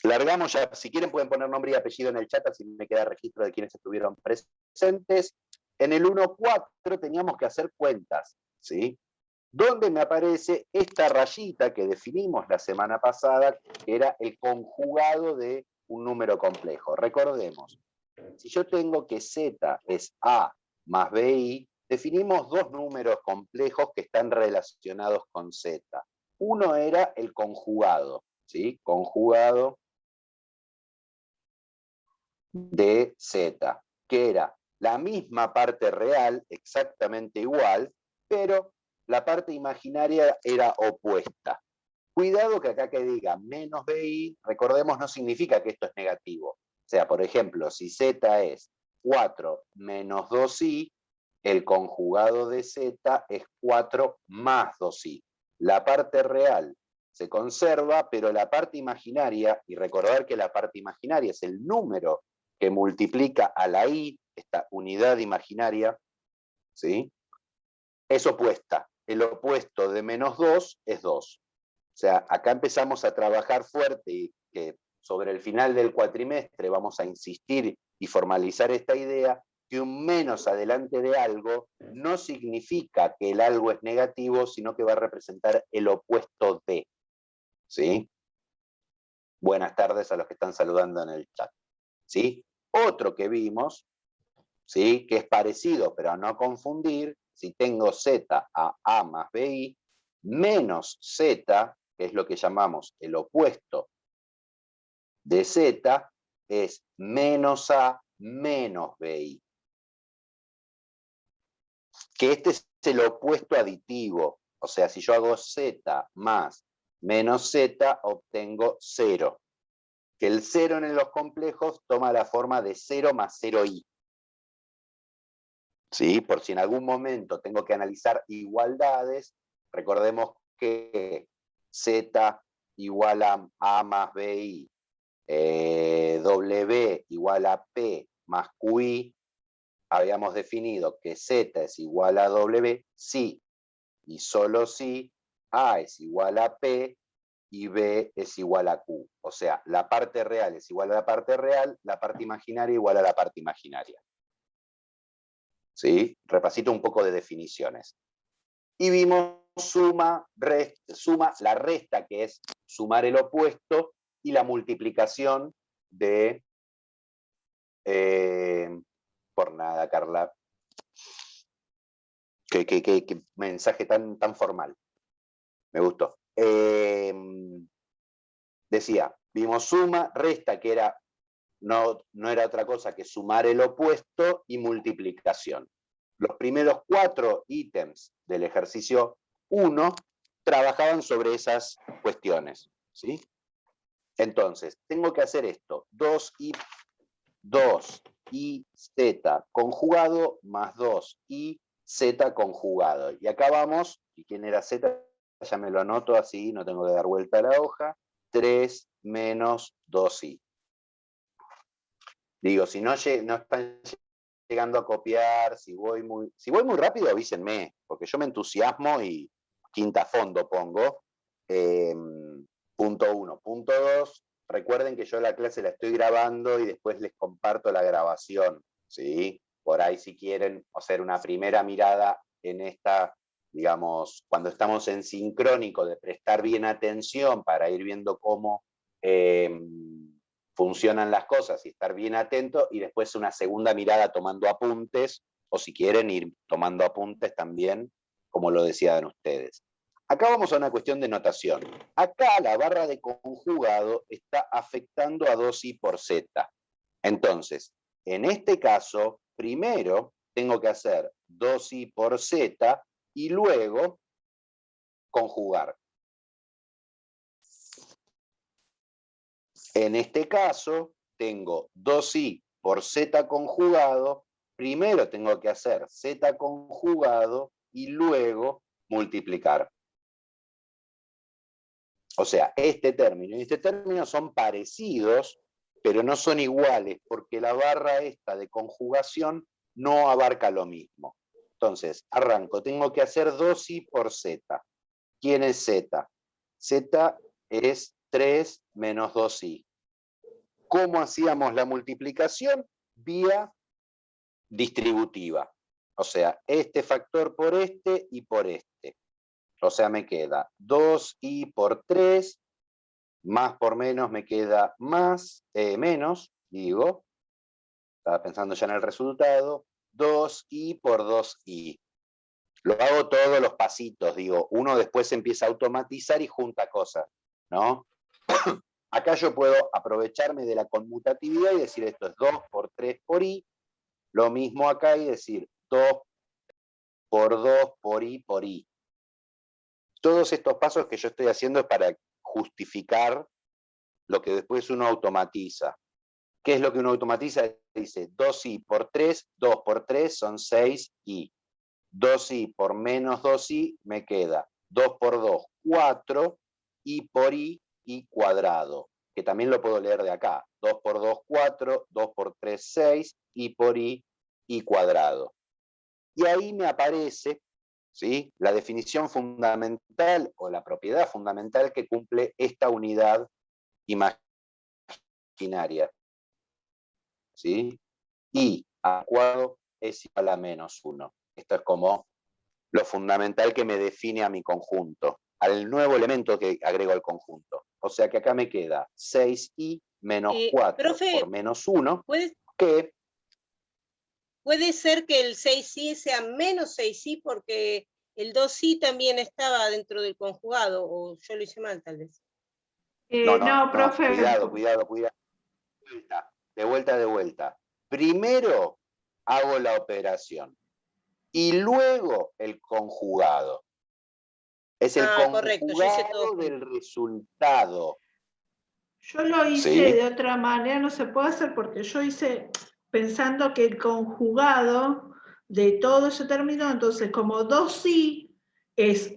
Largamos ya, si quieren pueden poner nombre y apellido en el chat, así me queda registro de quienes estuvieron presentes. En el 1.4 teníamos que hacer cuentas, ¿sí? Donde me aparece esta rayita que definimos la semana pasada, que era el conjugado de un número complejo. Recordemos, si yo tengo que Z es A más BI, definimos dos números complejos que están relacionados con Z. Uno era el conjugado, ¿sí? Conjugado de Z, que era la misma parte real, exactamente igual, pero la parte imaginaria era opuesta. Cuidado que acá que diga menos BI, recordemos, no significa que esto es negativo. O sea, por ejemplo, si Z es 4 menos 2i, el conjugado de Z es 4 más 2i. La parte real se conserva, pero la parte imaginaria, y recordar que la parte imaginaria es el número que multiplica a la i, esta unidad imaginaria, ¿sí? Es opuesta. El opuesto de menos 2 es 2. O sea, acá empezamos a trabajar fuerte y que sobre el final del cuatrimestre vamos a insistir y formalizar esta idea que un menos adelante de algo no significa que el algo es negativo, sino que va a representar el opuesto de. ¿Sí? Buenas tardes a los que están saludando en el chat. ¿Sí? Otro que vimos, ¿sí? Que es parecido, pero a no confundir, si tengo Z a más BI, menos Z, que es lo que llamamos el opuesto de Z, es menos A menos BI. Que este es el opuesto aditivo. O sea, si yo hago Z más menos Z, obtengo 0. Que el 0 en los complejos toma la forma de 0 más 0i. ¿Sí? Por si en algún momento tengo que analizar igualdades, recordemos que Z igual a A más BI, W igual a P más QI, habíamos definido que Z es igual a W si y solo si A es igual a P y B es igual a Q. O sea, la parte real es igual a la parte real, la parte imaginaria igual a la parte imaginaria. ¿Sí? Repasito un poco de definiciones. Y vimos suma, la resta, que es sumar el opuesto, y la multiplicación de... por nada, Carla. Qué mensaje tan formal. Me gustó. Decía, vimos suma, resta, que era no era otra cosa que sumar el opuesto, y multiplicación. Los primeros 4 ítems del ejercicio 1 trabajaban sobre esas cuestiones, ¿sí? Entonces, tengo que hacer esto, 2i z conjugado más 2i z conjugado. Y acá vamos, y quién era z, ya me lo anoto así, no tengo que dar vuelta a la hoja, 3 menos 2i. Digo, si no están llegando a copiar, si voy muy rápido, avísenme, porque yo me entusiasmo y quinta fondo pongo. Punto 1. Punto 2, recuerden que yo la clase la estoy grabando y después les comparto la grabación, ¿sí? Por ahí si quieren hacer una primera mirada en esta, digamos, cuando estamos en sincrónico, de prestar bien atención para ir viendo cómo funcionan las cosas y estar bien atento, y después una segunda mirada tomando apuntes, o si quieren ir tomando apuntes también, como lo decían ustedes. Acá vamos a una cuestión de notación. Acá la barra de conjugado está afectando a 2i por z. Entonces, en este caso, primero tengo que hacer 2i por z y luego conjugar. En este caso, tengo 2i por z conjugado, primero tengo que hacer z conjugado y luego multiplicar. O sea, este término y este término son parecidos, pero no son iguales, porque la barra esta de conjugación no abarca lo mismo. Entonces, arranco, tengo que hacer 2i por z. ¿Quién es z? Z es 3 menos 2i. ¿Cómo hacíamos la multiplicación? Vía distributiva. O sea, este factor por este y por este. O sea, me queda 2i por 3, más por menos me queda menos, digo, estaba pensando ya en el resultado, 2i por 2i. Lo hago todos los pasitos, digo, uno después empieza a automatizar y junta cosas, ¿no? Acá yo puedo aprovecharme de la conmutatividad y decir esto es 2 por 3 por i, lo mismo acá y decir 2 por 2 por i por i. Todos estos pasos que yo estoy haciendo es para justificar lo que después uno automatiza. ¿Qué es lo que uno automatiza? Dice 2i por 3, 2 por 3 son 6i. 2i por menos 2i me queda 2 por 2, 4, i por i cuadrado, que también lo puedo leer de acá. 2 por 2, 4, 2 por 3, 6, i por i cuadrado. Y ahí me aparece, ¿sí?, la definición fundamental o la propiedad fundamental que cumple esta unidad imaginaria. ¿Sí? I al cuadrado es igual a menos 1. Esto es como lo fundamental que me define a mi conjunto, al nuevo elemento que agrego al conjunto. O sea que acá me queda 6i menos 4 profe, por menos 1, que... ¿Puede ser que el 6i sea menos 6i porque el 2i también estaba dentro del conjugado? ¿O yo lo hice mal, tal vez? No, profe. Cuidado. De vuelta. Primero hago la operación y luego el conjugado. Es el conjugado del resultado. Yo lo hice de otra manera, no se puede hacer porque yo hice pensando que el conjugado de todo ese término, entonces como 2i es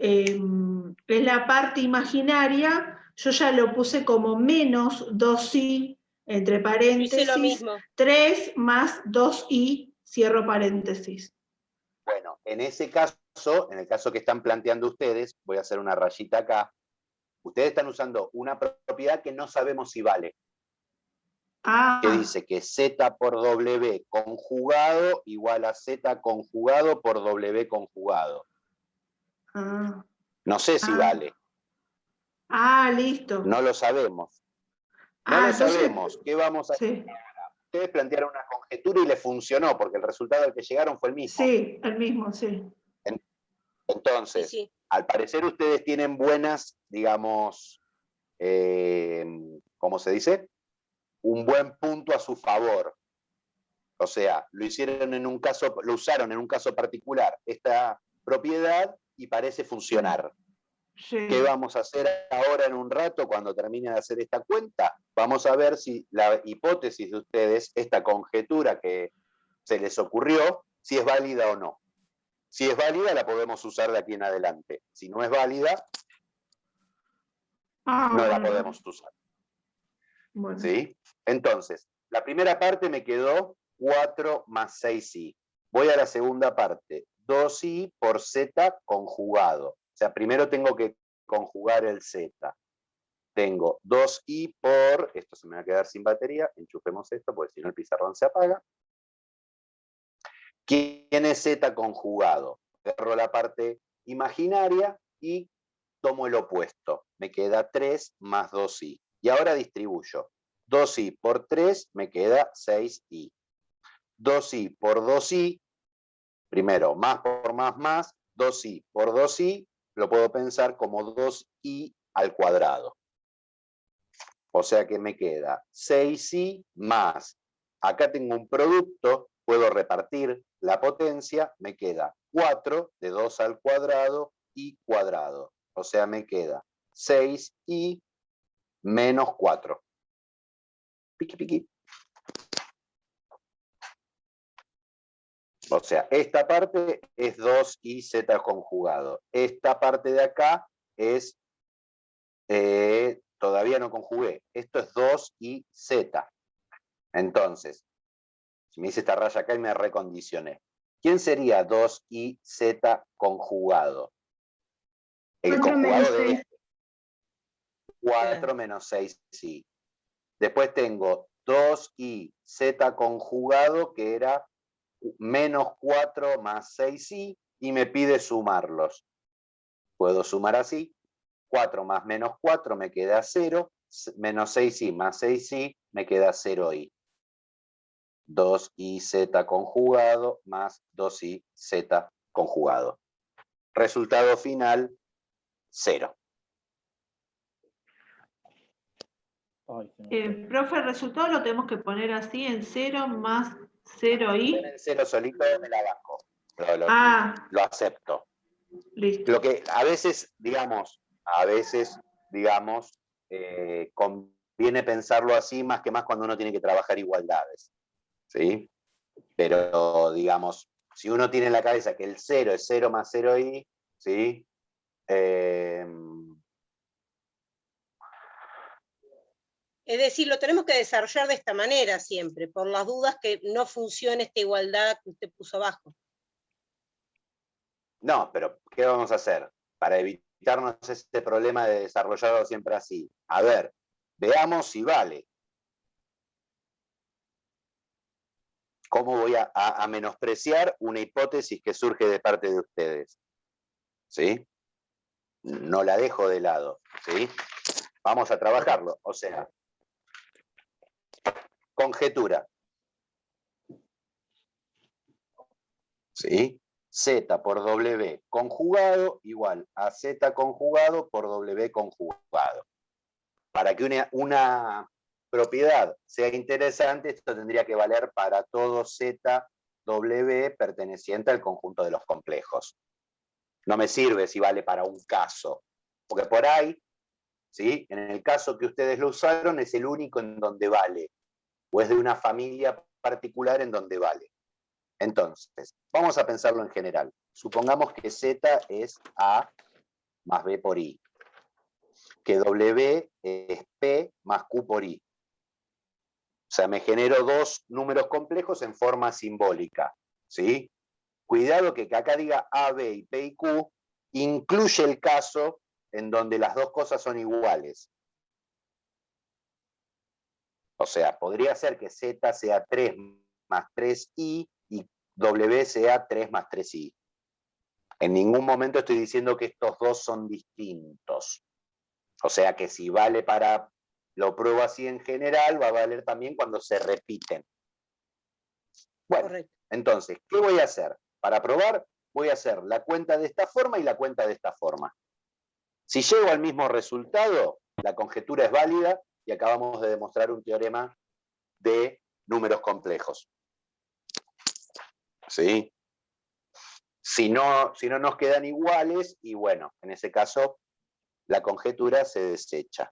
la parte imaginaria, yo ya lo puse como menos 2i, entre paréntesis, 3 más 2i, cierro paréntesis. Bueno, en ese caso, en el caso que están planteando ustedes, voy a hacer una rayita acá, ustedes están usando una propiedad que no sabemos si vale. Que dice que z por w conjugado igual a z conjugado por w conjugado. No sé si vale. Listo. No lo sabemos. No lo sabemos. ¿Qué vamos a hacer ahora? Ustedes plantearon una conjetura y le funcionó, porque el resultado al que llegaron fue el mismo. Sí, el mismo, sí. Entonces, al parecer ustedes tienen buenas, digamos, ¿cómo se dice? Un buen punto a su favor. O sea, lo usaron en un caso particular esta propiedad y parece funcionar. Sí. ¿Qué vamos a hacer ahora en un rato cuando termine de hacer esta cuenta? Vamos a ver si la hipótesis de ustedes, esta conjetura que se les ocurrió, si es válida o no. Si es válida, la podemos usar de aquí en adelante. Si no es válida, no la podemos usar. Bueno. ¿Sí? Entonces, la primera parte me quedó 4 más 6i. Voy a la segunda parte. 2i por z conjugado. O sea, primero tengo que conjugar el z. Tengo 2i por... Esto se me va a quedar sin batería. Enchufemos esto, porque si no el pizarrón se apaga. ¿Quién es z conjugado? Agarro la parte imaginaria y tomo el opuesto. Me queda 3 más 2i. Y ahora distribuyo. 2i por 3 me queda 6i. 2i por 2i, primero, más por más, 2i por 2i, lo puedo pensar como 2i al cuadrado. O sea que me queda 6i más, acá tengo un producto, puedo repartir la potencia, me queda 4 de 2 al cuadrado i cuadrado. O sea, me queda 6i menos 4. Piqui, piqui. O sea, esta parte es 2iz conjugado. Esta parte de acá es, todavía no conjugué. Esto es 2iz. Entonces, si me hice esta raya acá y me recondicioné. ¿Quién sería 2iz conjugado? El conjugado de este. 4 menos 6i. Después tengo 2i z conjugado, que era menos 4 más 6i, y me pide sumarlos. Puedo sumar así. 4 más menos 4 me queda 0, menos 6i más 6i me queda 0i. 2iz conjugado más 2iz conjugado. Resultado final, 0. Profe, el resultado lo tenemos que poner así, en 0 más 0i. En 0 solito me la bajo. Lo acepto. Listo. Lo que a veces, digamos, conviene pensarlo así, más que más cuando uno tiene que trabajar igualdades. ¿Sí? Pero, digamos, si uno tiene en la cabeza que el 0 es 0 más 0i, ¿sí? Es decir, lo tenemos que desarrollar de esta manera siempre, por las dudas que no funcione esta igualdad que usted puso abajo. No, pero ¿qué vamos a hacer? Para evitarnos este problema de desarrollarlo siempre así. A ver, veamos si vale. ¿Cómo voy a menospreciar una hipótesis que surge de parte de ustedes? ¿Sí? No la dejo de lado. ¿Sí? Vamos a trabajarlo. O sea, conjetura. ¿Sí? Z por W conjugado igual a Z conjugado por W conjugado. Para que una propiedad sea interesante, esto tendría que valer para todo ZW perteneciente al conjunto de los complejos. No me sirve si vale para un caso, porque por ahí, ¿sí? En el caso que ustedes lo usaron, es el único en donde vale, o es de una familia particular en donde vale. Entonces, vamos a pensarlo en general. Supongamos que Z es A más B por I, que W es P más Q por I. O sea, me genero dos números complejos en forma simbólica, ¿sí? Cuidado que acá diga A, B y P y Q incluye el caso en donde las dos cosas son iguales. O sea, podría ser que Z sea 3 más 3i y W sea 3 más 3i. En ningún momento estoy diciendo que estos dos son distintos. O sea que si vale para, lo pruebo así en general, va a valer también cuando se repiten. Bueno, correcto. Entonces, ¿qué voy a hacer? Para probar, voy a hacer la cuenta de esta forma y la cuenta de esta forma. Si llego al mismo resultado, la conjetura es válida y acabamos de demostrar un teorema de números complejos. ¿Sí? Si no nos quedan iguales, y bueno, en ese caso, la conjetura se desecha.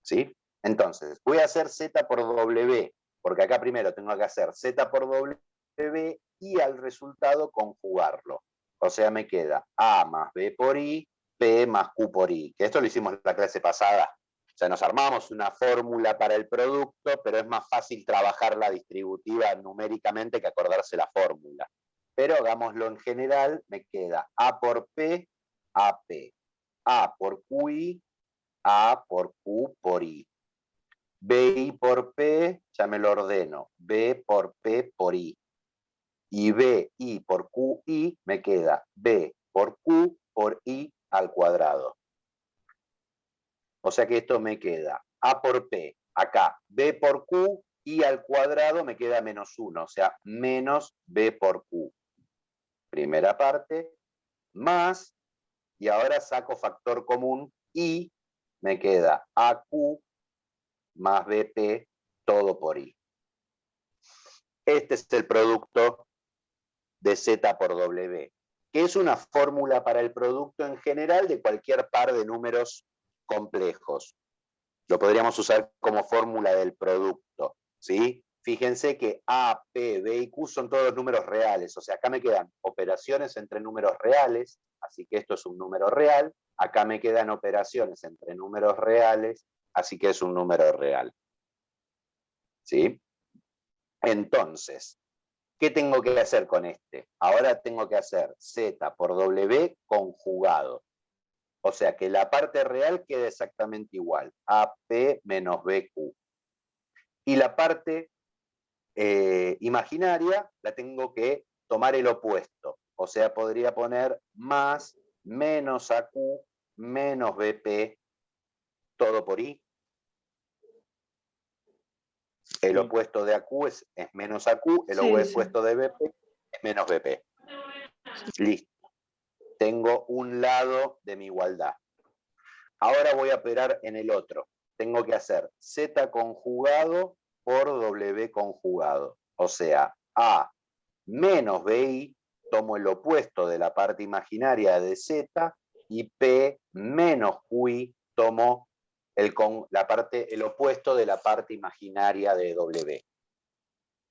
¿Sí? Entonces, voy a hacer Z por W, porque acá primero tengo que hacer Z por W y al resultado conjugarlo. O sea, me queda A más B por I, P más Q por I. Que esto lo hicimos en la clase pasada. O sea, nos armamos una fórmula para el producto, pero es más fácil trabajar la distributiva numéricamente que acordarse la fórmula. Pero hagámoslo en general, me queda A por P, AP. A por QI, A por Q por I. BI por P, ya me lo ordeno. B por P por I. Y BI por QI me queda B por Q por I al cuadrado. O sea que esto me queda A por P, acá B por Q, I al cuadrado me queda menos 1, o sea, menos B por Q. Primera parte, más, y ahora saco factor común, I, me queda AQ más BP, todo por I. Este es el producto de Z por W, que es una fórmula para el producto en general de cualquier par de números complejos. Lo podríamos usar como fórmula del producto, ¿sí? Fíjense que A, P, B y Q son todos números reales, o sea, acá me quedan operaciones entre números reales, así que esto es un número real, acá me quedan operaciones entre números reales, así que es un número real. ¿Sí? Entonces, ¿qué tengo que hacer con este? Ahora tengo que hacer Z por W conjugado. O sea que la parte real queda exactamente igual, AP menos BQ. Y la parte imaginaria la tengo que tomar el opuesto. O sea, podría poner más, menos AQ, menos BP, todo por I. El opuesto de AQ es menos AQ, el opuesto de BP es menos BP. Listo. Tengo un lado de mi igualdad. Ahora voy a operar en el otro. Tengo que hacer Z conjugado por W conjugado. O sea, A menos BI, tomo el opuesto de la parte imaginaria de Z, y P menos QI, tomo el opuesto de la parte imaginaria de W.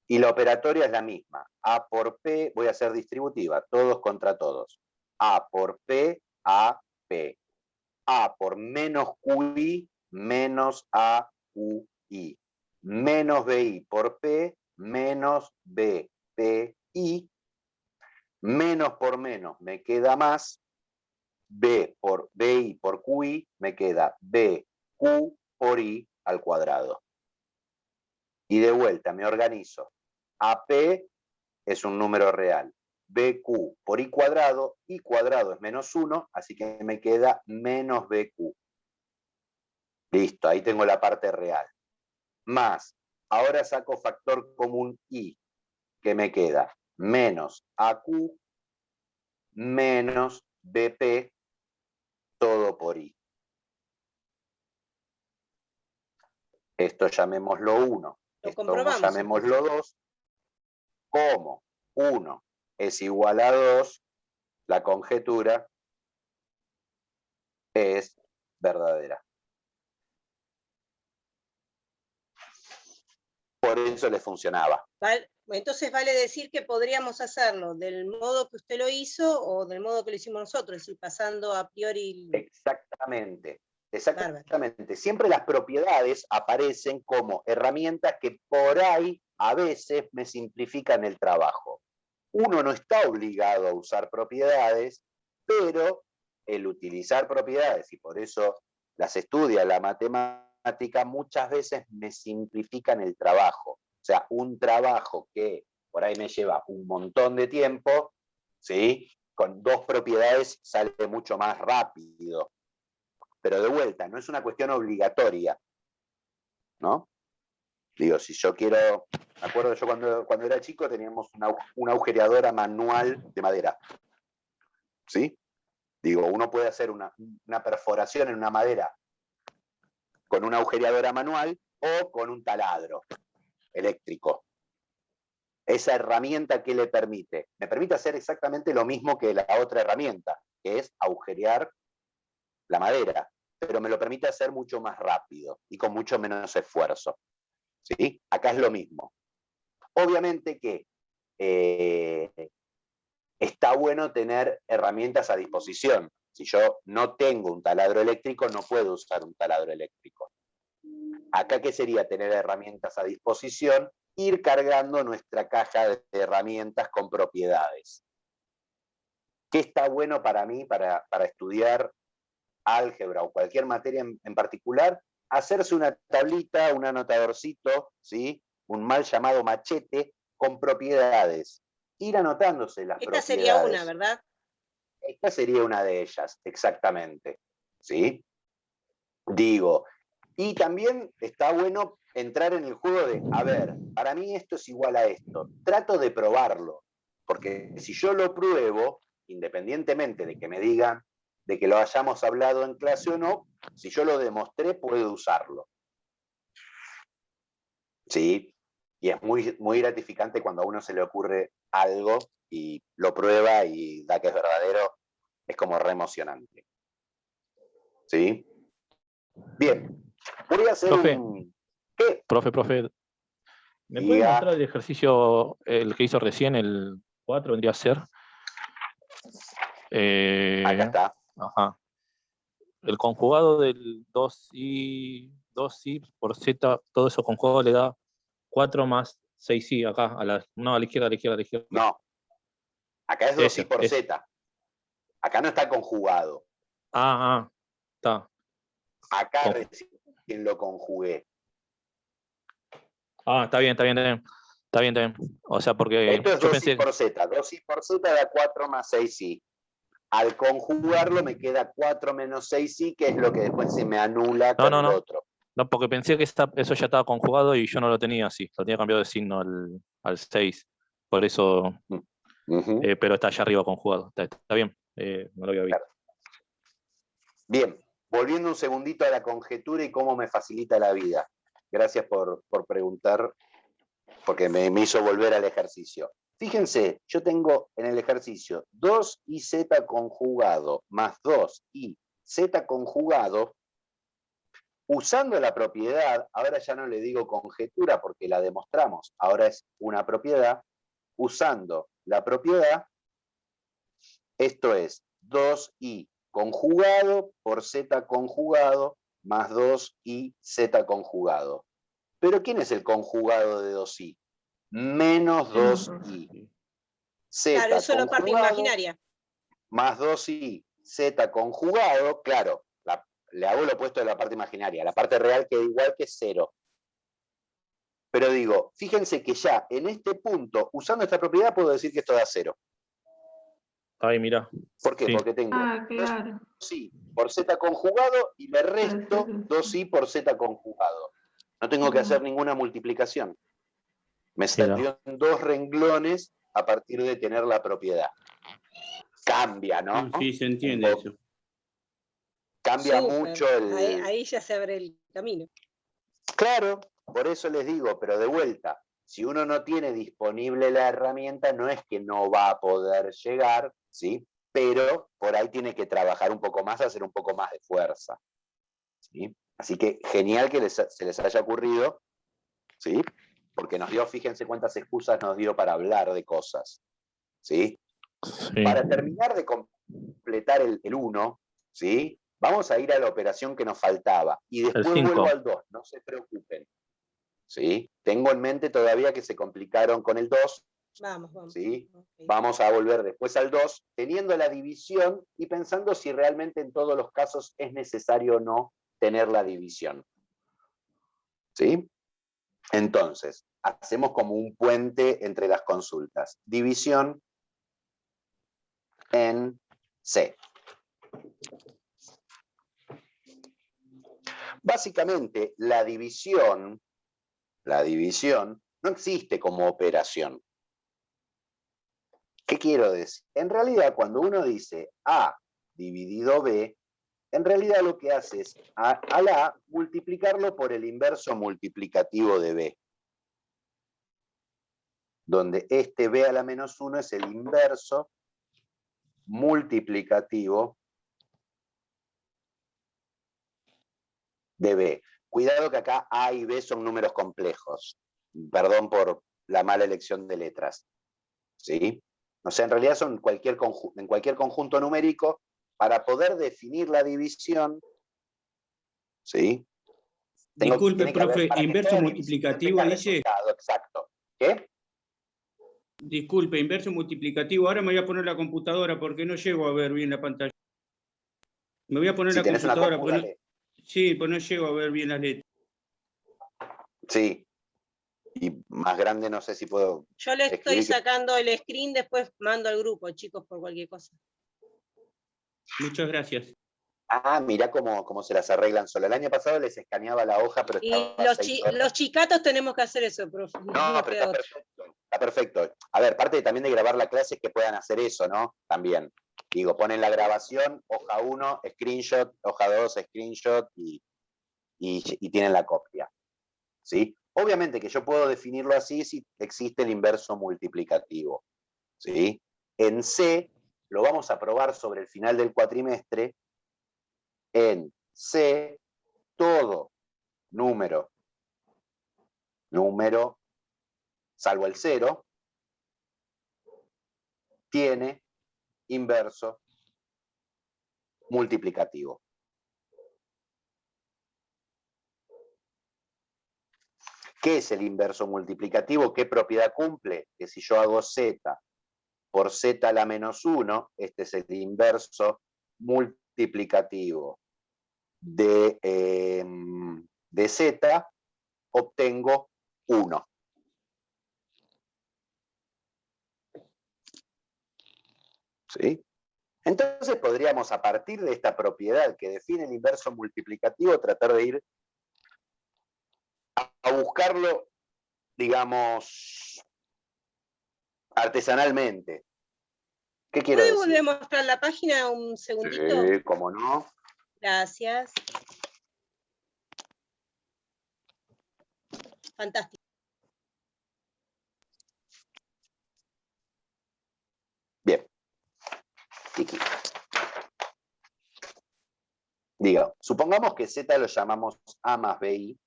Y la operatoria es la misma. A por P, voy a hacer distributiva, todos contra todos. A por P, A, P. A por menos QI, menos A, QI. Menos BI por P, menos B, P, I. Menos por menos me queda más. B por BI por QI me queda BQ por I al cuadrado. Y de vuelta me organizo. AP es un número real. BQ por I cuadrado es menos 1, así que me queda menos BQ. Listo, ahí tengo la parte real. Más, ahora saco factor común I, que me queda menos AQ menos BP, todo por I. Esto llamémoslo 1. Esto llamémoslo 2. Como 1 es igual a 2, la conjetura es verdadera. Por eso le funcionaba. Entonces vale decir que podríamos hacerlo del modo que usted lo hizo o del modo que lo hicimos nosotros, es decir, pasando a priori. Exactamente. Exactamente. Siempre las propiedades aparecen como herramientas que por ahí a veces me simplifican el trabajo. Uno no está obligado a usar propiedades, pero el utilizar propiedades, y por eso las estudia la matemática, muchas veces me simplifican el trabajo. O sea, un trabajo que por ahí me lleva un montón de tiempo, ¿sí? Con 2 propiedades sale mucho más rápido. Pero de vuelta, no es una cuestión obligatoria, ¿no? Digo, si yo quiero... Me acuerdo yo cuando era chico teníamos una agujereadora manual de madera. ¿Sí? Digo, uno puede hacer una perforación en una madera con una agujereadora manual o con un taladro eléctrico. Esa herramienta, ¿qué le permite? Me permite hacer exactamente lo mismo que la otra herramienta, que es agujerear la madera, pero me lo permite hacer mucho más rápido y con mucho menos esfuerzo. ¿Sí? Acá es lo mismo. Obviamente que está bueno tener herramientas a disposición. Si yo no tengo un taladro eléctrico, no puedo usar un taladro eléctrico. Acá, ¿qué sería tener herramientas a disposición? Ir cargando nuestra caja de herramientas con propiedades. ¿Qué está bueno para mí para estudiar álgebra o cualquier materia en particular? Hacerse una tablita, un anotadorcito, ¿sí? Un mal llamado machete, con propiedades. Ir anotándose las propiedades. Esta sería una, ¿verdad? Esta sería una de ellas, exactamente. ¿Sí? Digo, y también está bueno entrar en el juego de, a ver, para mí esto es igual a esto. Trato de probarlo, porque si yo lo pruebo, independientemente de que me digan de que lo hayamos hablado en clase o no, si yo lo demostré, puedo usarlo. ¿Sí? Y es muy, muy gratificante cuando a uno se le ocurre algo y lo prueba y da que es verdadero, es como re emocionante. ¿Sí? Bien. Voy a hacer ¿Qué? Profe. ¿Me puede mostrar el ejercicio, el que hizo recién, el 4, vendría a ser? Acá está. Ajá. El conjugado del 2i por z, todo eso conjugado le da 4 más 6i acá, a la izquierda, a la izquierda. No. Acá es 2i por z. Acá no está conjugado. Está. Acá recién lo conjugué. Ah, está bien, está bien, está bien. Está bien, está bien. O sea, porque Esto es yo 2i pensé... por z. 2i por z da 4 más 6i. Al conjugarlo me queda 4 menos 6i, que es lo que después se me anula No, con no, el no. otro. No, porque pensé que eso ya estaba conjugado y yo no lo tenía así. Lo tenía cambiado de signo al 6. Por eso, Ujú. pero está allá arriba conjugado. Está bien, no lo había visto. Bien, volviendo un segundito a la conjetura y cómo me facilita la vida. Gracias por preguntar, porque me hizo volver al ejercicio. Fíjense, yo tengo en el ejercicio 2iz conjugado más 2iz conjugado. Usando la propiedad, ahora ya no le digo conjetura porque la demostramos, ahora es una propiedad. Usando la propiedad, esto es 2i conjugado por z conjugado más 2iz conjugado. ¿Pero quién es el conjugado de 2i? Menos 2i. Z Claro, eso es la parte conjugado imaginaria. más 2i z conjugado, claro, le hago lo opuesto de la parte imaginaria. La parte real queda igual que 0. Pero digo, fíjense que ya en este punto, usando esta propiedad, puedo decir que esto da 0. Ay, mira. ¿Por qué? Sí. Porque tengo Claro. 2i por z conjugado y le resto 2i por z conjugado. No tengo que hacer ninguna multiplicación. Me salió en 2 renglones a partir de tener la propiedad. Cambia, ¿no? Sí, se entiende eso. Cambia Súper. mucho el... Ahí ya se abre el camino. Claro, por eso les digo, pero de vuelta, si uno no tiene disponible la herramienta, no es que no va a poder llegar, ¿sí? Pero por ahí tiene que trabajar un poco más, hacer un poco más de fuerza, ¿sí? Así que genial que se les haya ocurrido, ¿sí? Porque nos dio, fíjense cuántas excusas nos dio para hablar de cosas, ¿sí? Sí. Para terminar de completar el 1, ¿sí? Vamos a ir a la operación que nos faltaba y después El 5. vuelvo al 2, no se preocupen. ¿Sí? Tengo en mente todavía que se complicaron con el 2. Vamos. ¿Sí? Okay. Vamos a volver después al 2, teniendo la división y pensando si realmente en todos los casos es necesario o no tener la división. ¿Sí? Entonces, hacemos como un puente entre las consultas. División en C. Básicamente, la división no existe como operación. ¿Qué quiero decir? En realidad, cuando uno dice A dividido B, en realidad lo que hace es al A multiplicarlo por el inverso multiplicativo de B, donde este B a la menos 1 es el inverso multiplicativo de B. Cuidado que acá A y B son números complejos. Perdón por la mala elección de letras. ¿Sí? O sea, en realidad son en cualquier conjunto numérico, para poder definir la división, ¿sí? Disculpe, profe, inverso multiplicativo dice. Exacto. ¿Qué? Disculpe, inverso multiplicativo. Ahora me voy a poner la computadora porque no llego a ver bien la pantalla. Me voy a poner Si la tenés computadora. una compu, Sí, pues no llego a ver bien las letras. Sí. Y más grande no sé si puedo. Yo le estoy sacando el screen, después mando al grupo, chicos, por cualquier cosa. Muchas gracias. Ah, mirá cómo se las arreglan solo. El año pasado les escaneaba la hoja, pero y los chicatos tenemos que hacer eso, profe. No, pero está perfecto. Está perfecto. A ver, parte también de grabar la clase es que puedan hacer eso, ¿no? También. Digo, ponen la grabación, hoja 1, screenshot, hoja 2, screenshot y tienen la copia. ¿Sí? Obviamente que yo puedo definirlo así si existe el inverso multiplicativo. ¿Sí? En C lo vamos a probar sobre el final del cuatrimestre. En C, todo número, salvo el 0, tiene inverso multiplicativo. ¿Qué es el inverso multiplicativo? ¿Qué propiedad cumple? Que si yo hago z por z a la menos 1, este es el inverso multiplicativo de z, obtengo 1. ¿Sí? Entonces podríamos, a partir de esta propiedad que define el inverso multiplicativo, tratar de ir a buscarlo, digamos, artesanalmente. ¿Qué quiero ¿Puede decir? volver a mostrar la página un segundito? Sí, cómo no. Gracias. Fantástico. Bien. Tiki. Digo, supongamos que Z lo llamamos A más BI.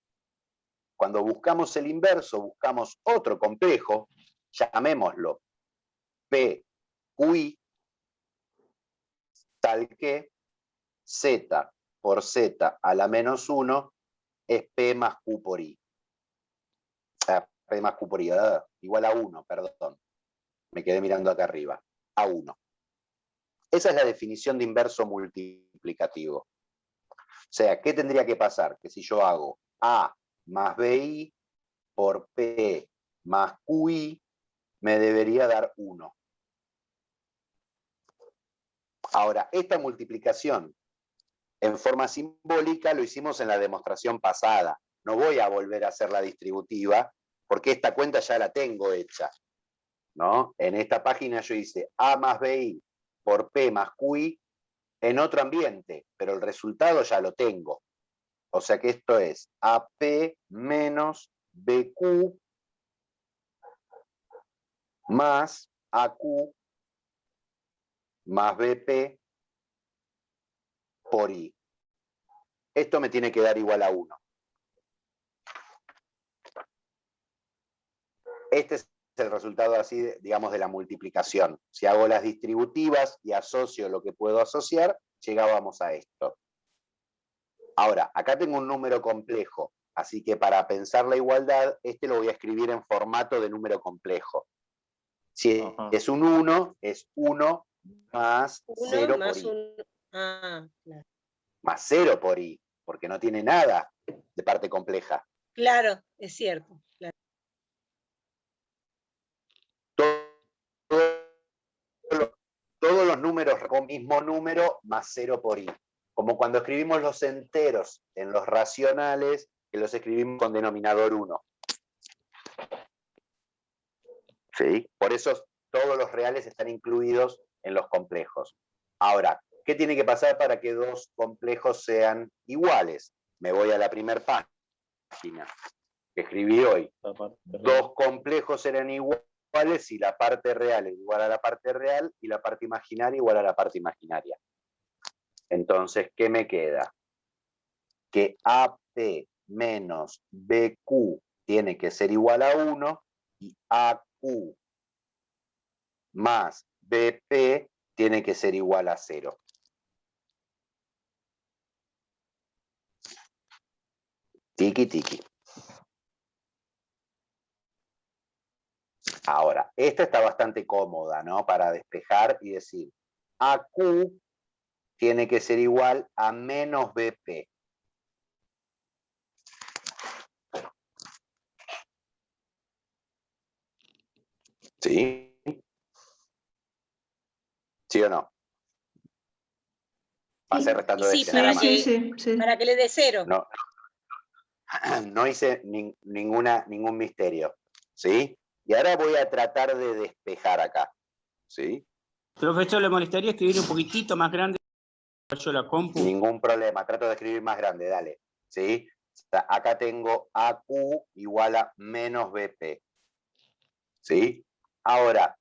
Cuando buscamos el inverso, buscamos otro complejo, llamémoslo PQI, tal que Z por Z a la menos 1 es P más Q por I. P más Q por I, igual a 1, perdón. Me quedé mirando acá arriba. A 1. Esa es la definición de inverso multiplicativo. O sea, ¿qué tendría que pasar? Que si yo hago A más BI por P más QI, me debería dar 1. Ahora, esta multiplicación en forma simbólica lo hicimos en la demostración pasada. No voy a volver a hacer la distributiva porque esta cuenta ya la tengo hecha, ¿no? En esta página yo hice A más BI por P más QI en otro ambiente, pero el resultado ya lo tengo. O sea que esto es AP menos BQ más AQ más BP por I. Esto me tiene que dar igual a 1. Este es el resultado así, digamos, de la multiplicación. Si hago las distributivas y asocio lo que puedo asociar, llegábamos a esto. Ahora, acá tengo un número complejo, así que para pensar la igualdad, este lo voy a escribir en formato de número complejo. Si es un 1, es 1 más 0 por I. Claro. Más 0 por I, porque no tiene nada de parte compleja. Claro, es cierto. Claro. Todos los números con mismo número más 0 por I. Como cuando escribimos los enteros en los racionales, que los escribimos con denominador 1. ¿Sí? Por eso todos los reales están incluidos en los complejos. Ahora, ¿qué tiene que pasar para que dos complejos sean iguales? Me voy a la primera página que escribí hoy. Dos complejos serán iguales si la parte real es igual a la parte real y la parte imaginaria igual a la parte imaginaria. Entonces, ¿qué me queda? Que AP menos BQ tiene que ser igual a 1 y AQ más BP tiene que ser igual a 0. Tiki, tiki. Ahora, esta está bastante cómoda, ¿no? Para despejar y decir, AQ tiene que ser igual a menos BP. ¿Sí? ¿Sí o no? Pasé restando de Sí, para que le dé 0. No hice ningún misterio. ¿Sí? Y ahora voy a tratar de despejar acá. ¿Sí? Profesor, ¿le molestaría escribir un poquitito más grande? Yo la compu. Ningún problema, trato de escribir más grande, dale. ¿Sí? Acá tengo AQ igual a menos BP. ¿Sí? Ahora,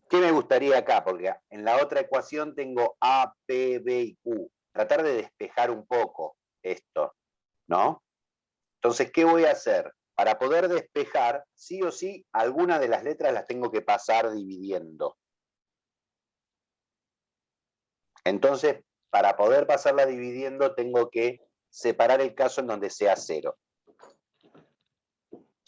¿qué me gustaría acá? Porque en la otra ecuación tengo A, P, B y Q. Tratar de despejar un poco esto, ¿no? Entonces, ¿qué voy a hacer? Para poder despejar, sí o sí, algunas de las letras las tengo que pasar dividiendo. Entonces, para poder pasarla dividiendo, tengo que separar el caso en donde sea 0.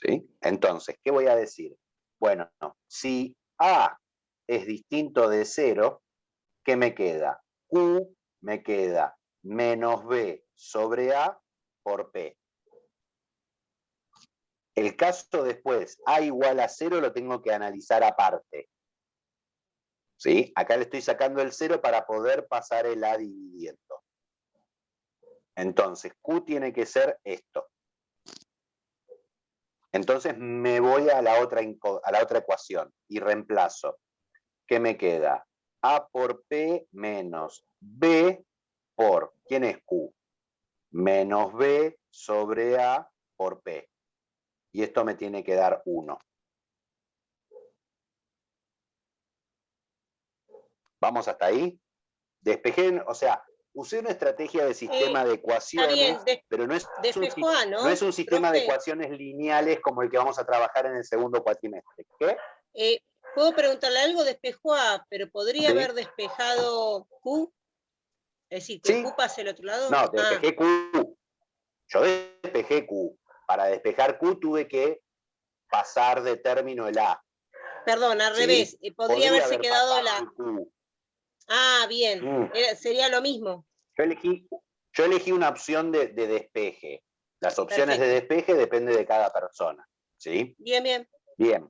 ¿Sí? Entonces, ¿qué voy a decir? Bueno, si A es distinto de 0, ¿qué me queda? Q me queda menos B sobre A por P. El caso después, A igual a 0, lo tengo que analizar aparte. ¿Sí? Acá le estoy sacando el 0 para poder pasar el A dividiendo. Entonces, Q tiene que ser esto. Entonces me voy a la otra ecuación y reemplazo. ¿Qué me queda? A por P menos B por, ¿quién es Q? Menos B sobre A por P. Y esto me tiene que dar 1. ¿Vamos hasta ahí? Despejé, o sea, usé una estrategia de sistema de ecuaciones, pero no es un sistema de ecuaciones lineales como el que vamos a trabajar en el segundo cuatrimestre. ¿Qué? ¿Puedo preguntarle algo? Despejó A, pero ¿podría haber despejado Q? Es decir, que Q pase al otro lado. No, despejé Q. Yo despejé Q. Para despejar Q tuve que pasar de término el A. Perdón, al revés. Podría haberse quedado la... Q. Ah, bien. Sería lo mismo. Yo elegí una opción de despeje. Las opciones de despeje dependen de cada persona. ¿Sí? Bien, bien. Bien.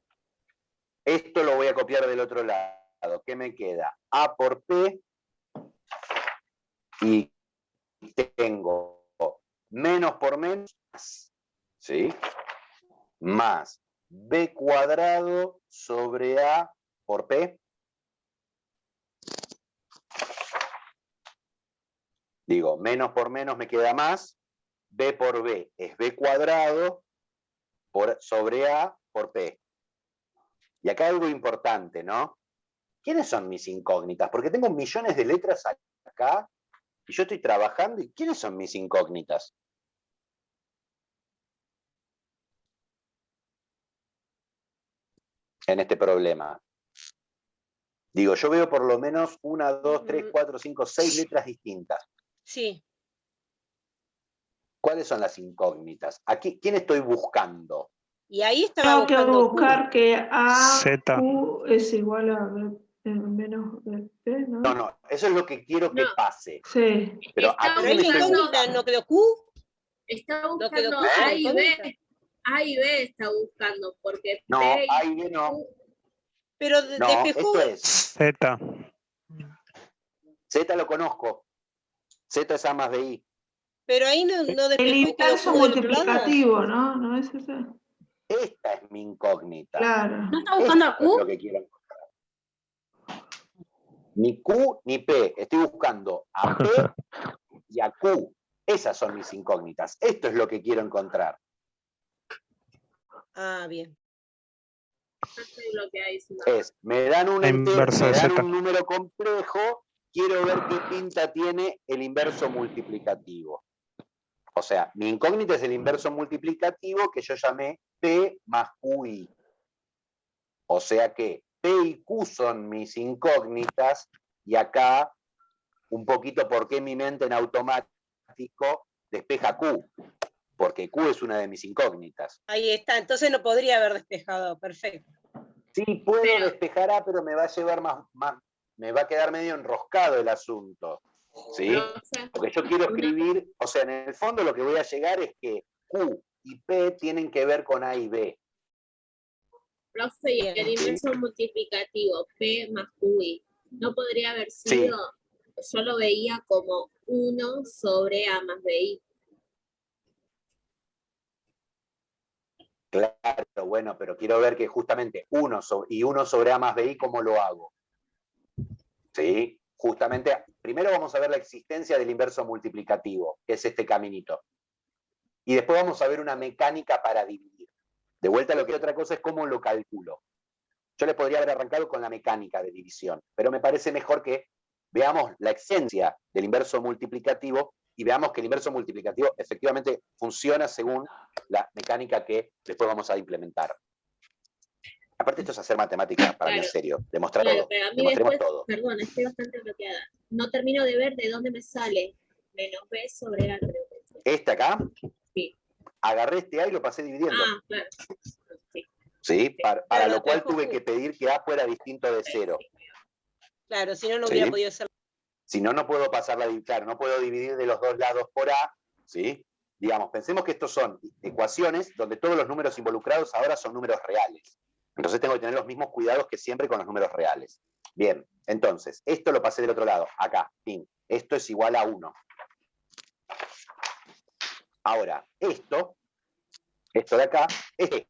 Esto lo voy a copiar del otro lado. ¿Qué me queda? A por P. Y tengo menos por menos. ¿Sí? Más B cuadrado sobre A por P. Digo, menos por menos me queda más. B por B es B cuadrado sobre A por P. Y acá algo importante, ¿no? ¿Quiénes son mis incógnitas? Porque tengo millones de letras acá y yo estoy trabajando. ¿Y quiénes son mis incógnitas? En este problema. Digo, yo veo por lo menos 1, 2, 3, 4, 5, 6 letras distintas. Sí. ¿Cuáles son las incógnitas? Aquí, ¿quién estoy buscando? Y ahí estaba tengo que buscar Q. que A Z. Q es igual a B menos B, ¿no? No, eso es lo que quiero que pase. Sí. Pero Pero ahí la incógnita no quedó Q. Está No buscando quedó Q. A y B. A y B está buscando, porque no, B A y B no. Pero No, despejó. esto es. Z. Z lo conozco. Z es A más BI. Pero ahí no despejó El y quedó inverso Q del otro lado. multiplicativo, ¿no? ¿No es ese? Esta es mi incógnita. Claro. ¿No está buscando a Esto es Q? lo que quiero encontrar. Ni Q ni P. Estoy buscando a P y a Q. Esas son mis incógnitas. Esto es lo que quiero encontrar. Ah, bien. Me dan un Inverso de Z. número complejo, quiero ver qué pinta tiene el inverso multiplicativo. O sea, mi incógnita es el inverso multiplicativo que yo llamé P más QI. O sea que P y Q son mis incógnitas y acá un poquito por qué mi mente en automático despeja Q. Porque Q es una de mis incógnitas. Ahí está, entonces no podría haber despejado, perfecto. Sí, puedo despejar A, pero me va a llevar me va a quedar medio enroscado el asunto. ¿Sí? Porque yo quiero escribir, o sea, en el fondo lo que voy a llegar es que Q y P tienen que ver con A y B. Profe, y el inverso multiplicativo, P más QI, ¿no podría haber sido? Yo lo veía como 1 sobre A más BI. Claro, bueno, pero quiero ver que justamente 1 sobre A más BI, ¿cómo lo hago? ¿Sí? Justamente, primero vamos a ver la existencia del inverso multiplicativo, que es este caminito. Y después vamos a ver una mecánica para dividir. De vuelta, lo que otra cosa es cómo lo calculo. Yo les podría haber arrancado con la mecánica de división, pero me parece mejor que veamos la esencia del inverso multiplicativo y veamos que el inverso multiplicativo efectivamente funciona según la mecánica que después vamos a implementar. Aparte, esto es hacer matemáticas para mí en serio, demostrar todo. Pero a mí Demostremos después, todo. perdón, estoy bastante bloqueada. No termino de ver de dónde me sale menos B sobre A. Este acá, sí. Agarré este A y lo pasé dividiendo. Ah, claro. Sí. ¿Sí? Para lo cual tuve que pedir que A fuera distinto de 0. Claro, si no, no hubiera podido ser. Si no, no puedo pasarla, claro, no puedo dividir de los dos lados por A, ¿sí? digamos, pensemos que estos son ecuaciones donde todos los números involucrados ahora son números reales. Entonces tengo que tener los mismos cuidados que siempre con los números reales. Bien, entonces, esto lo pasé del otro lado, acá, fin. Esto es igual a 1. Ahora, esto de acá, es P.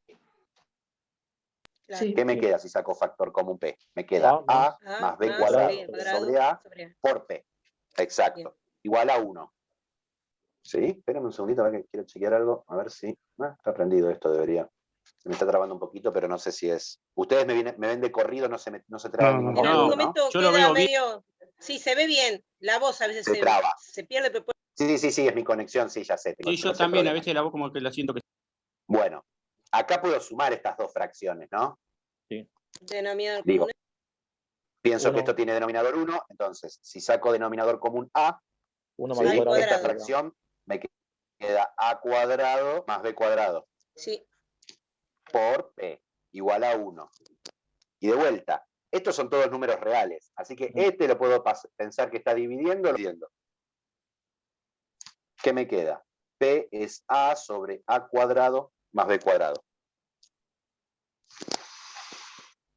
Sí. ¿Qué me queda si saco factor común P? Me queda A más B cuadrado sobre A por P. Exacto. Bien. Igual a 1. ¿Sí? Espérenme un segundito, a ver que quiero chequear algo. A ver si... está prendido esto, debería. Se me está trabando un poquito, pero no sé si es... Ustedes me ven de corrido, no se traba en ningún momento. En algún momento yo lo queda veo medio... Sí, se ve bien. La voz a veces se traba. Se pierde. Pero... Sí, es mi conexión, sí, ya sé. Sí, yo también, a veces la voz como que la siento que... Bueno, acá puedo sumar estas dos fracciones, ¿no? Sí. Denominador Digo, común. pienso 1. que esto tiene denominador 1, entonces, si saco denominador común A, 1 ¿sí? más B cuadrado. Esta fracción me queda A cuadrado más B cuadrado. Sí. Por P, igual a 1. Y de vuelta, estos son todos números reales, así que este lo puedo pensar que está dividiendo. ¿Qué me queda? P es A sobre A cuadrado más B cuadrado.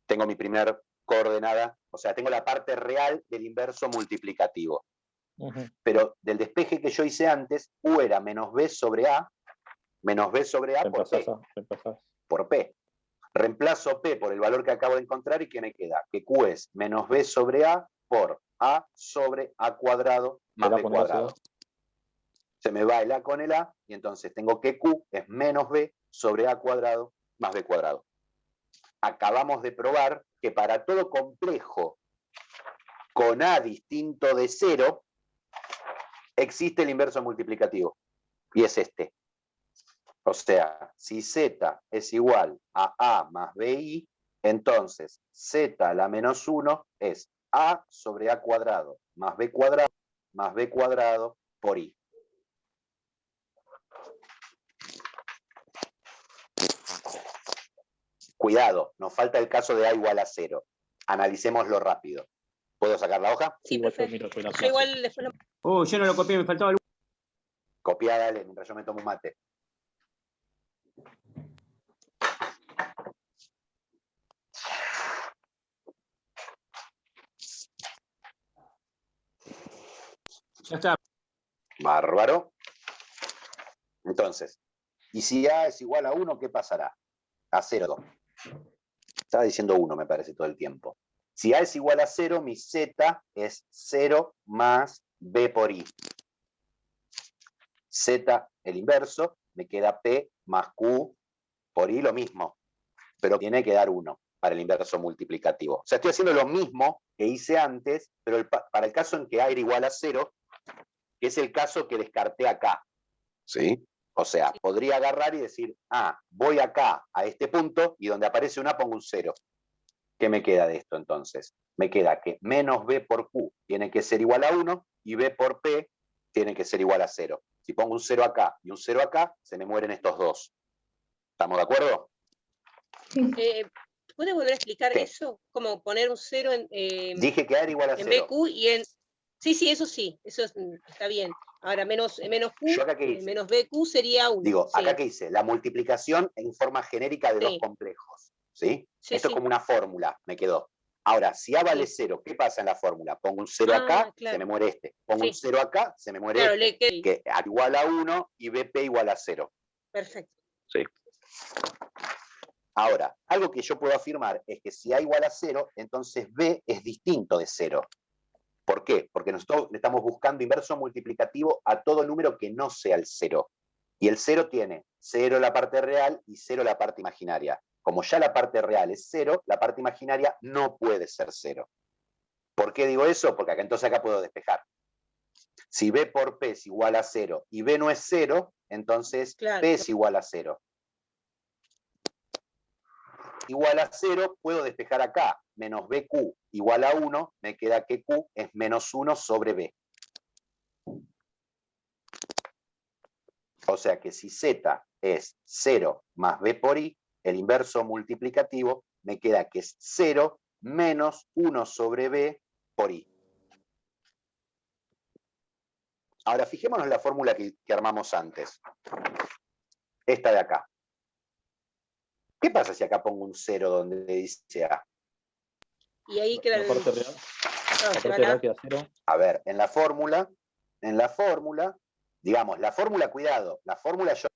Tengo mi primer coordenada, o sea, tengo la parte real del inverso multiplicativo. Pero del despeje que yo hice antes, U era menos B sobre A por P. Por P. Reemplazo P por el valor que acabo de encontrar y ¿qué me queda? Que Q es menos B sobre A por A sobre A cuadrado más B cuadrado. Se me va el A con el A y entonces tengo que Q es menos B sobre A cuadrado más B cuadrado. Acabamos de probar que para todo complejo con A distinto de 0 existe el inverso multiplicativo y es este. O sea, si Z es igual a A más BI, entonces Z a la menos 1 es A sobre A cuadrado más B cuadrado por I. Cuidado, nos falta el caso de A igual a 0. Analicémoslo rápido. ¿Puedo sacar la hoja? Sí, perfecto. Yo igual después lo... Oh, yo no lo copié, me faltaba algo. Copiá, dale, mientras yo me tomo un mate. Ya está. Bárbaro. Entonces, y si A es igual a 1, ¿qué pasará? A 0. Estaba diciendo 1, me parece, todo el tiempo. Si A es igual a 0, mi Z es 0 más B por I. Z, el inverso, me queda P más Q por I, lo mismo. Pero tiene que dar 1 para el inverso multiplicativo. O sea, estoy haciendo lo mismo que hice antes, pero para el caso en que A era igual a 0, que es el caso que descarté acá. ¿Sí? O sea, podría agarrar y decir, voy acá a este punto y donde aparece una pongo un 0. ¿Qué me queda de esto entonces? Me queda que menos B por Q tiene que ser igual a 1 y B por P tiene que ser igual a 0. Si pongo un 0 acá y un 0 acá, se me mueren estos dos. ¿Estamos de acuerdo? ¿Puede volver a explicar ¿Qué? eso? Como poner un 0 en... Dije que A era igual a 0. En BQ y en... Sí, eso está bien. Ahora, menos Q, ¿Yo acá qué hice? menos BQ sería 1. Digo, acá qué hice, la multiplicación en forma genérica de dos complejos. ¿Sí? Esto es como una fórmula, me quedó. Ahora, si A vale 0, ¿qué pasa en la fórmula? Pongo un 0 acá, se me muere este. Pongo un 0 acá, se me muere este. Que A igual a 1 y BP igual a 0. Perfecto. Sí. Ahora, algo que yo puedo afirmar es que si A igual a 0, entonces B es distinto de 0. ¿Por qué? Porque nosotros le estamos buscando inverso multiplicativo a todo número que no sea el 0. Y el 0 tiene 0 la parte real y 0 la parte imaginaria. Como ya la parte real es 0, la parte imaginaria no puede ser 0. ¿Por qué digo eso? Porque entonces acá puedo despejar. Si B por P es igual a 0 y B no es 0, entonces P es igual a 0. Igual a 0, puedo despejar acá. Menos BQ igual a 1, me queda que Q es menos 1 sobre B. O sea que si Z es 0 más B por I, el inverso multiplicativo me queda que es 0 menos 1 sobre B por I. Ahora, fijémonos en la fórmula que armamos antes. Esta de acá. ¿Qué pasa si acá pongo un 0 donde dice A? Y ahí queda La parte real. La parte real queda 0. A ver, en la fórmula, digamos, la fórmula, cuidado, la fórmula yo,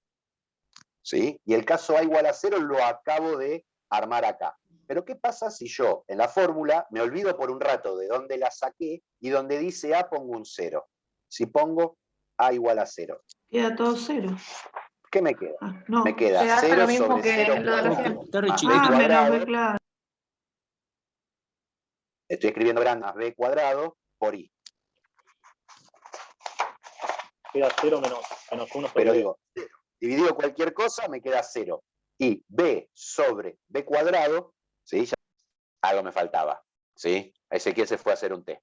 ¿sí? Y el caso A igual a 0 lo acabo de armar acá. Pero ¿qué pasa si yo en la fórmula me olvido por un rato de dónde la saqué y donde dice A pongo un 0? Si pongo A igual a 0. Queda todo 0. ¿Qué me queda? No, Me queda se hace 0 lo mismo sobre que 0 lo de recién. cuadrado Está re más chiquito. B menos cuadrado. B, claro. Estoy escribiendo grande más B cuadrado por I. Queda 0 menos 1 sobre Pero B. digo, dividido cualquier cosa me queda 0. Y B sobre B cuadrado, ¿sí? Ya, algo me faltaba, ¿sí? Ezequiel se fue a hacer un test.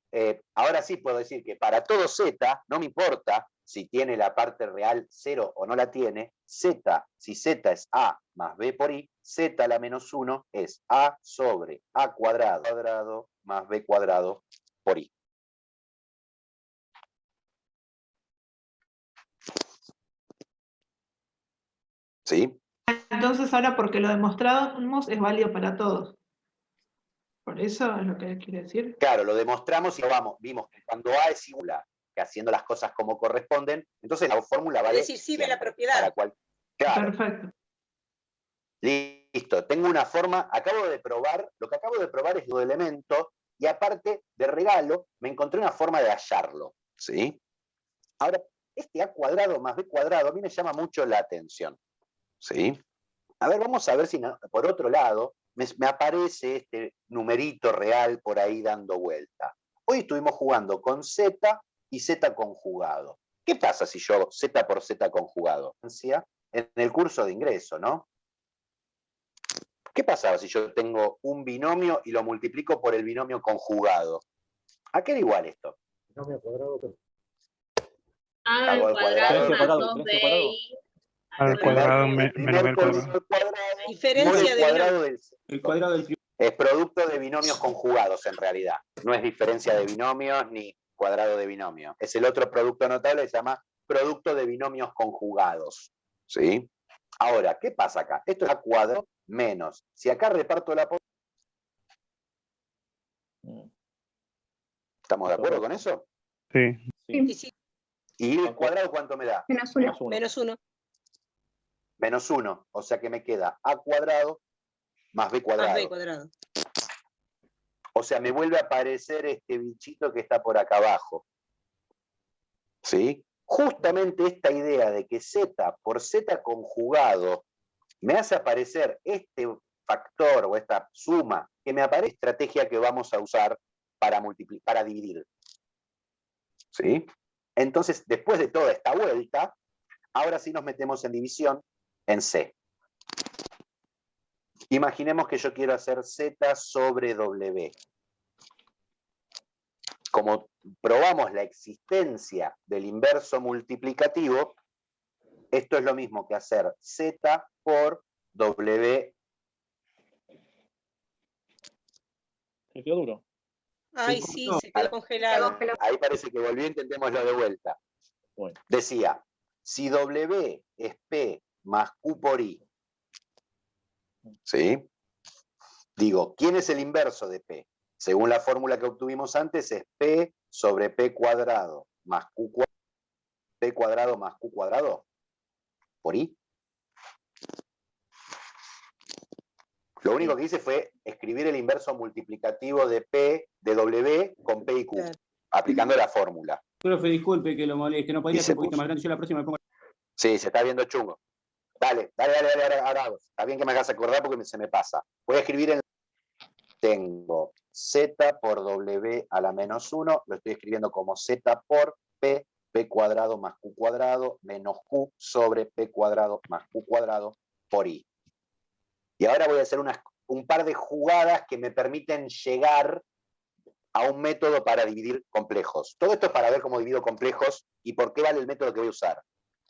Ahora sí puedo decir que para todo Z, no me importa si tiene la parte real 0 o no la tiene, Z, si Z es A más B por I, Z a la menos 1 es A sobre A cuadrado más B cuadrado por I. ¿Sí? Entonces ahora porque lo demostramos es válido para todos. Por eso es lo que quiere decir. Claro, lo demostramos y vimos que cuando A es igual, que haciendo las cosas como corresponden, entonces la fórmula vale. Es decir, sirve la siempre, propiedad. Claro. Perfecto. Listo, tengo una forma, lo que acabo de probar es dos elementos, y aparte, de regalo, me encontré una forma de hallarlo, ¿sí? Ahora, este A cuadrado más B cuadrado a mí me llama mucho la atención, ¿sí? A ver, vamos a ver si por otro lado me aparece este numerito real por ahí dando vuelta. Hoy estuvimos jugando con Z y Z conjugado. ¿Qué pasa si yo Z por Z conjugado? En el curso de ingreso, ¿no? ¿Qué pasaba si yo tengo un binomio y lo multiplico por el binomio conjugado? ¿A qué era igual esto? Binomio cuadrado. A al cuadrado más cuadrado, 2bi. Al cuadrado menos primer el cuadrado. Diferencia de binomio. El cuadrado del triángulo. Es producto de binomios conjugados en realidad. No es diferencia de binomios ni cuadrado de binomio. Es el otro producto notable que se llama producto de binomios conjugados. ¿Sí? Ahora, ¿qué pasa acá? Esto es A cuadrado menos. Si acá reparto la posición. ¿Estamos de acuerdo con eso? Sí. Y sí, ¿Y el cuadrado cuánto me da? Menos 1. menos 1. Menos 1. O sea que me queda A cuadrado más B cuadrado. Más B cuadrado. O sea, me vuelve a aparecer este bichito que está por acá abajo. ¿Sí? Justamente esta idea de que Z por Z conjugado me hace aparecer este factor o esta suma que me aparece estrategia que vamos a usar para multiplicar, para dividir. ¿Sí? Entonces, después de toda esta vuelta, ahora sí nos metemos en división en C. Imaginemos que yo quiero hacer Z sobre W. Como probamos la existencia del inverso multiplicativo, esto es lo mismo que hacer Z por W. Se quedó duro. Ay, sí, se quedó congelado. Ahí parece que volvió, intentémoslo de vuelta. Bueno. Decía, si W es P más Q por I, ¿sí? Digo, ¿quién es el inverso de P? Según la fórmula que obtuvimos antes, es P sobre P cuadrado más Q cuadrado, P cuadrado más Q cuadrado por I. Lo único que hice fue escribir el inverso multiplicativo de P de W con P y Q, Claro. aplicando la fórmula. Profe, disculpe que lo moleste, no podría Y ser se un poquito puso. más grande, yo la próxima me pongo. Sí, se está viendo chungo. Dale, ahora. Está bien que me hagas acordar porque se me pasa. Voy a escribir en... Tengo Z por W a la menos 1, lo estoy escribiendo como Z por P, P cuadrado más Q cuadrado, menos Q sobre P cuadrado más Q cuadrado por I. Y ahora voy a hacer un par de jugadas que me permiten llegar a un método para dividir complejos. Todo esto es para ver cómo divido complejos y por qué vale el método que voy a usar.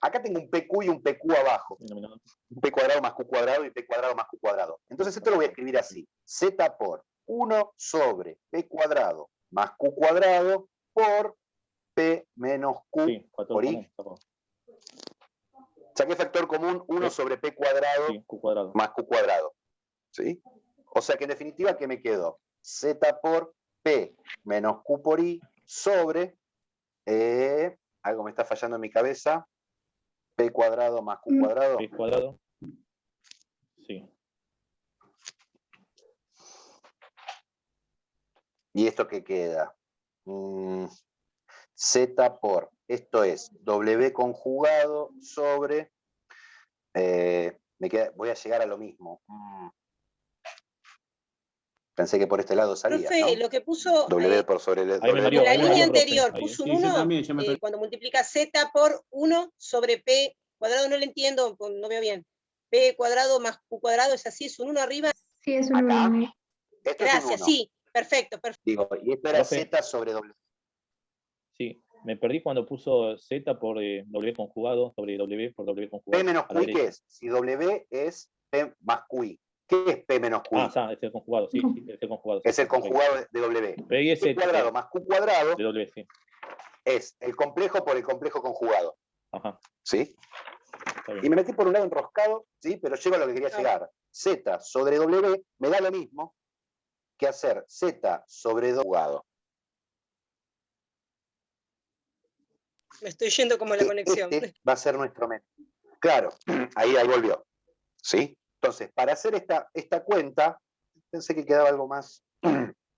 Acá tengo un PQ y un PQ abajo. Un P cuadrado más Q cuadrado y P cuadrado más Q cuadrado. Entonces esto lo voy a escribir así. Z por 1 sobre P cuadrado más Q cuadrado por P menos Q Sí, factor por I. común, sacó. Saqué factor común 1 Sí. sobre P cuadrado Sí, Q cuadrado. más Q cuadrado. ¿Sí? O sea que en definitiva, ¿qué me quedó? Z por P menos Q por I sobre, algo me está fallando en mi cabeza, P cuadrado más Q cuadrado. P cuadrado. Sí. ¿Y esto qué queda? Z por, esto es W conjugado sobre, voy a llegar a lo mismo. Pensé que por este lado salía, Profe, ¿no? lo que puso W por sobre el Ahí me W. mareó, en la ahí me línea mareó, profe. anterior, Ahí. puso un Sí, yo 1, también, ya me perdí. cuando multiplica Z por 1 sobre P cuadrado, no lo entiendo, no veo bien. P cuadrado más Q cuadrado, ¿es así? ¿Es un 1 arriba? Sí, es un Acá. 1. Esto es un Gracias, 1. sí, perfecto, perfecto. Digo, y esto era Profe. Z sobre W. Sí, me perdí cuando puso Z por W conjugado sobre W por W conjugado. P menos a la Q, ¿qué derecha. es? Si W es P más QI. ¿Qué es P menos QI? Ah, es el conjugado, sí, sí, es el conjugado. Es sí, el conjugado de W. P y es P cuadrado Z, más Q cuadrado de W, sí. es el complejo por el complejo conjugado. Ajá, ¿Sí? está Y bien. me metí por un lado enroscado, ¿sí? Pero llego a lo que quería llegar. Z sobre W me da lo mismo que hacer Z sobre conjugado. Me estoy yendo como la conexión. Este va a ser nuestro método. Claro, ahí volvió. ¿Sí? Entonces, para hacer esta cuenta, pensé que quedaba algo más,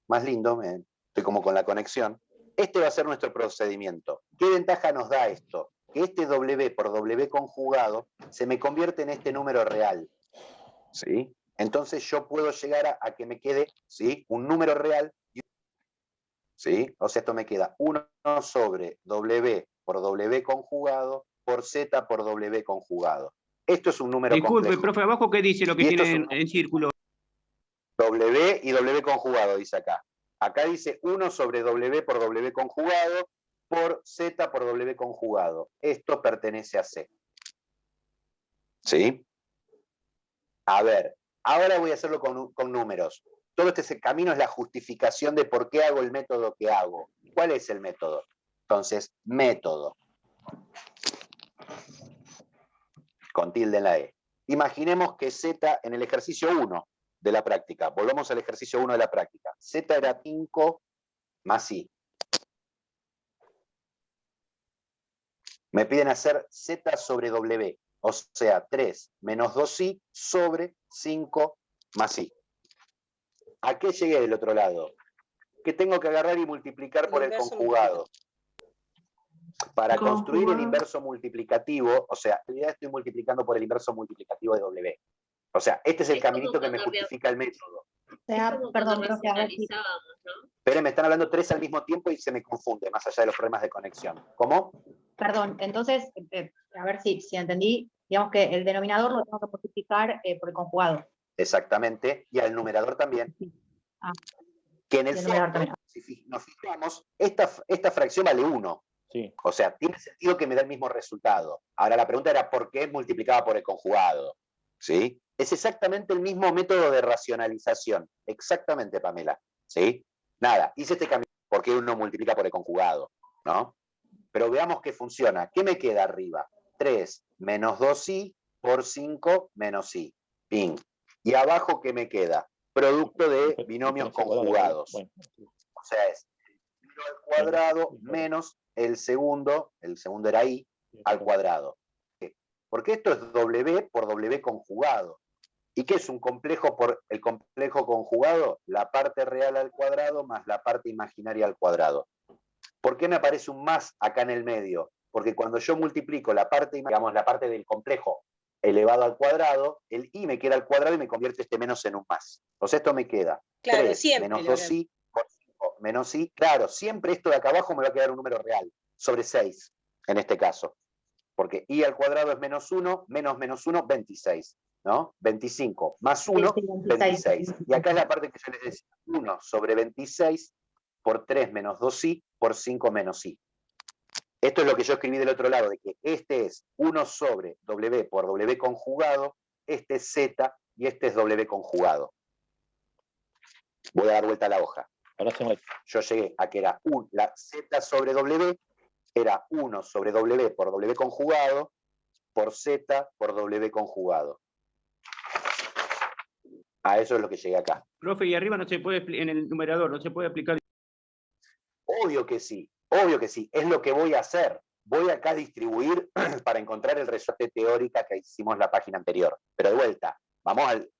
más lindo, estoy como con la conexión. Este va a ser nuestro procedimiento. ¿Qué ventaja nos da esto? Que este W por W conjugado se me convierte en este número real. ¿Sí? Entonces yo puedo llegar a que me quede, ¿sí?, un número real. ¿Sí? O sea, esto me queda 1 sobre W por W conjugado por Z por W conjugado. Esto es un número Disculpe, complejo. profe, abajo qué dice lo que Y esto tiene es un en círculo. W y W conjugado, dice acá. Acá dice 1 sobre W por W conjugado por Z por W conjugado. Esto pertenece a C. ¿Sí? A ver, ahora voy a hacerlo con números. Todo este camino es la justificación de por qué hago el método que hago. ¿Cuál es el método? Entonces, método. Con tilde en la E. Imaginemos que Z en el ejercicio 1 de la práctica, volvamos al ejercicio 1 de la práctica, Z era 5 más I. Me piden hacer Z sobre W, o sea, 3 menos 2I sobre 5 más I. ¿A qué llegué del otro lado? Que tengo que agarrar y multiplicar por el conjugado. Para construir el inverso multiplicativo, o sea, en realidad estoy multiplicando por el inverso multiplicativo de W. O sea, este es el caminito que me justifica el método. Perdón, profe, a ver si... Pero me están hablando 3 al mismo tiempo y se me confunde, más allá de los problemas de conexión. ¿Cómo? Perdón, entonces, a ver si entendí, digamos que el denominador lo tengo que multiplicar por el conjugado. Exactamente, y al numerador también. Ah, Que en el y el numerador fondo, también. si nos fijamos, esta fracción vale 1. Sí. O sea, tiene sentido que me da el mismo resultado. Ahora la pregunta era ¿por qué multiplicaba por el conjugado? ¿Sí? Es exactamente el mismo método de racionalización. Exactamente, Pamela. ¿Sí? Nada, hice este camino porque uno multiplica por el conjugado, ¿no? Pero veamos que funciona. ¿Qué me queda arriba? 3 menos 2i por 5 menos i. Ping. Y abajo, ¿qué me queda? Producto de binomios conjugados. Bueno. O sea, es el primero al cuadrado menos el segundo era i, al cuadrado. Porque esto es W por W conjugado. ¿Y qué es un complejo por el complejo conjugado? La parte real al cuadrado más la parte imaginaria al cuadrado. ¿Por qué me aparece un más acá en el medio? Porque cuando yo multiplico la parte, digamos, la parte del complejo elevado al cuadrado, el i me queda al cuadrado y me convierte este menos en un más. Entonces esto me queda 3 menos 2i por 5 menos i. Claro, siempre esto de acá abajo me va a quedar un número real, sobre 6 en este caso. Porque i al cuadrado es menos 1, menos 1, 26. ¿No? 25 más 1, 26. Y acá es la parte que yo les decía, 1 sobre 26 por 3 menos 2i por 5 menos i. Esto es lo que yo escribí del otro lado, de que este es 1 sobre W por W conjugado, este es Z y este es W conjugado. Voy a dar vuelta a la hoja. Ahora se mueve. Yo llegué a que era la Z sobre W era 1 sobre W por W conjugado por Z por W conjugado. A eso es lo que llegué acá. Profe, y arriba no se puede, en el numerador, no se puede aplicar. Obvio que sí, obvio que sí. Es lo que voy a hacer. Voy acá a distribuir para encontrar el resorte teórica que hicimos la página anterior. Pero de vuelta,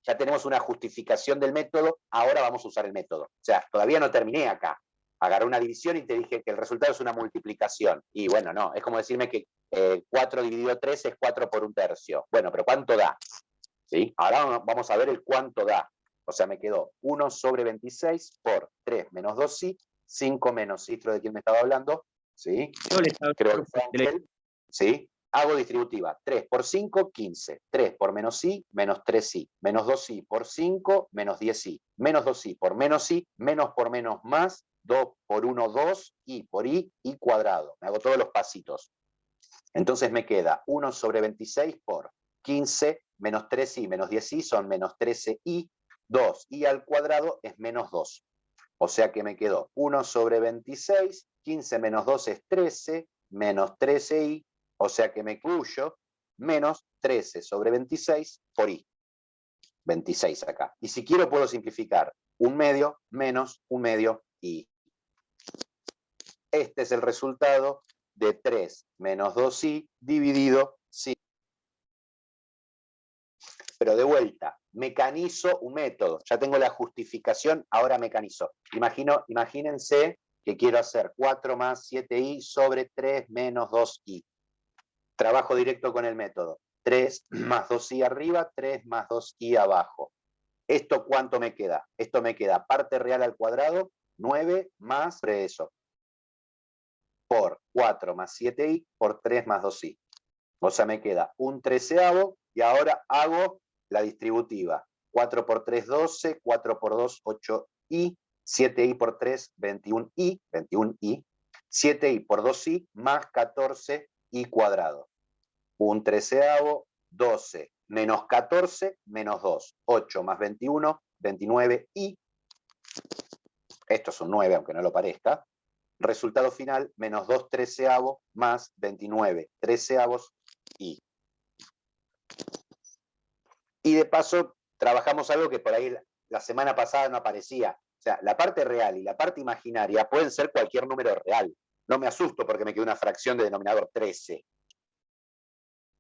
ya tenemos una justificación del método, ahora vamos a usar el método. O sea, todavía no terminé acá. Agarré una división y te dije que el resultado es una multiplicación. Y bueno, no, es como decirme que 4 dividido 3 es 4 por 1/3. Bueno, pero ¿cuánto da? ¿Sí? Ahora vamos a ver el cuánto da. O sea, me quedó 1 sobre 26 por 3 menos 2i, 5 menos, ¿sí? ¿De quién me estaba hablando? ¿Sí? Yo le estaba Creo que fue Ángel. ¿Sí? Hago distributiva. 3 por 5, 15. 3 por menos i, menos 3i. Menos 2i por 5, menos 10i. Menos 2i por menos i, menos por menos más, 2 por 1, 2, i por i cuadrado. Me hago todos los pasitos. Entonces me queda 1 sobre 26 por 15 menos 3i menos 10i son menos 13i, 2i al cuadrado es menos 2. O sea que me quedó 1 sobre 26, 15 menos 2 es 13, menos 13i, o sea que me incluyo menos 13 sobre 26 por i. 26 acá. Y si quiero puedo simplificar 1/2 menos 1/2 i. Este es el resultado de 3 menos 2i dividido 5. Pero de vuelta, mecanizo un método. Ya tengo la justificación, ahora mecanizo. Imagínense que quiero hacer 4 más 7i sobre 3 menos 2i. Trabajo directo con el método. 3 más 2i arriba, 3 más 2i abajo. ¿Esto cuánto me queda? Esto me queda parte real al cuadrado, 9 más sobre eso. Por 4 más 7i por 3 más 2i. O sea, me queda 1/13 y ahora hago la distributiva. 4 por 3, 12, 4 por 2, 8i, 7i por 3, 21i, 21i, 7i por 2i más 14i cuadrado. 1/13, 12 menos 14 menos 2, 8 más 21, 29i. Esto es un 9, aunque no lo parezca. Resultado final, menos 2/13 más 29/13 i. Y de paso, trabajamos algo que por ahí la semana pasada no aparecía. O sea, la parte real y la parte imaginaria pueden ser cualquier número real. No me asusto porque me quedó una fracción de denominador 13.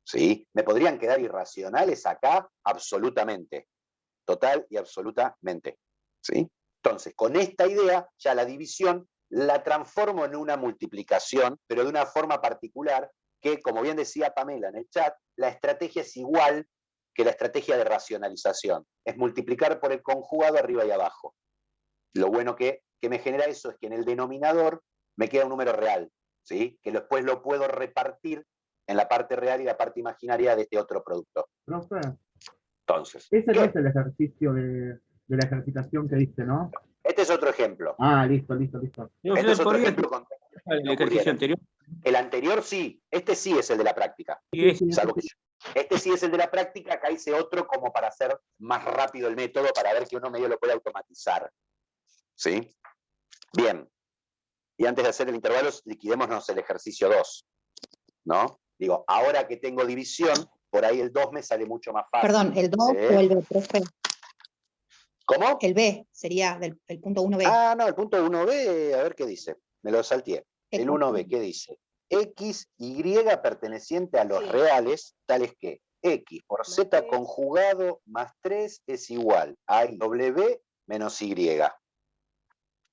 ¿Sí? ¿Me podrían quedar irracionales acá? Absolutamente. Total y absolutamente. ¿Sí? Entonces, con esta idea, ya la división la transformo en una multiplicación, pero de una forma particular que, como bien decía Pamela en el chat, la estrategia es igual que la estrategia de racionalización. Es multiplicar por el conjugado arriba y abajo. Lo bueno que me genera eso es que en el denominador me queda un número real, ¿sí? Que después lo puedo repartir en la parte real y la parte imaginaria de este otro producto. Profe, entonces, ese no es el ejercicio de la ejercitación que diste, ¿no? Este es otro ejemplo. Ah, listo. Este es otro ejemplo. El ejercicio anterior. El anterior sí, este sí es el de la práctica. Salvo que este sí es el de la práctica, acá hice otro como para hacer más rápido el método, para ver que uno medio lo puede automatizar. ¿Sí? Bien. Y antes de hacer el intervalo, liquidémonos el ejercicio 2. ¿No? Digo, ahora que tengo división, por ahí el 2 me sale mucho más fácil. Perdón, ¿el 2 o el B, profe? ¿Cómo? El B sería el punto 1B. Ah, no, el punto 1B, a ver qué dice. Me lo salteé. El 1B, ¿qué dice? X, Y perteneciente a los reales, tales que X por Z conjugado más 3 es igual a W menos Y.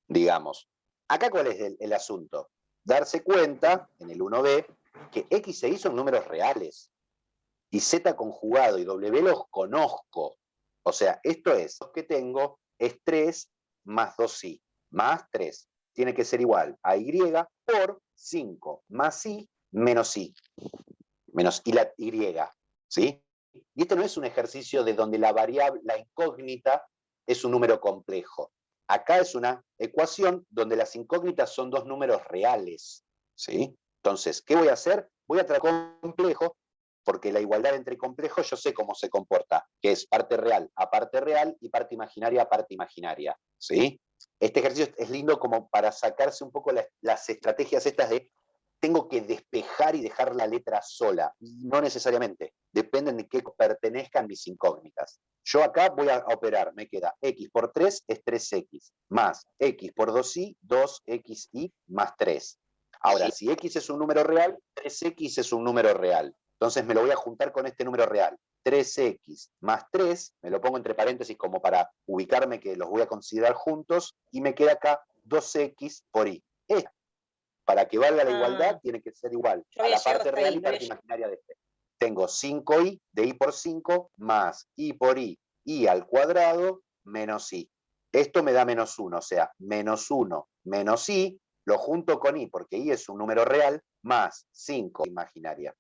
Digamos. Acá, ¿cuál es el asunto? Darse cuenta, en el 1B, que X e Y son números reales. Y Z conjugado y W los conozco. O sea, esto es, lo que tengo es 3 más 2i, más 3. Tiene que ser igual a Y por 5 más i menos i. Menos i la Y. ¿Sí? Y este no es un ejercicio de donde la variable, la incógnita, es un número complejo. Acá es una ecuación donde las incógnitas son dos números reales. ¿Sí? Entonces, ¿qué voy a hacer? Voy a tratar complejo, porque la igualdad entre complejos yo sé cómo se comporta, que es parte real a parte real y parte imaginaria a parte imaginaria. ¿Sí? Este ejercicio es lindo como para sacarse un poco las estrategias estas de tengo que despejar y dejar la letra sola. No necesariamente. Dependen de qué pertenezcan mis incógnitas. Yo acá voy a operar, me queda x por 3 es 3x, más x por 2y, 2xy más 3. Ahora, si x es un número real, 3x es un número real. Entonces me lo voy a juntar con este número real. 3x más 3, me lo pongo entre paréntesis como para ubicarme que los voy a considerar juntos, y me queda acá 2x por y. Para que valga la igualdad, tiene que ser igual a la parte real y parte imaginaria de este. Tengo 5i de i por 5 más i por i al cuadrado menos i. Esto me da menos 1, o sea, menos 1 menos i, lo junto con i porque i es un número real, más 5 imaginaria.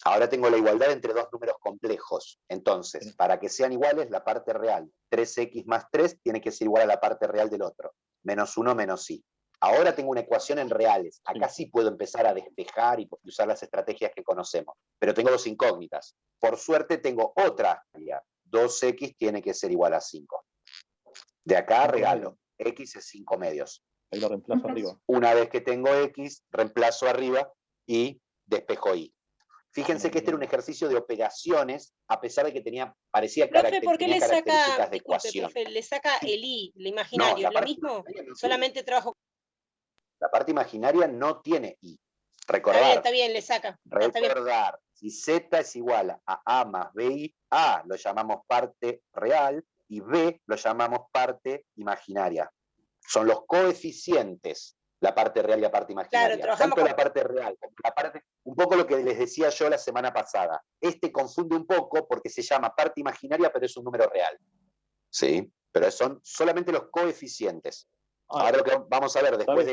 Ahora tengo la igualdad entre dos números complejos. Entonces, para que sean iguales, la parte real, 3x más 3, tiene que ser igual a la parte real del otro. Menos 1 menos i. Ahora tengo una ecuación en reales. Acá sí puedo empezar a despejar y usar las estrategias que conocemos. Pero tengo dos incógnitas. Por suerte tengo otra. 2x tiene que ser igual a 5. De acá regalo. X es 5 medios. Ahí lo reemplazo arriba. Una vez que tengo x, reemplazo arriba y despejo y. Fíjense que este era un ejercicio de operaciones, a pesar de que parecía profe, ¿por qué le características saca, de disculpe, ecuación. profe, le saca el i, el imaginario, No, lo mismo? Solamente trabajo. La parte imaginaria no tiene i. Recordar. Está bien, le saca. Recordar, si z es igual a más bi, a lo llamamos parte real y b lo llamamos parte imaginaria. Son los coeficientes, la parte real y la parte imaginaria. Claro, tanto la parte real como la parte... Un poco lo que les decía yo la semana pasada. Este confunde un poco porque se llama parte imaginaria, pero es un número real. ¿Sí? Pero son solamente los coeficientes. Ahora lo que vamos a ver después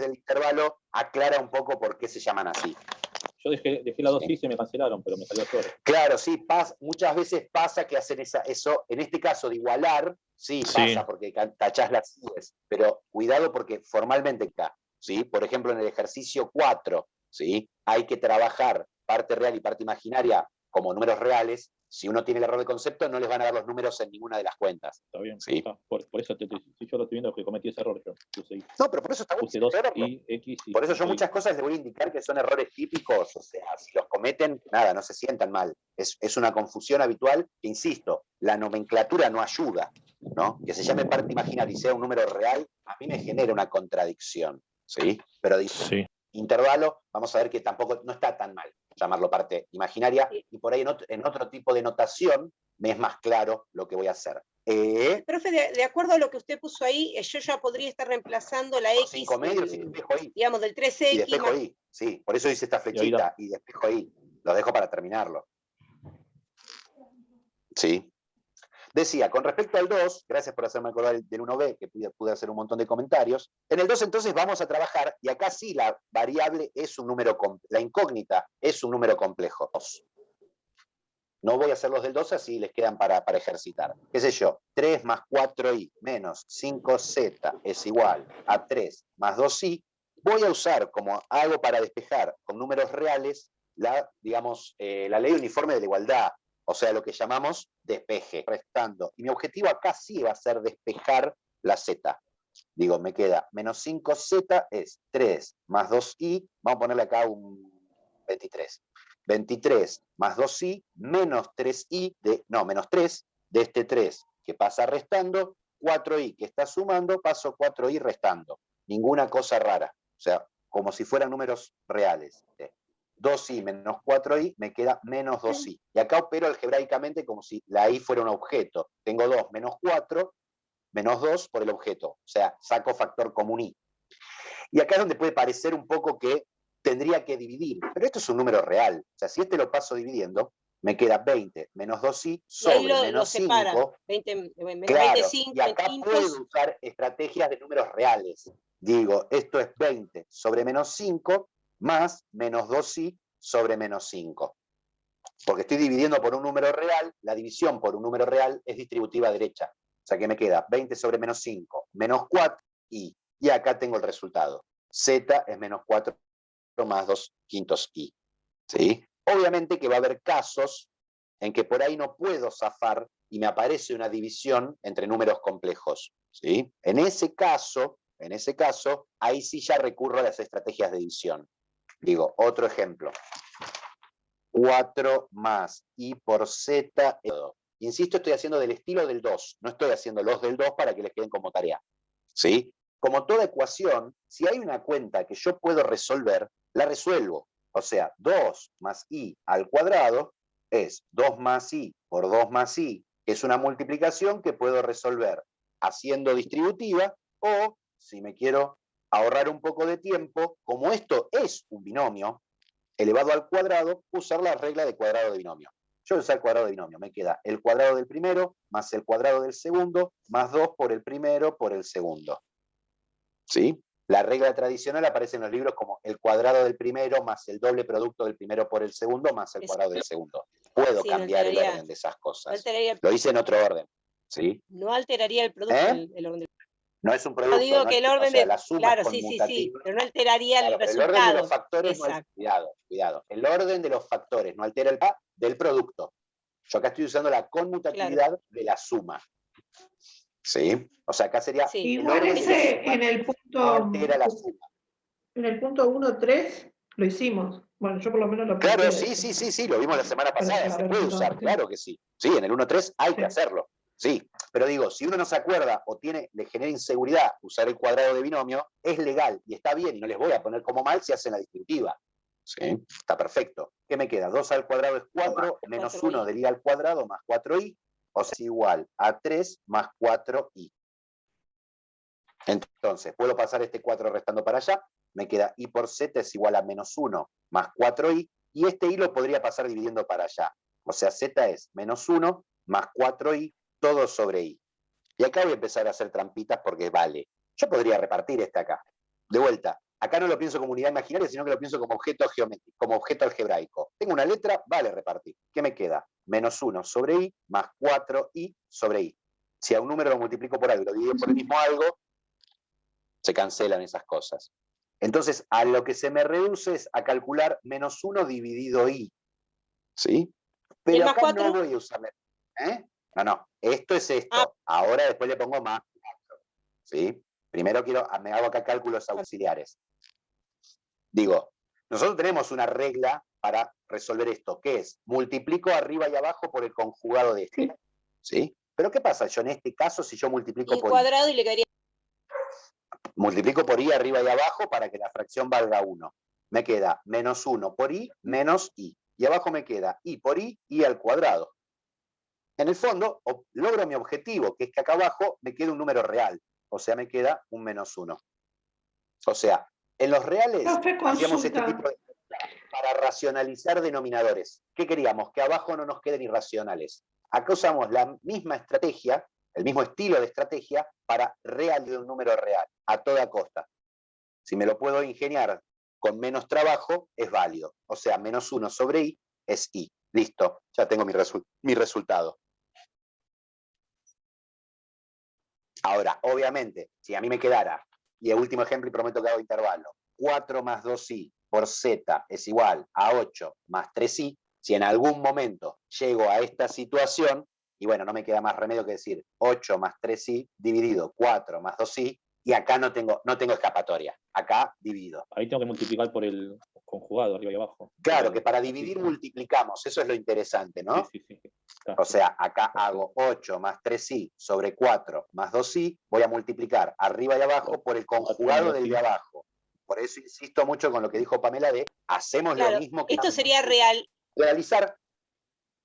del intervalo aclara un poco por qué se llaman así. Yo dejé la 2i y se me cancelaron, pero me salió suerte. Claro, sí, muchas veces pasa que hacen eso, en este caso de igualar, sí, pasa porque tachás las i's, pero cuidado porque formalmente acá, ¿sí? Por ejemplo, en el ejercicio 4, ¿sí? Hay que trabajar parte real y parte imaginaria como números reales. Si uno tiene el error de concepto, no les van a dar los números en ninguna de las cuentas. Está bien. ¿Sí? Por eso si yo lo estoy viendo que cometí ese error. No, pero por eso está puse 2i, x y... Por eso yo muchas cosas les voy a indicar que son errores típicos, o sea, si los cometen, nada, no se sientan mal. Es una confusión habitual que, insisto, la nomenclatura no ayuda, ¿no? Que se llame parte imaginaria y sea un número real, a mí me genera una contradicción, ¿sí? Pero dice, intervalo, vamos a ver que tampoco, no está tan mal llamarlo parte imaginaria, y por ahí en otro tipo de notación me es más claro lo que voy a hacer. Profe, de acuerdo a lo que usted puso ahí, yo ya podría estar reemplazando la x, 5 medios y despejo i. Digamos, del 3x. Y despejo i, sí, por eso hice esta flechita, y despejo i. Lo dejo para terminarlo. Sí. Decía, con respecto al 2, gracias por hacerme acordar del 1b, que pude hacer un montón de comentarios. En el 2 entonces vamos a trabajar, y acá sí la variable es un número, la incógnita es un número complejo. 2. No voy a hacer los del 2, así les quedan para ejercitar. ¿Qué sé yo? 3 más 4i menos 5z es igual a 3 más 2i. Voy a usar, como hago para despejar con números reales, digamos, la ley uniforme de la igualdad. O sea, lo que llamamos despeje, restando. Y mi objetivo acá sí va a ser despejar la z. Digo, me queda menos 5z es 3 más 2i. Vamos a ponerle acá un 23. 23 más 2i menos 3i, menos 3 de este 3 que pasa restando, 4i que está sumando, paso 4i restando. Ninguna cosa rara. O sea, como si fueran números reales. 2i menos 4i me queda menos 2i. Y acá opero algebraicamente como si la i fuera un objeto. Tengo 2 menos 4, menos 2 por el objeto. O sea, saco factor común i. Y acá es donde puede parecer un poco que tendría que dividir. Pero esto es un número real. O sea, si este lo paso dividiendo, me queda 20 menos 2i sobre menos 5. 20, menos claro, 25, y acá 25. puedo usar estrategias de números reales. Digo, esto es 20 sobre menos 5 más menos 2i sobre menos 5. Porque estoy dividiendo por un número real, la división por un número real es distributiva derecha. O sea que me queda 20 sobre menos 5 menos 4i. Y acá tengo el resultado. Z es menos 4 más 2 quintos i. ¿Sí? Obviamente que va a haber casos en que por ahí no puedo zafar y me aparece una división entre números complejos. ¿Sí? En ese caso, en ese caso, ahí sí ya recurro a las estrategias de división. Digo, otro ejemplo. 4 más i por z. Insisto, estoy haciendo del estilo del 2, no estoy haciendo los del 2 para que les queden como tarea. ¿Sí? Como toda ecuación, si hay una cuenta que yo puedo resolver, la resuelvo. O sea, 2 más i al cuadrado es 2 más i por 2 más i, que es una multiplicación que puedo resolver haciendo distributiva, o si me quiero ahorrar un poco de tiempo, como esto es un binomio elevado al cuadrado, usar la regla de cuadrado de binomio. Yo voy a usar el cuadrado de binomio, me queda el cuadrado del primero más el cuadrado del segundo, más 2 por el primero por el segundo. ¿Sí? La regla tradicional aparece en los libros como el cuadrado del primero más el doble producto del primero por el segundo más el cuadrado del segundo. Puedo cambiar el orden de esas cosas. Lo hice en otro orden. ¿Sí? No alteraría el producto, el orden del... No es un producto. No digo que el orden de... La suma claro, es sí, pero no alteraría el resultado. El orden de los factores cuidado. El orden de los factores no altera el del producto. Yo acá estoy usando la conmutatividad de la suma. ¿Sí? O sea, acá sería... Igual ese en el punto... la suma. En el punto 1.3 lo hicimos. Bueno, yo por lo menos lo planteé. Claro, sí, lo vimos la semana pasada, se puede usar, claro que sí. Sí, en el 1.3 hay que hacerlo. Sí, pero digo, si uno no se acuerda o le genera inseguridad usar el cuadrado de binomio, es legal y está bien, y no les voy a poner como mal si hacen la distributiva. ¿Sí? Está perfecto. ¿Qué me queda? 2 al cuadrado es 4, menos 1 del i al cuadrado más 4i, o sea, es igual a 3 más 4i. Entonces, puedo pasar este 4 restando para allá, me queda i por z es igual a menos 1 más 4i, y este i lo podría pasar dividiendo para allá. O sea, z es menos 1 más 4i, todo sobre i. Y acá voy a empezar a hacer trampitas porque vale. Yo podría repartir este acá. De vuelta, acá no lo pienso como unidad imaginaria, sino que lo pienso como objeto geométrico, como objeto algebraico. Tengo una letra, vale repartir. ¿Qué me queda? Menos 1 sobre i más 4i sobre i. Si a un número lo multiplico por algo y lo divido por el mismo algo, se cancelan esas cosas. Entonces, a lo que se me reduce es a calcular menos 1 dividido i. ¿Sí? Pero acá 4? No voy a usar... No, esto es esto. Ahora después le pongo más 4. ¿Sí? Primero me hago acá cálculos auxiliares. Digo, nosotros tenemos una regla para resolver esto, que es multiplico arriba y abajo por el conjugado de este. ¿Sí? Pero ¿qué pasa? Yo en este caso, si yo multiplico por cuadrado y le quedaría... Multiplico por i arriba y abajo para que la fracción valga 1. Me queda menos 1 por i menos i. Y abajo me queda i por i al cuadrado. En el fondo, logro mi objetivo, que es que acá abajo me queda un número real. O sea, me queda un menos 1. O sea, en los reales hacíamos este tipo de... para racionalizar denominadores. ¿Qué queríamos? Que abajo no nos queden irracionales. Acá usamos la misma estrategia, el mismo estilo de estrategia, para realizar un número real, a toda costa. Si me lo puedo ingeniar con menos trabajo, es válido. O sea, menos 1 sobre i es i. Listo, ya tengo mi resultado. Ahora, obviamente, si a mí me quedara, y el último ejemplo, y prometo que hago intervalo, 4 más 2i por z es igual a 8 más 3i, si en algún momento llego a esta situación, y bueno, no me queda más remedio que decir 8 más 3i dividido 4 más 2i, y acá no tengo escapatoria, acá divido. Ahí tengo que multiplicar por el conjugado, arriba y abajo. Claro, que para dividir multiplicamos, eso es lo interesante, ¿no? Sí. O sea, acá hago 8 más 3i sobre 4 más 2i, voy a multiplicar arriba y abajo por el conjugado del de abajo. Por eso insisto mucho con lo que dijo Pamela de, hacemos lo mismo que... Esto sería realizar.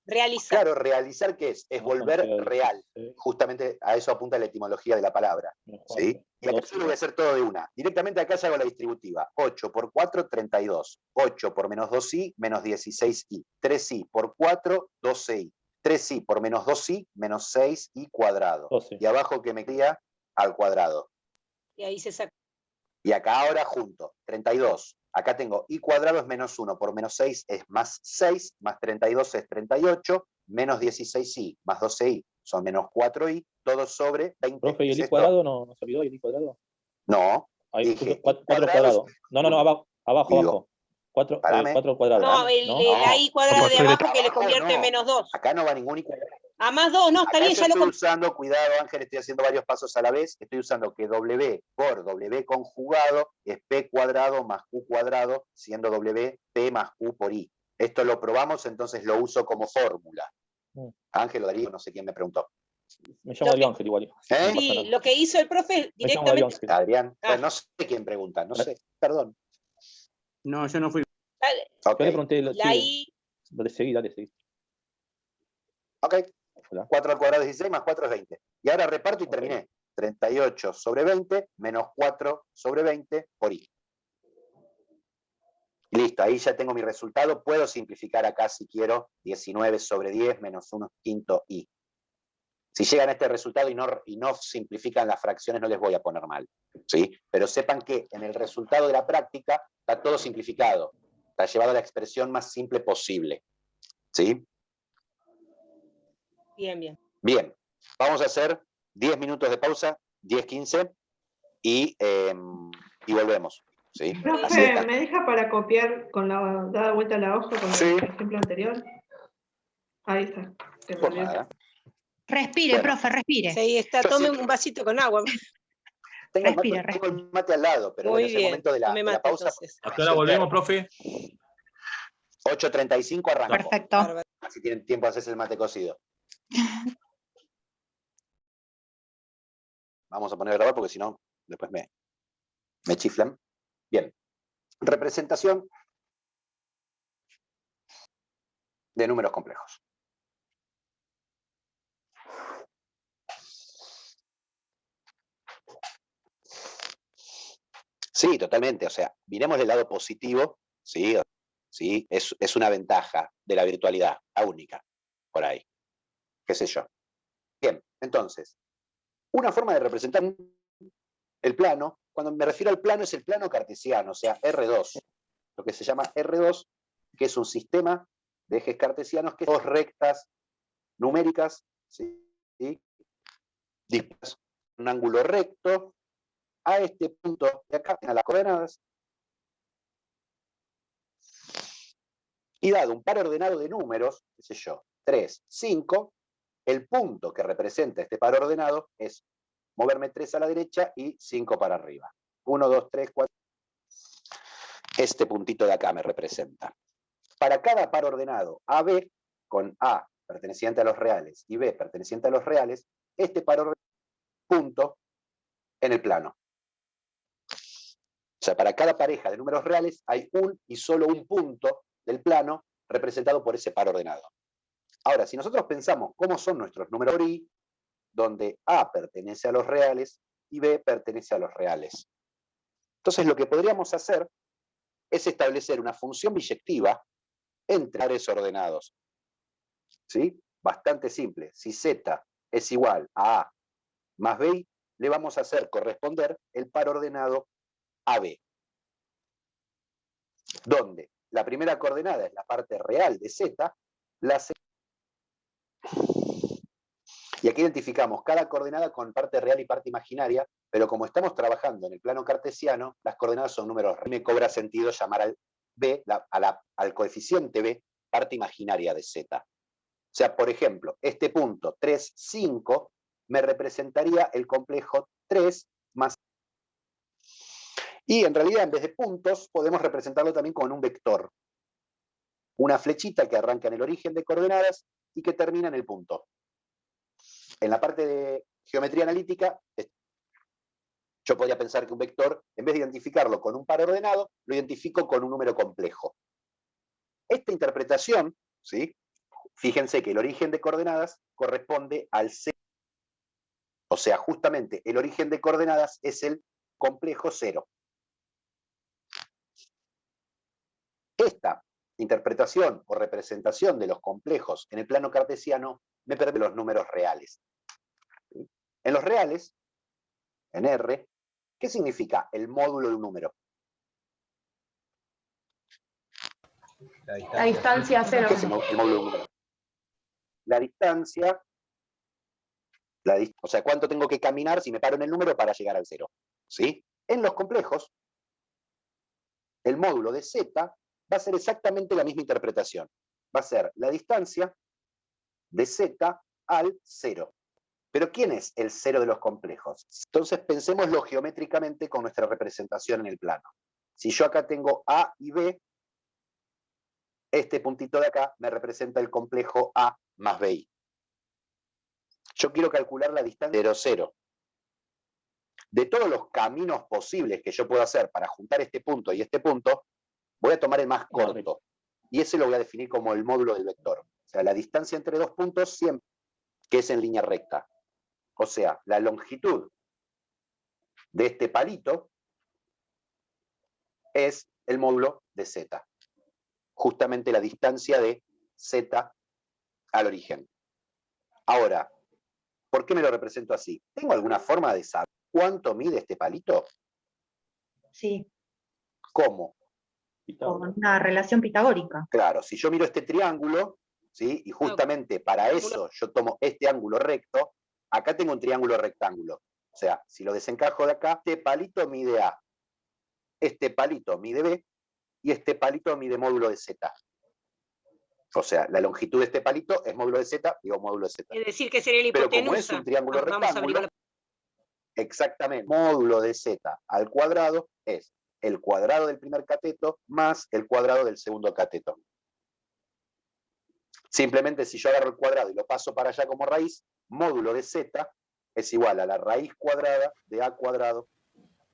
Realizar. Claro, realizar, ¿qué es? Es volver real. Justamente a eso apunta la etimología de la palabra. ¿Sí? Y acá yo lo voy a hacer todo de una. Directamente acá ya hago la distributiva. 8 por 4, 32. 8 por menos 2i, menos 16i. 3i por 4, 12i. 3i por menos 2i, menos 6i cuadrado. 12. Y abajo que me queda al cuadrado. Y ahí se saca. Y acá ahora junto. 32. Acá tengo i cuadrado es menos 1 por menos 6 es más 6, más 32 es 38, menos 16i, más 12i son menos 4i, todo sobre 20. Profe, ¿y el i cuadrado no se olvidó? ¿Y el i cuadrado? No. Ahí dije, 4 cuadrados. No, abajo. 4 cuadrados. No, la i cuadrada de abajo que le convierte en menos 2. Acá no va ningún i cuadrado. A más 2, no, está Acá bien, yo ya lo estoy usando, cuidado Ángel, estoy haciendo varios pasos a la vez, estoy usando que W por W conjugado es P cuadrado más Q cuadrado, siendo W P más Q por I. Esto lo probamos, entonces lo uso como fórmula. Ángel o Darío, no sé quién me preguntó. Me llamo Darío Ángel igual. ¿Eh? Sí, lo que hizo el profe Me llamo Darío directamente. Ángel. Adrián, Ah. bueno, no sé quién pregunta, no sé, perdón. No, yo no fui. Dale, Ok, Yo le pregunté, la I, seguí, dale, seguí. ok. Hola. 4 al cuadrado es 16 más 4 es 20. Y ahora reparto y terminé. 38 sobre 20 menos 4 sobre 20 por I. Listo, ahí ya tengo mi resultado. Puedo simplificar acá si quiero 19 sobre 10 menos 1 quinto I. Si llegan a este resultado y no simplifican las fracciones, no les voy a poner mal, ¿sí? Pero sepan que en el resultado de la práctica está todo simplificado. Está llevado a la expresión más simple posible, ¿sí? bien, bien. Bien, vamos a hacer 10 minutos de pausa, 10-15, y volvemos, ¿sí? Profe, ¿me deja para copiar con la dada vuelta a la hoja con Sí. el ejemplo anterior? Ahí está. que me Por olvidé. nada. Respire, Bueno. profe, respire. Sí, está, Yo tome siempre- un vasito con agua. Respire, Tengo el mate al lado, pero Muy bueno, es el bien, momento de tome la mate pausa. entonces. ¿A qué hora volvemos, profe? 8:35 arranco. Perfecto. Bárbaro. Si tienen tiempo de hacerse el mate cocido. Vamos a poner a grabar porque si no, después me chiflan. Bien. Representación de números complejos. Sí, totalmente. O sea, miremos del lado positivo, ¿sí? ¿Sí? Es una ventaja de la virtualidad, la única, por ahí. ¿Qué sé yo? Bien, entonces, una forma de representar el plano, cuando me refiero al plano, es el plano cartesiano, o sea, R2. Lo que se llama R2, que es un sistema de ejes cartesianos que son dos rectas numéricas, ¿sí? Dispuestas en un ángulo recto a este punto de acá, a las coordenadas, y dado un par ordenado de números, qué sé yo, 3, 5, el punto que representa este par ordenado es moverme 3 a la derecha y 5 para arriba. 1, 2, 3, 4. Este puntito de acá me representa. Para cada par ordenado AB, con A perteneciente a los reales y B perteneciente a los reales, este par ordenado punto en el plano. O sea, para cada pareja de números reales hay un y solo un punto del plano representado por ese par ordenado. Ahora, si nosotros pensamos cómo son nuestros números por I, donde A pertenece a los reales y B pertenece a los reales. Entonces, lo que podríamos hacer es establecer una función biyectiva entre pares ordenados. ¿Sí? Bastante simple. Si Z es igual a más B, le vamos a hacer corresponder el par ordenado AB, donde la primera coordenada es la parte real de Z, y aquí identificamos cada coordenada con parte real y parte imaginaria, pero como estamos trabajando en el plano cartesiano, las coordenadas son números reales. Me cobra sentido llamar al B, al coeficiente B, parte imaginaria de Z. O sea, por ejemplo, este punto 3, 5 me representaría el complejo 3 más. Y en realidad, en vez de puntos, podemos representarlo también con un vector. Una flechita que arranca en el origen de coordenadas y que termina en el punto. En la parte de geometría analítica, yo podría pensar que un vector, en vez de identificarlo con un par ordenado, lo identifico con un número complejo. Esta interpretación, ¿sí? Fíjense que el origen de coordenadas corresponde al C. O sea, justamente el origen de coordenadas es el complejo 0. Esta interpretación o representación de los complejos en el plano cartesiano me permite los números reales. En los reales, en R, ¿qué significa el módulo de un número? La distancia cero. ¿Qué es el módulo de un número? La distancia, o sea, cuánto tengo que caminar si me paro en el número para llegar al 0. ¿Sí? En los complejos, el módulo de Z va a ser exactamente la misma interpretación. Va a ser la distancia de Z al 0. Pero ¿quién es el 0 de los complejos? Entonces pensémoslo geométricamente con nuestra representación en el plano. Si yo acá tengo A y B, este puntito de acá me representa el complejo A más BI. Yo quiero calcular la distancia 0, 0. De todos los caminos posibles que yo puedo hacer para juntar este punto y este punto, voy a tomar el más corto. Y ese lo voy a definir como el módulo del vector. O sea, la distancia entre dos puntos siempre que es en línea recta. O sea, la longitud de este palito es el módulo de z. Justamente la distancia de z al origen. Ahora, ¿por qué me lo represento así? ¿Tengo alguna forma de saber cuánto mide este palito? Sí. ¿Cómo? Con una relación pitagórica. Claro, si yo miro este triángulo, ¿sí? Y justamente para eso yo tomo este ángulo recto, acá tengo un triángulo rectángulo. O sea, si lo desencajo de acá, este palito mide A, este palito mide B, y este palito mide módulo de Z. O sea, la longitud de este palito es módulo de Z, digo módulo de Z. Es decir, que sería la Pero hipotenusa. como es un triángulo Vamos a rectángulo, averiguar. exactamente, módulo de Z al cuadrado es el cuadrado del primer cateto más el cuadrado del segundo cateto. Simplemente si yo agarro el cuadrado y lo paso para allá como raíz, módulo de Z es igual a la raíz cuadrada de A cuadrado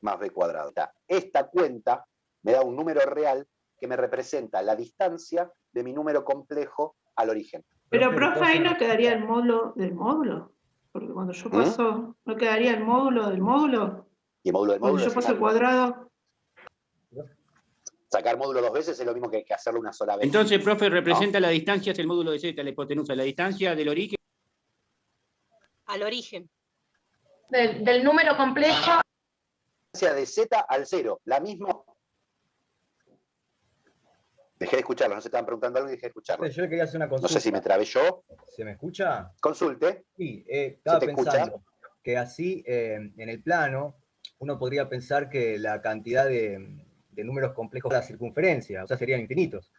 más B cuadrado. Esta cuenta me da un número real que me representa la distancia de mi número complejo al origen. Pero, profe, ahí no quedaría el módulo del módulo. Porque cuando yo paso, ¿no quedaría el módulo del módulo? Y el módulo del Cuando módulo yo paso el cuadrado. Sacar módulo dos veces es lo mismo que hacerlo una sola vez. Entonces, profe, representa la distancia, es el módulo de Z, la hipotenusa, la distancia del origen. Al origen. Del número complejo. La distancia de Z al 0, la misma. Dejé de escucharlo, no se estaban preguntando algo y dejé de escucharlo. Yo le quería hacer una consulta. No sé si me trabé yo. ¿Se me escucha? Consulte. Sí, estaba ¿Se te pensando escucha? que así, en el plano, uno podría pensar que la cantidad de números complejos de la circunferencia, o sea, serían infinitos.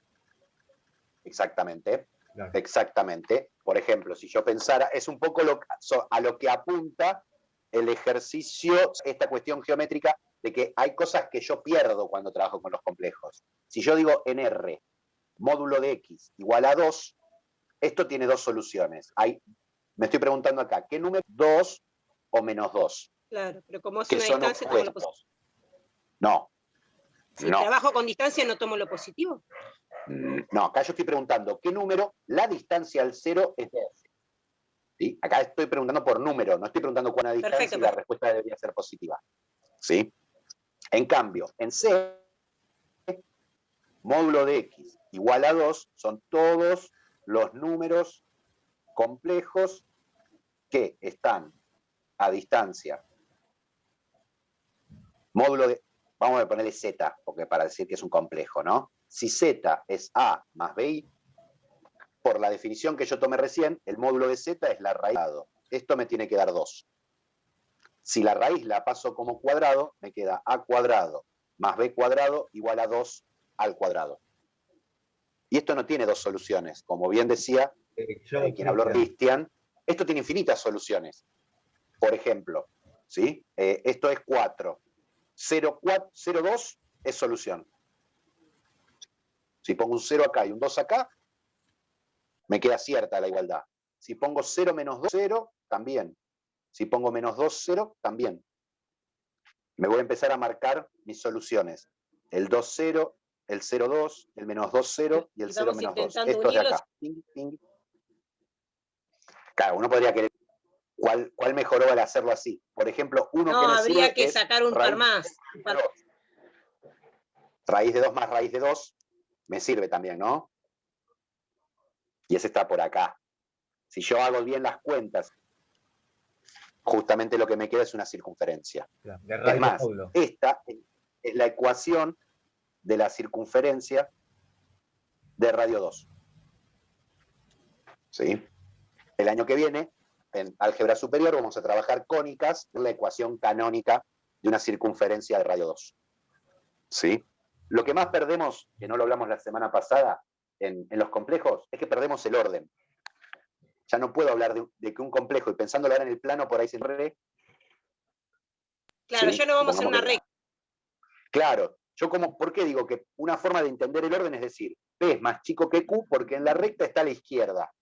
Exactamente. Claro. Exactamente. Por ejemplo, si yo pensara, es un poco a lo que apunta el ejercicio, esta cuestión geométrica de que hay cosas que yo pierdo cuando trabajo con los complejos. Si yo digo en R, módulo de X igual a 2, esto tiene dos soluciones. Me estoy preguntando acá, ¿qué número? 2 o menos 2. Claro, pero como es Que una son distancia, tomo lo positivo. opuestos. No. Si trabajo con distancia, no tomo lo positivo. No, acá yo estoy preguntando, ¿qué número? La distancia al 0 es 2. ¿Sí? Acá estoy preguntando por número, no estoy preguntando cuál es la distancia. Perfecto, y la respuesta debería ser positiva. ¿Sí? En cambio, en C, módulo de X igual a 2 son todos los números complejos que están a distancia. Módulo de, vamos a ponerle Z, porque para decir que es un complejo, ¿no? Si Z es A más BI, por la definición que yo tomé recién, el módulo de Z es la raíz. Esto me tiene que dar 2. Si la raíz la paso como cuadrado, me queda A cuadrado más B cuadrado igual a 2 al cuadrado. Y esto no tiene dos soluciones. Como bien decía quien habló, Cristian, esto tiene infinitas soluciones. Por ejemplo, ¿sí? Esto es 4. 0,2 es solución. Si pongo un 0 acá y un 2 acá, me queda cierta la igualdad. Si pongo 0 menos 2, 0, también. Si pongo menos 2, 0, también. Me voy a empezar a marcar mis soluciones. El 2, 0, el 0, 2, el menos 2, 0 y el 0 menos 2. Esto es de acá. Claro, uno podría querer. ¿Cuál mejoró al hacerlo así? Por ejemplo, uno no, que me habría sirve que es sacar un par más. Raíz de 2 más raíz de 2 me sirve también, ¿no? Y ese está por acá. Si yo hago bien las cuentas, justamente lo que me queda es una circunferencia. Es más, esta es la ecuación de la circunferencia de radio 2. ¿Sí? El año que viene, en álgebra superior, vamos a trabajar cónicas, la ecuación canónica de una circunferencia de radio 2. ¿Sí? Lo que más perdemos, que no lo hablamos la semana pasada, en los complejos, es que perdemos el orden. Ya no puedo hablar de que un complejo, y pensándolo ahora en el plano, por ahí se enrede. Claro, ¿Sí? ya no vamos en una Supongamos que- recta. Claro, ¿por qué digo que una forma de entender el orden es decir, P es más chico que Q porque en la recta está a la izquierda?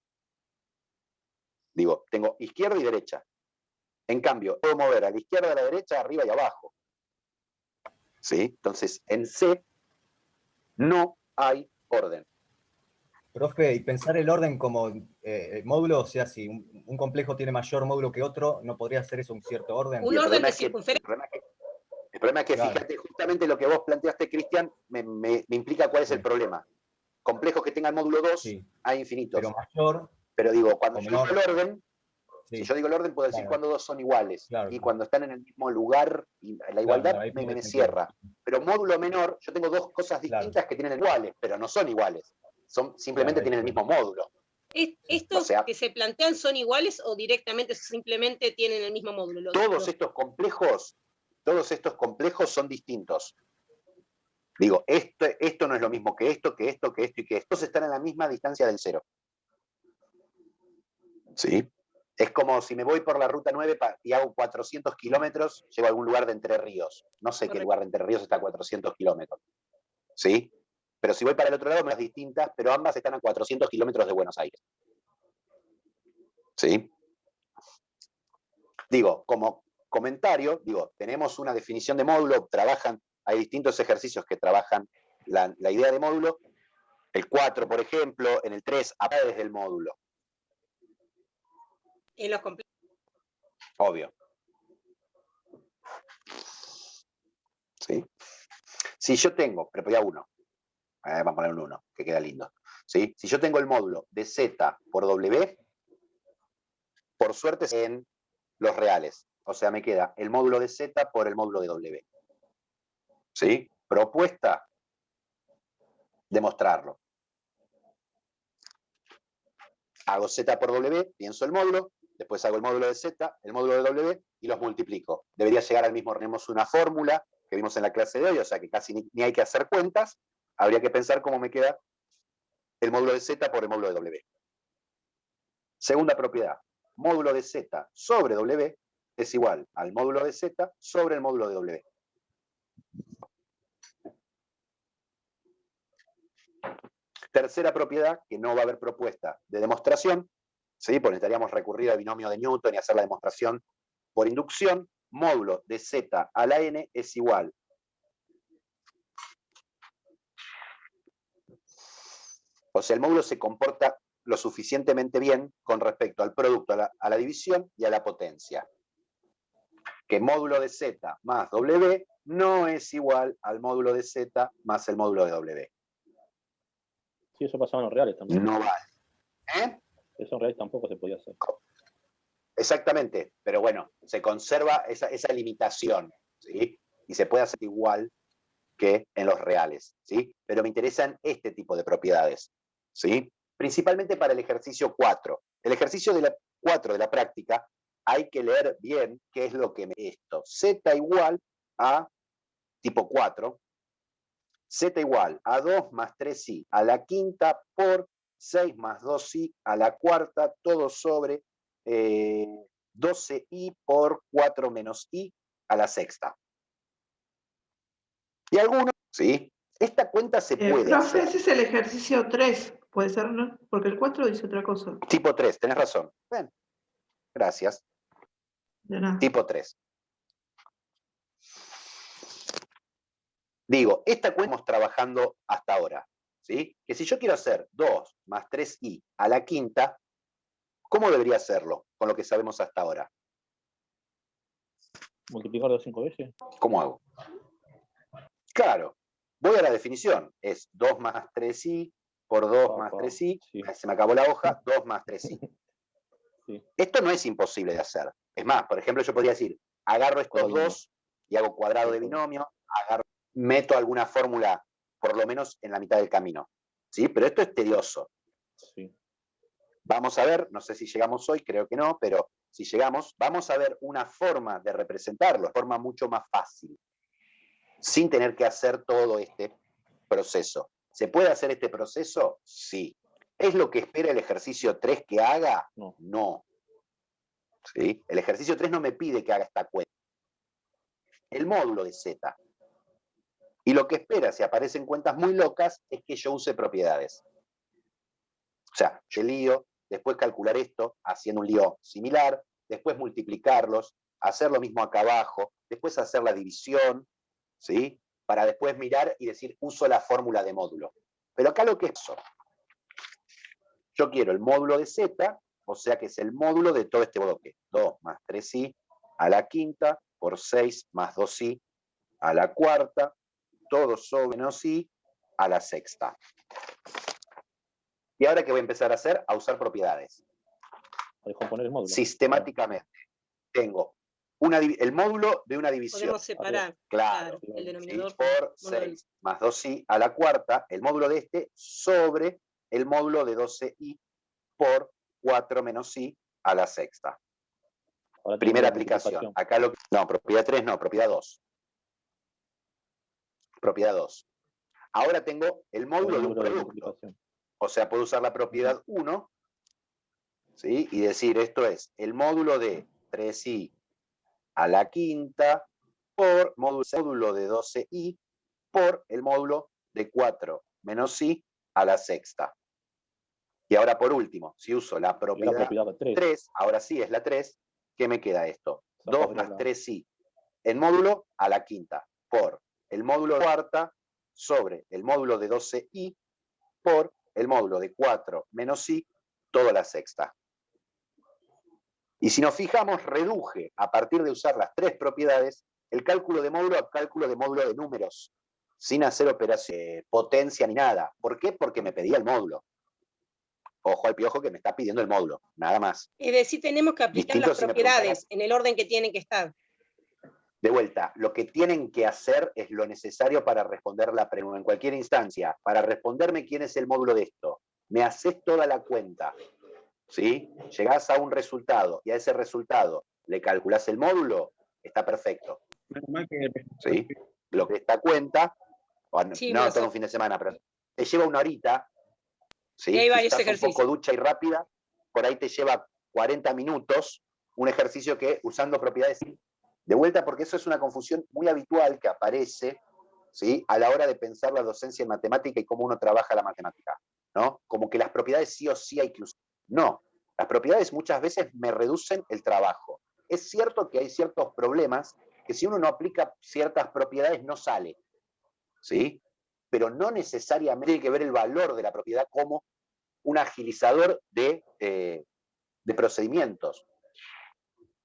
Digo, tengo izquierda y derecha. En cambio, puedo mover a la izquierda, a la derecha, arriba y abajo. ¿Sí? Entonces, en C no hay orden. Profe, y pensar el orden como módulo, o sea, si un complejo tiene mayor módulo que otro, ¿no podría ser eso un cierto orden? Un orden de circunferencia. El problema es que, Claro. fíjate, justamente lo que vos planteaste, Cristian, me implica cuál es el problema. Complejos que tengan módulo 2, Sí. hay infinitos. Pero mayor Pero digo, cuando o yo digo menor. el orden, Sí. si yo digo el orden, puedo decir Claro. cuando dos son iguales. Claro, Y claro. cuando están en el mismo lugar, y la igualdad ahí me tiene cierra. Pero módulo menor, yo tengo dos cosas Claro. distintas que tienen iguales, pero no son iguales. Simplemente Claro, tienen el mismo módulo. ¿Estos O sea, que se plantean son iguales o directamente simplemente tienen el mismo módulo? todos estos complejos son distintos. Digo, esto no es lo mismo que esto, que esto, que esto y que esto. Todos están a la misma distancia del cero. ¿Sí? Es como si me voy por la ruta 9 y hago 400 kilómetros, llego a algún lugar de Entre Ríos. No sé qué lugar de Entre Ríos está a 400 kilómetros. ¿Sí? Pero si voy para el otro lado, me las distintas, pero ambas están a 400 kilómetros de Buenos Aires. ¿Sí? Digo, como comentario, tenemos una definición de módulo, hay distintos ejercicios que trabajan la idea de módulo. El 4, por ejemplo, en el 3, aparece desde el módulo. En los complejos. Obvio. ¿Sí? Si yo tengo, propiedad 1, vamos a poner un 1, que queda lindo. ¿Sí? Si yo tengo el módulo de Z por W, por suerte es en los reales. O sea, me queda el módulo de Z por el módulo de W. ¿Sí? Propuesta, demostrarlo. Hago Z por W, pienso el módulo, después hago el módulo de Z, el módulo de W y los multiplico. Debería llegar al mismo, tenemos una fórmula que vimos en la clase de hoy, o sea que casi ni hay que hacer cuentas. Habría que pensar cómo me queda el módulo de Z por el módulo de W. Segunda propiedad, módulo de Z sobre W es igual al módulo de Z sobre el módulo de W. Tercera propiedad, que no va a haber propuesta de demostración, ¿sí? Porque necesitaríamos recurrir al binomio de Newton y hacer la demostración por inducción. Módulo de Z a la N es igual. O sea, el módulo se comporta lo suficientemente bien con respecto al producto, a la división y a la potencia. Que módulo de Z más W no es igual al módulo de Z más el módulo de W. Sí, eso pasaba en los reales también. No vale. Eso en reales tampoco se podía hacer. Exactamente, pero bueno, se conserva esa limitación, ¿sí? Y se puede hacer igual que en los reales, ¿sí? Pero me interesan este tipo de propiedades, ¿sí? Principalmente para el ejercicio 4. El ejercicio de la 4 de la práctica, hay que leer bien qué es lo que me esto. Z igual a tipo 4, Z igual a 2 más 3i a la quinta por 6 más 2i a la cuarta, todo sobre 12i por 4 menos i a la sexta. Y algunos, ¿sí? Esta cuenta se puede profe, hacer. ese es el ejercicio 3, puede ser, ¿no? Porque el 4 dice otra cosa. Tipo 3, tenés razón. Bien, gracias. De nada. Tipo 3. Digo, esta cuenta estamos trabajando hasta ahora, ¿sí? Que si yo quiero hacer 2 más 3i a la quinta, ¿cómo debería hacerlo con lo que sabemos hasta ahora? ¿Multiplicarlo 5 veces? ¿Cómo hago? Claro, voy a la definición. Es 2 más 3i por 2 más 3i. Sí. Se me acabó la hoja, 2 más 3i. Sí. Esto no es imposible de hacer. Es más, por ejemplo, yo podría decir, agarro estos dos y hago cuadrado de binomio, meto alguna fórmula, por lo menos en la mitad del camino. ¿Sí? Pero esto es tedioso. Sí. Vamos a ver, no sé si llegamos hoy, creo que no, pero si llegamos, vamos a ver una forma de representarlo, forma mucho más fácil, sin tener que hacer todo este proceso. ¿Se puede hacer este proceso? Sí. ¿Es lo que espera el ejercicio 3 que haga? No. No. ¿Sí? El ejercicio 3 no me pide que haga esta cuenta. El módulo de Z. Y lo que espera, si aparecen cuentas muy locas, es que yo use propiedades. O sea, yo lío, después calcular esto, haciendo un lío similar, después multiplicarlos, hacer lo mismo acá abajo, después hacer la división, ¿sí? Para después mirar y decir, uso la fórmula de módulo. Pero acá lo que es eso. Yo quiero el módulo de Z, o sea que es el módulo de todo este bloque. 2 más 3i a la quinta por 6 más 2i a la cuarta, todo sobre menos i a la sexta. ¿Y ahora qué voy a empezar a hacer? A usar propiedades. A descomponer el módulo. Sistemáticamente. Tengo el módulo de una división. Podemos separar. Claro. El denominador ¿Sí? Por 6 más 2i a la cuarta, el módulo de este, sobre el módulo de 12i por 4 menos i a la sexta. Primera aplicación. Acá no, propiedad 3 no, propiedad 2. Propiedad 2. Ahora tengo el módulo de un producto. O sea, puedo usar la propiedad 1, ¿sí? Y decir, esto es el módulo de 3i a la quinta por módulo de 12i por el módulo de 4 menos i a la sexta. Y ahora por último, si uso la propiedad 3, ahora sí es la 3, ¿qué me queda esto? 2 más 3i en módulo a la quinta por el módulo de cuarta sobre el módulo de 12i por el módulo de 4 menos i todo a la sexta. Y si nos fijamos, reduje a partir de usar las tres propiedades el cálculo de módulo a cálculo de módulo de números, sin hacer operación de potencia ni nada. ¿Por qué? Porque me pedía el módulo. Ojo al piojo que me está pidiendo el módulo, nada más. Es decir, tenemos que aplicar las propiedades en el orden que tienen que estar. De vuelta, lo que tienen que hacer es lo necesario para responder la pregunta. En cualquier instancia, para responderme quién es el módulo de esto, me haces toda la cuenta, ¿sí? Llegás a un resultado y a ese resultado le calculás el módulo, está perfecto. ¿Sí? Lo que esta cuenta, Sí, no todo un fin de semana, pero te lleva una horita, ¿sí? Y hay varios si estás ejercicios. un poco ducha y rápida, por ahí te lleva 40 minutos, un ejercicio que usando propiedades. De vuelta, porque eso es una confusión muy habitual que aparece, ¿sí? A la hora de pensar la docencia en matemática y cómo uno trabaja la matemática, ¿no? Como que las propiedades sí o sí hay que usar. No, las propiedades muchas veces me reducen el trabajo. Es cierto que hay ciertos problemas que si uno no aplica ciertas propiedades no sale, ¿sí? Pero no necesariamente hay que ver el valor de la propiedad como un agilizador de procedimientos.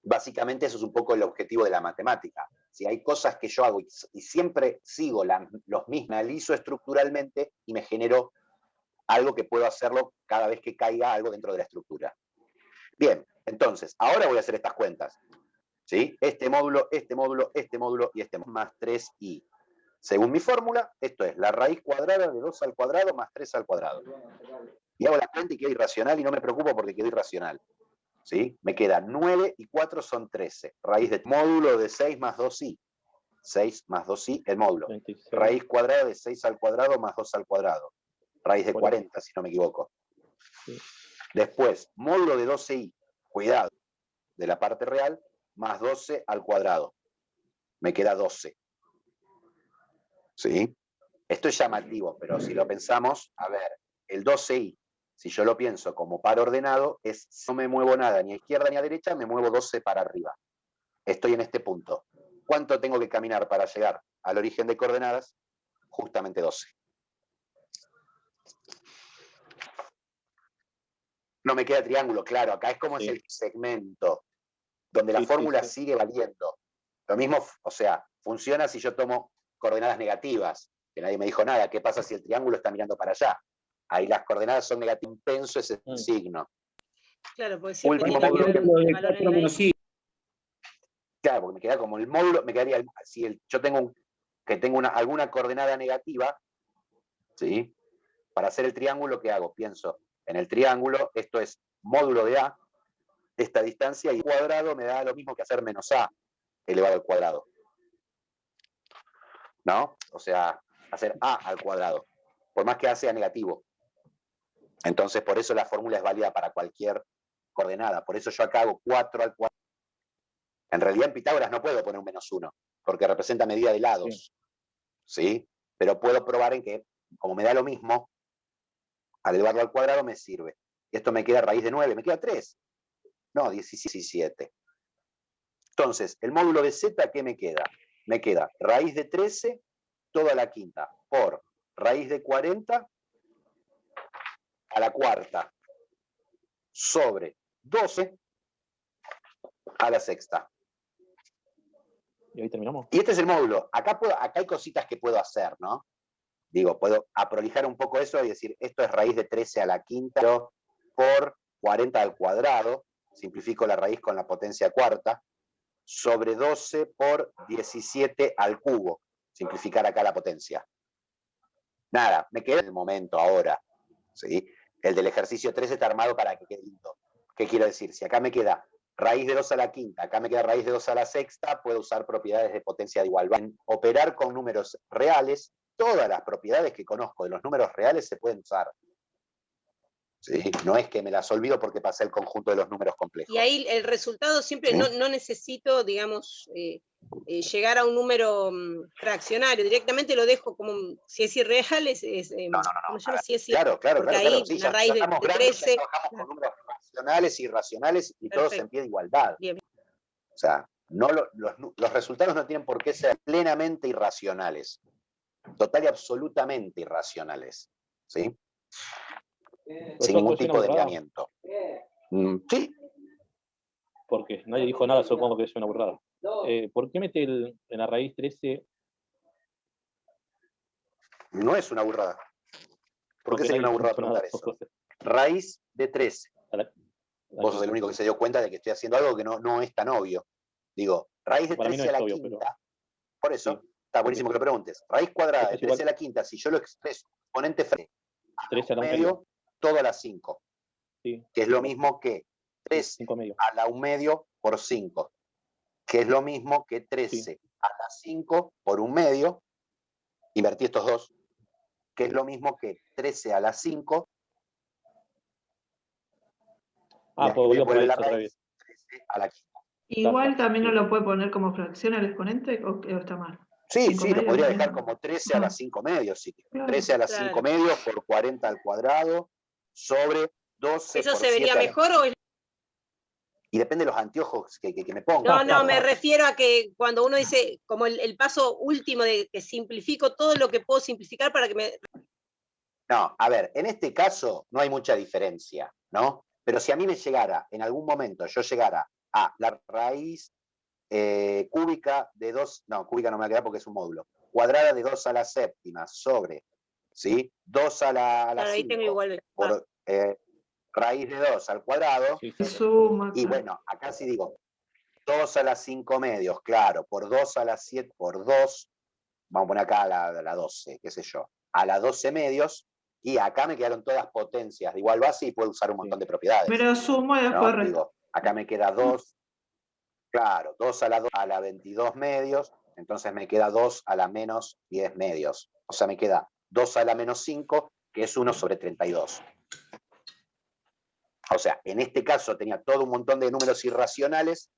Básicamente eso es un poco el objetivo de la matemática. Si hay cosas que yo hago y siempre sigo los mismos, analizo estructuralmente y me genero algo que puedo hacerlo cada vez que caiga algo dentro de la estructura. Bien, entonces, ahora voy a hacer estas cuentas. ¿Sí? Este módulo, este módulo, este módulo y este módulo, más 3i. Según mi fórmula, esto es la raíz cuadrada de 2 al cuadrado más 3 al cuadrado. Y hago la cuenta y quedo irracional y no me preocupo porque quedo irracional. ¿Sí? Me queda 9 y 4 son 13. Raíz de módulo de 6 más 2i. 6 más 2i, el módulo. 26. Raíz cuadrada de 6 al cuadrado más 2 al cuadrado. Raíz de 40, si no me equivoco. Sí. Después, módulo de 12i, cuidado, de la parte real, más 12 al cuadrado. Me queda 12. ¿Sí? Esto es llamativo, pero si lo pensamos, a ver, el 12i, si yo lo pienso como par ordenado, es no me muevo nada, ni a izquierda ni a derecha, me muevo 12 para arriba. Estoy en este punto. ¿Cuánto tengo que caminar para llegar al origen de coordenadas? Justamente 12. No me queda triángulo, claro, acá es como es el segmento, donde la fórmula sigue valiendo. Lo mismo, o sea, funciona si yo tomo coordenadas negativas, que nadie me dijo nada. ¿Qué pasa si el triángulo está mirando para allá? Ahí las coordenadas son negativas, intenso ese signo. Claro, porque siempre último tiene módulo que ver el valor en la sí. Claro, porque me queda como el módulo, me quedaría, si yo tengo alguna coordenada negativa, ¿sí? Para hacer el triángulo, ¿qué hago? Pienso en el triángulo, esto es módulo de A, esta distancia, y cuadrado me da lo mismo que hacer menos A elevado al cuadrado. ¿No? O sea, hacer A al cuadrado, por más que A sea negativo. Entonces, por eso la fórmula es válida para cualquier coordenada. Por eso yo acá hago 4 al cuadrado. En realidad en Pitágoras no puedo poner un -1, porque representa medida de lados. ¿Sí? Pero puedo probar en que, como me da lo mismo, al elevarlo al cuadrado me sirve. Y esto me queda raíz de 9, me queda 3. No, 17. Entonces, el módulo de z, ¿qué me queda? Me queda raíz de 13, toda la quinta, por raíz de 40 a la cuarta, sobre 12 a la sexta. Y ahí terminamos. Y este es el módulo. Acá hay cositas que puedo hacer, ¿no? Digo, puedo aprolijar un poco eso y decir, esto es raíz de 13 a la quinta por 40 al cuadrado, simplifico la raíz con la potencia cuarta, sobre 12 por 17 al cubo, simplificar acá la potencia. Nada, me queda en el momento ahora, ¿sí? El del ejercicio 3 está armado para que quede lindo. ¿Qué quiero decir? Si acá me queda raíz de 2 a la quinta, acá me queda raíz de 2 a la sexta, puedo usar propiedades de potencia de igual. En operar con números reales, todas las propiedades que conozco de los números reales se pueden usar. ¿Sí? No es que me las olvido porque pasé el conjunto de los números complejos. Y ahí el resultado siempre, ¿Sí? no necesito, digamos, llegar a un número fraccionario, directamente lo dejo como, si es irreal, ¿cómo se llama? Si es Claro, porque ahí sí, una ya raíz de estamos grandes, 13. ya trabajamos con números racionales y irracionales y todos en pie de igualdad. Bien. O sea, no los resultados no tienen por qué ser plenamente irracionales. Total y absolutamente irracionales. ¿Sí? Sin ningún tipo de lineamiento. Sí. Porque nadie dijo nada, supongo que es una burrada. ¿Por qué mete en la raíz 13? No es una burrada. ¿Por qué sería una burrada preguntar eso? Raíz de 13. Vos sos el único que se dio cuenta de que estoy haciendo algo que no es tan obvio. Digo, raíz de 13 a la quinta. Por eso, está buenísimo que lo preguntes. Raíz cuadrada de 13 a la quinta, si yo lo expreso exponente frente a la medio, todo a la 5. Sí. Que es lo mismo que 13 a la 1 medio por 5. Que es lo mismo que 13 a la 5 por 1 medio. Invertí estos dos. Que es lo mismo que 13 a la 5. Pues voy por ahí otra vez. 13 a la quinta. Igual también no lo puede poner como fracción al exponente, o está mal. Sí, lo podría dejar como 13 a la 5 medios. Sí. Claro. 13 a la 5 medios por 40 al cuadrado sobre 12 ¿Eso por se vería 7 mejor o...? Y depende de los anteojos que me ponga. No, me refiero a que cuando uno dice, como el paso último de que simplifico todo lo que puedo simplificar para que me... No, a ver, en este caso no hay mucha diferencia, ¿no? Pero si a mí me llegara, en algún momento, yo llegara a la raíz cúbica de 2, no, cúbica no me va a quedar porque es un módulo, cuadrada de 2 a la séptima sobre, ¿sí? 2 a la 5 ahí tengo igual. por raíz de 2 al cuadrado. Suma, y bueno, acá sí digo, 2 a la 5 medios, claro, por 2 a la 7, por 2, vamos a poner acá a la 12, qué sé yo, a la 12 medios, y acá me quedaron todas potencias de igual base y puedo usar un montón de propiedades. Pero sumo y después ¿no? Digo, acá me queda 2, claro, 2 a la 22 medios, entonces me queda 2 a la menos 10 medios. O sea, me queda 2 a la menos 5, que es 1 sobre 32. O sea, en este caso tenía todo un montón de números irracionales,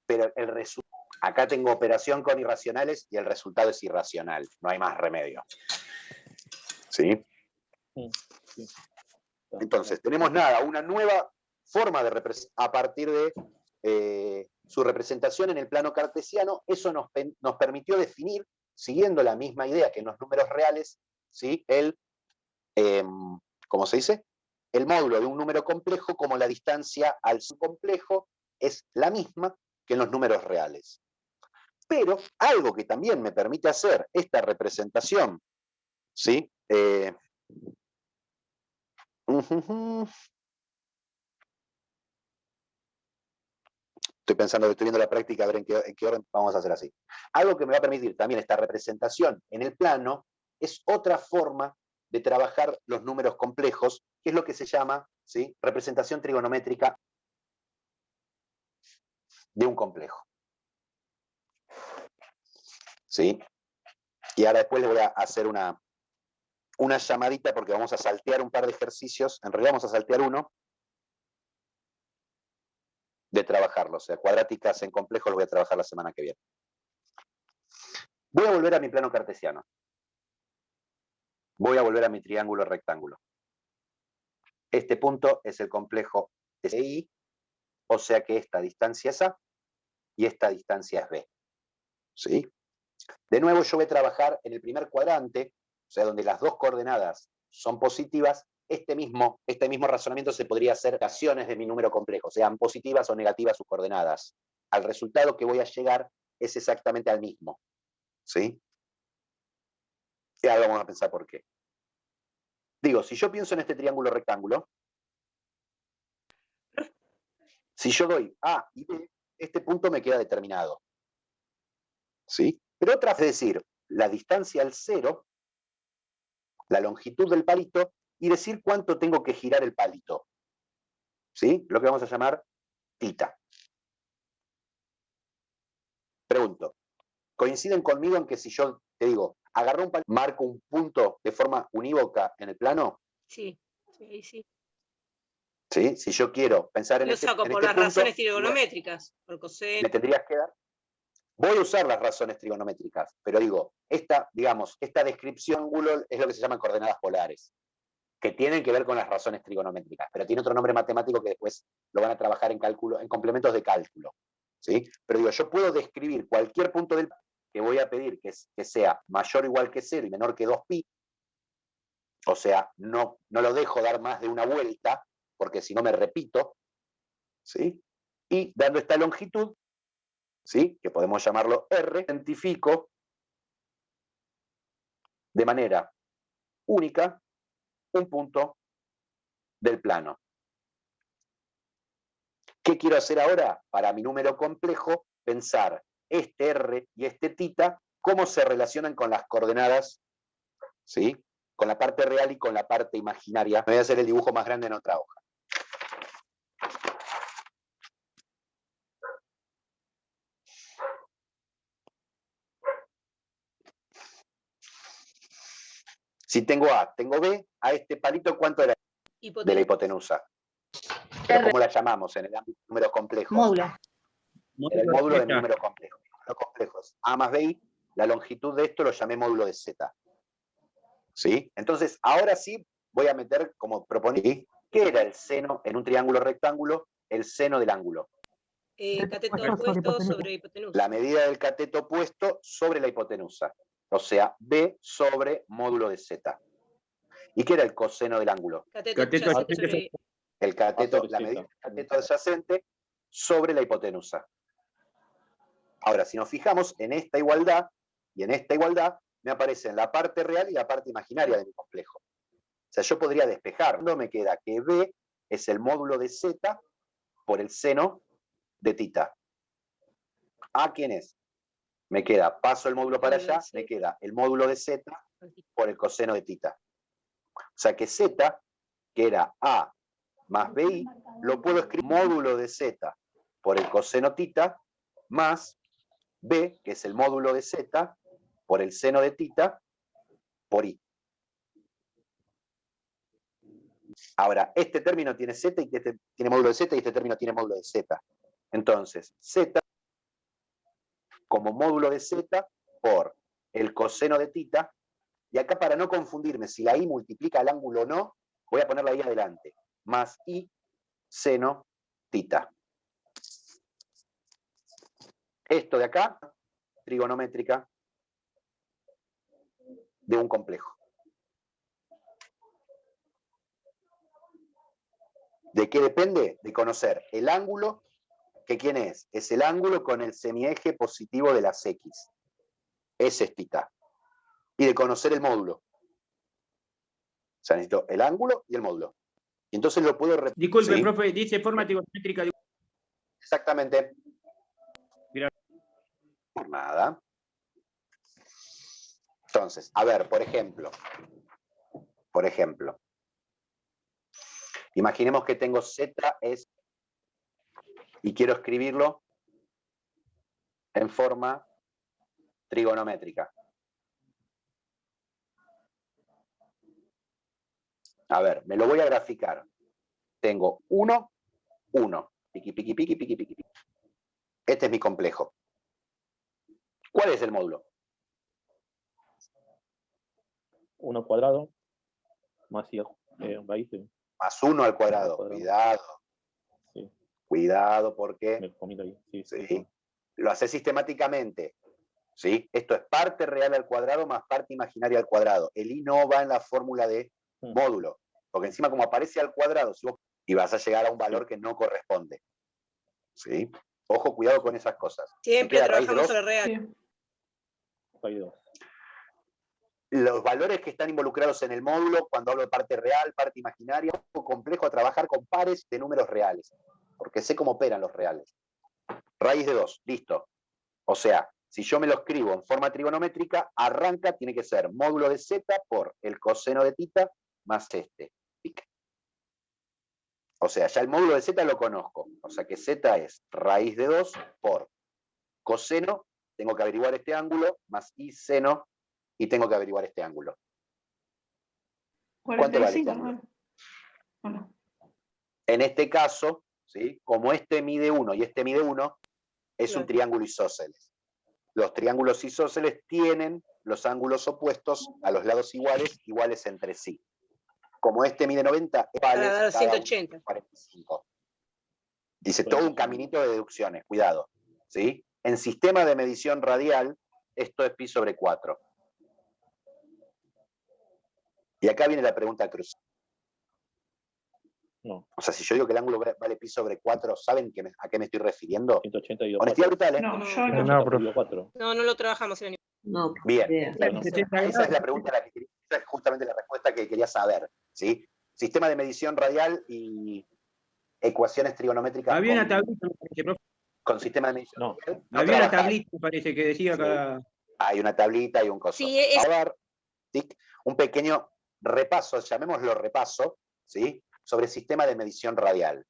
pero el resultado, acá tengo operación con irracionales y el resultado es irracional. No hay más remedio. ¿Sí? Entonces, tenemos una nueva forma de representar a partir de su representación en el plano cartesiano. Eso nos permitió definir, siguiendo la misma idea que en los números reales, ¿sí? ¿Cómo se dice? El módulo de un número complejo, como la distancia al complejo es la misma que en los números reales. Pero algo que también me permite hacer esta representación, ¿sí? Estoy pensando que estoy viendo la práctica, a ver en qué orden vamos a hacer así. Algo que me va a permitir también esta representación en el plano es otra forma de trabajar los números complejos, que es lo que se llama, ¿sí? Representación trigonométrica de un complejo. ¿Sí? Y ahora después le voy a hacer una una llamadita porque vamos a saltear un par de ejercicios, en realidad vamos a saltear uno, de trabajarlo, o sea, cuadráticas en complejos lo voy a trabajar la semana que viene. Voy a volver a mi plano cartesiano. Voy a volver a mi triángulo rectángulo. Este punto es el complejo SI, o sea que esta distancia es A y esta distancia es B. ¿Sí? De nuevo yo voy a trabajar en el primer cuadrante, o sea, donde las dos coordenadas son positivas. Este mismo razonamiento se podría hacer acciones de mi número complejo, sean positivas o negativas sus coordenadas. Al resultado que voy a llegar es exactamente al mismo. ¿Sí? Y ahora vamos a pensar por qué. Digo, si yo pienso en este triángulo rectángulo, si yo doy A y B, este punto me queda determinado. ¿Sí? Pero otra, es decir, la distancia al cero, la longitud del palito, y decir cuánto tengo que girar el palito. ¿Sí? Lo que vamos a llamar tita. Pregunto, ¿coinciden conmigo en que si yo te digo, agarro un palito, marco un punto de forma unívoca en el plano? Sí, sí, sí. ¿Sí? Si yo quiero pensar en Lo este, saco en por este las punto, razones trigonométricas, por coseno. me tendrías que dar. Voy a usar las razones trigonométricas, pero digo, esta descripción ángulo es lo que se llaman coordenadas polares, que tienen que ver con las razones trigonométricas, pero tiene otro nombre matemático que después lo van a trabajar en cálculo, en complementos de cálculo. ¿Sí? Pero digo, yo puedo describir cualquier punto del que voy a pedir que sea mayor o igual que 0 y menor que 2pi, o sea, no lo dejo dar más de una vuelta, porque si no me repito, ¿sí? Y dando esta longitud, ¿sí? Que podemos llamarlo R, identifico de manera única un punto del plano. ¿Qué quiero hacer ahora? Para mi número complejo, pensar este R y este tita, cómo se relacionan con las coordenadas, ¿sí? Con la parte real y con la parte imaginaria. Me voy a hacer el dibujo más grande en otra hoja. Si tengo A, tengo B, a este palito, ¿cuánto era de la hipotenusa? Pero ¿cómo la llamamos en el ámbito de números complejos? Módulo. En el módulo de números complejos. Números complejos. A más BI, la longitud de esto lo llamé módulo de Z. ¿Sí? Entonces, ahora sí voy a meter, como proponí, ¿qué era el seno en un triángulo rectángulo? El seno del ángulo. Cateto opuesto sobre hipotenusa. La medida del cateto opuesto sobre la hipotenusa. O sea, B sobre módulo de Z. ¿Y qué era el coseno del ángulo? Cateto adyacente sobre... El cateto, la medida del cateto adyacente sobre la hipotenusa. Ahora, si nos fijamos en esta igualdad, y en esta igualdad, me aparecen la parte real y la parte imaginaria de mi complejo. O sea, yo podría despejar. No me queda que B es el módulo de Z por el seno de tita. ¿A quién es? Me queda, paso el módulo para allá, me queda el módulo de Z por el coseno de tita. O sea que Z, que era A más BI, lo puedo escribir módulo de Z por el coseno tita más B, que es el módulo de Z por el seno de tita por I. Ahora, este término tiene Z y este tiene módulo de Z y este término tiene módulo de Z. Entonces, Z como módulo de Z por el coseno de tita, y acá para no confundirme si la I multiplica el ángulo o no, voy a poner la I adelante, más I seno tita. Esto de acá, trigonométrica de un complejo. ¿De qué depende? De conocer el ángulo, que ¿quién es? Es el ángulo con el semieje positivo de las X. Ese es tita. Y de conocer el módulo. O sea, necesito el ángulo y el módulo. Y entonces lo puedo repetir. Disculpe, ¿sí? profe, dice forma trigonométrica. Exactamente. Mirá. Por nada. Entonces, a ver, por ejemplo, imaginemos que tengo Z es y quiero escribirlo en forma trigonométrica. A ver, me lo voy a graficar. Tengo 1, 1. Piqui, piqui, piqui, piqui, piqui, piqui. Este es mi complejo. ¿Cuál es el módulo? 1 cuadrado más raíz de Más 1 al cuadrado. Cuidado. Sí. Cuidado porque me comí ahí. Sí, ¿sí? Lo hace sistemáticamente. ¿Sí? Esto es parte real al cuadrado más parte imaginaria al cuadrado. El i no va en la fórmula de módulo. Porque encima como aparece al cuadrado, y vas a llegar a un valor que no corresponde. ¿Sí? Ojo, cuidado con esas cosas. Siempre trabajamos sobre real. Raíz de 2. Los valores que están involucrados en el módulo, cuando hablo de parte real, parte imaginaria, es un poco complejo trabajar con pares de números reales, porque sé cómo operan los reales. Raíz de 2, listo. O sea, si yo me lo escribo en forma trigonométrica, arranca, tiene que ser módulo de z por el coseno de θ más este. O sea, ya el módulo de z lo conozco. O sea que z es raíz de 2 por coseno, tengo que averiguar este ángulo, más i seno, y tengo que averiguar este ángulo. ¿Cuánto vale este ángulo? Bueno. En este caso, ¿sí? Como este mide 1 y este mide 1, es un triángulo isósceles. Los triángulos isósceles tienen los ángulos opuestos a los lados iguales entre sí. Como este mide 90, vale para dar 180. 45. Dice todo un caminito de deducciones, cuidado. ¿Sí? En sistema de medición radial, esto es pi sobre 4. Y acá viene la pregunta crucial. No. O sea, si yo digo que el ángulo vale pi sobre 4, ¿saben a qué me estoy refiriendo? 180 y Honestidad brutal, ¿eh? No, yo no. No lo trabajamos en el No. Bien. idea. Esa es la pregunta, esa es justamente la respuesta que quería saber. ¿Sí? Sistema de medición radial y ecuaciones trigonométricas Había una tablita, con sistema de medición No. radial. Había una tablita, parece, que decía Sí. cada... Hay una tablita y un coso. Sí, es... Vamos a dar un pequeño repaso, llamémoslo repaso, ¿sí? Sobre sistema de medición radial.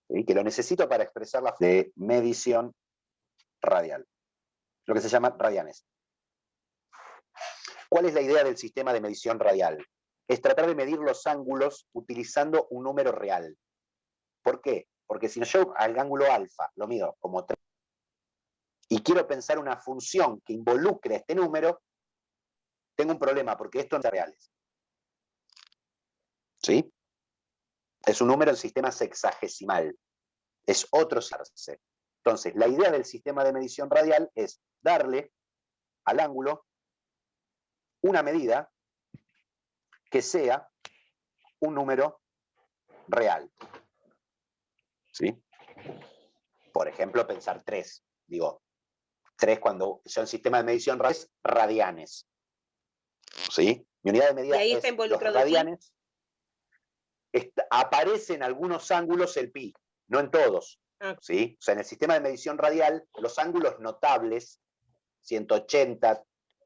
¿Sí? Que lo necesito para expresar la de medición radial. Lo que se llama radianes. ¿Cuál es la idea del sistema de medición radial? Es tratar de medir los ángulos utilizando un número real. ¿Por qué? Porque si yo al ángulo alfa lo mido como 3 y quiero pensar una función que involucre este número, tengo un problema porque esto no es reales. ¿Sí? Es un número en sistema sexagesimal. Es otro sarce. Entonces, la idea del sistema de medición radial es darle al ángulo una medida que sea un número real. ¿Sí? Por ejemplo, pensar 3. Digo, 3 cuando yo en sistema de medición radial es radianes. ¿Sí? Mi unidad de medida y ahí es está los involucrado radianes. Aparece en algunos ángulos el pi, no en todos. ¿Sí? O sea, en el sistema de medición radial, los ángulos notables, 180,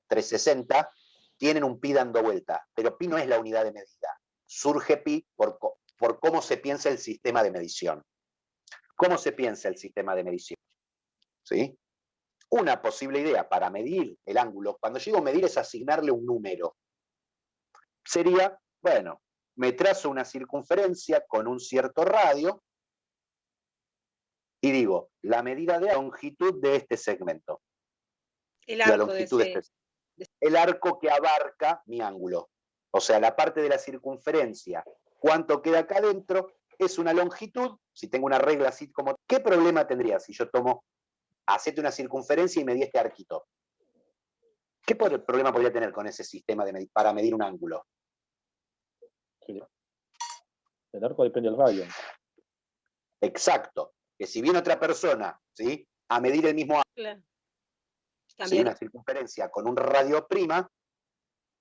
360, tienen un pi dando vuelta, pero pi no es la unidad de medida. Surge pi por cómo se piensa el sistema de medición. ¿Cómo se piensa el sistema de medición? ¿Sí? Una posible idea para medir el ángulo, cuando llego a medir es asignarle un número. Sería, bueno, me trazo una circunferencia con un cierto radio y digo, la medida de longitud de este segmento. El arco, la longitud de este, el arco que abarca mi ángulo. O sea, la parte de la circunferencia, cuánto queda acá adentro, es una longitud. Si tengo una regla así como, ¿qué problema tendría si yo tomo, hacete una circunferencia y medí este arquito? ¿Qué problema podría tener con ese sistema para medir un ángulo? Sí. El arco depende del radio. Exacto. Que si viene otra persona, ¿sí?, a medir el mismo ángulo, ¿sí?, una circunferencia con un radio prima,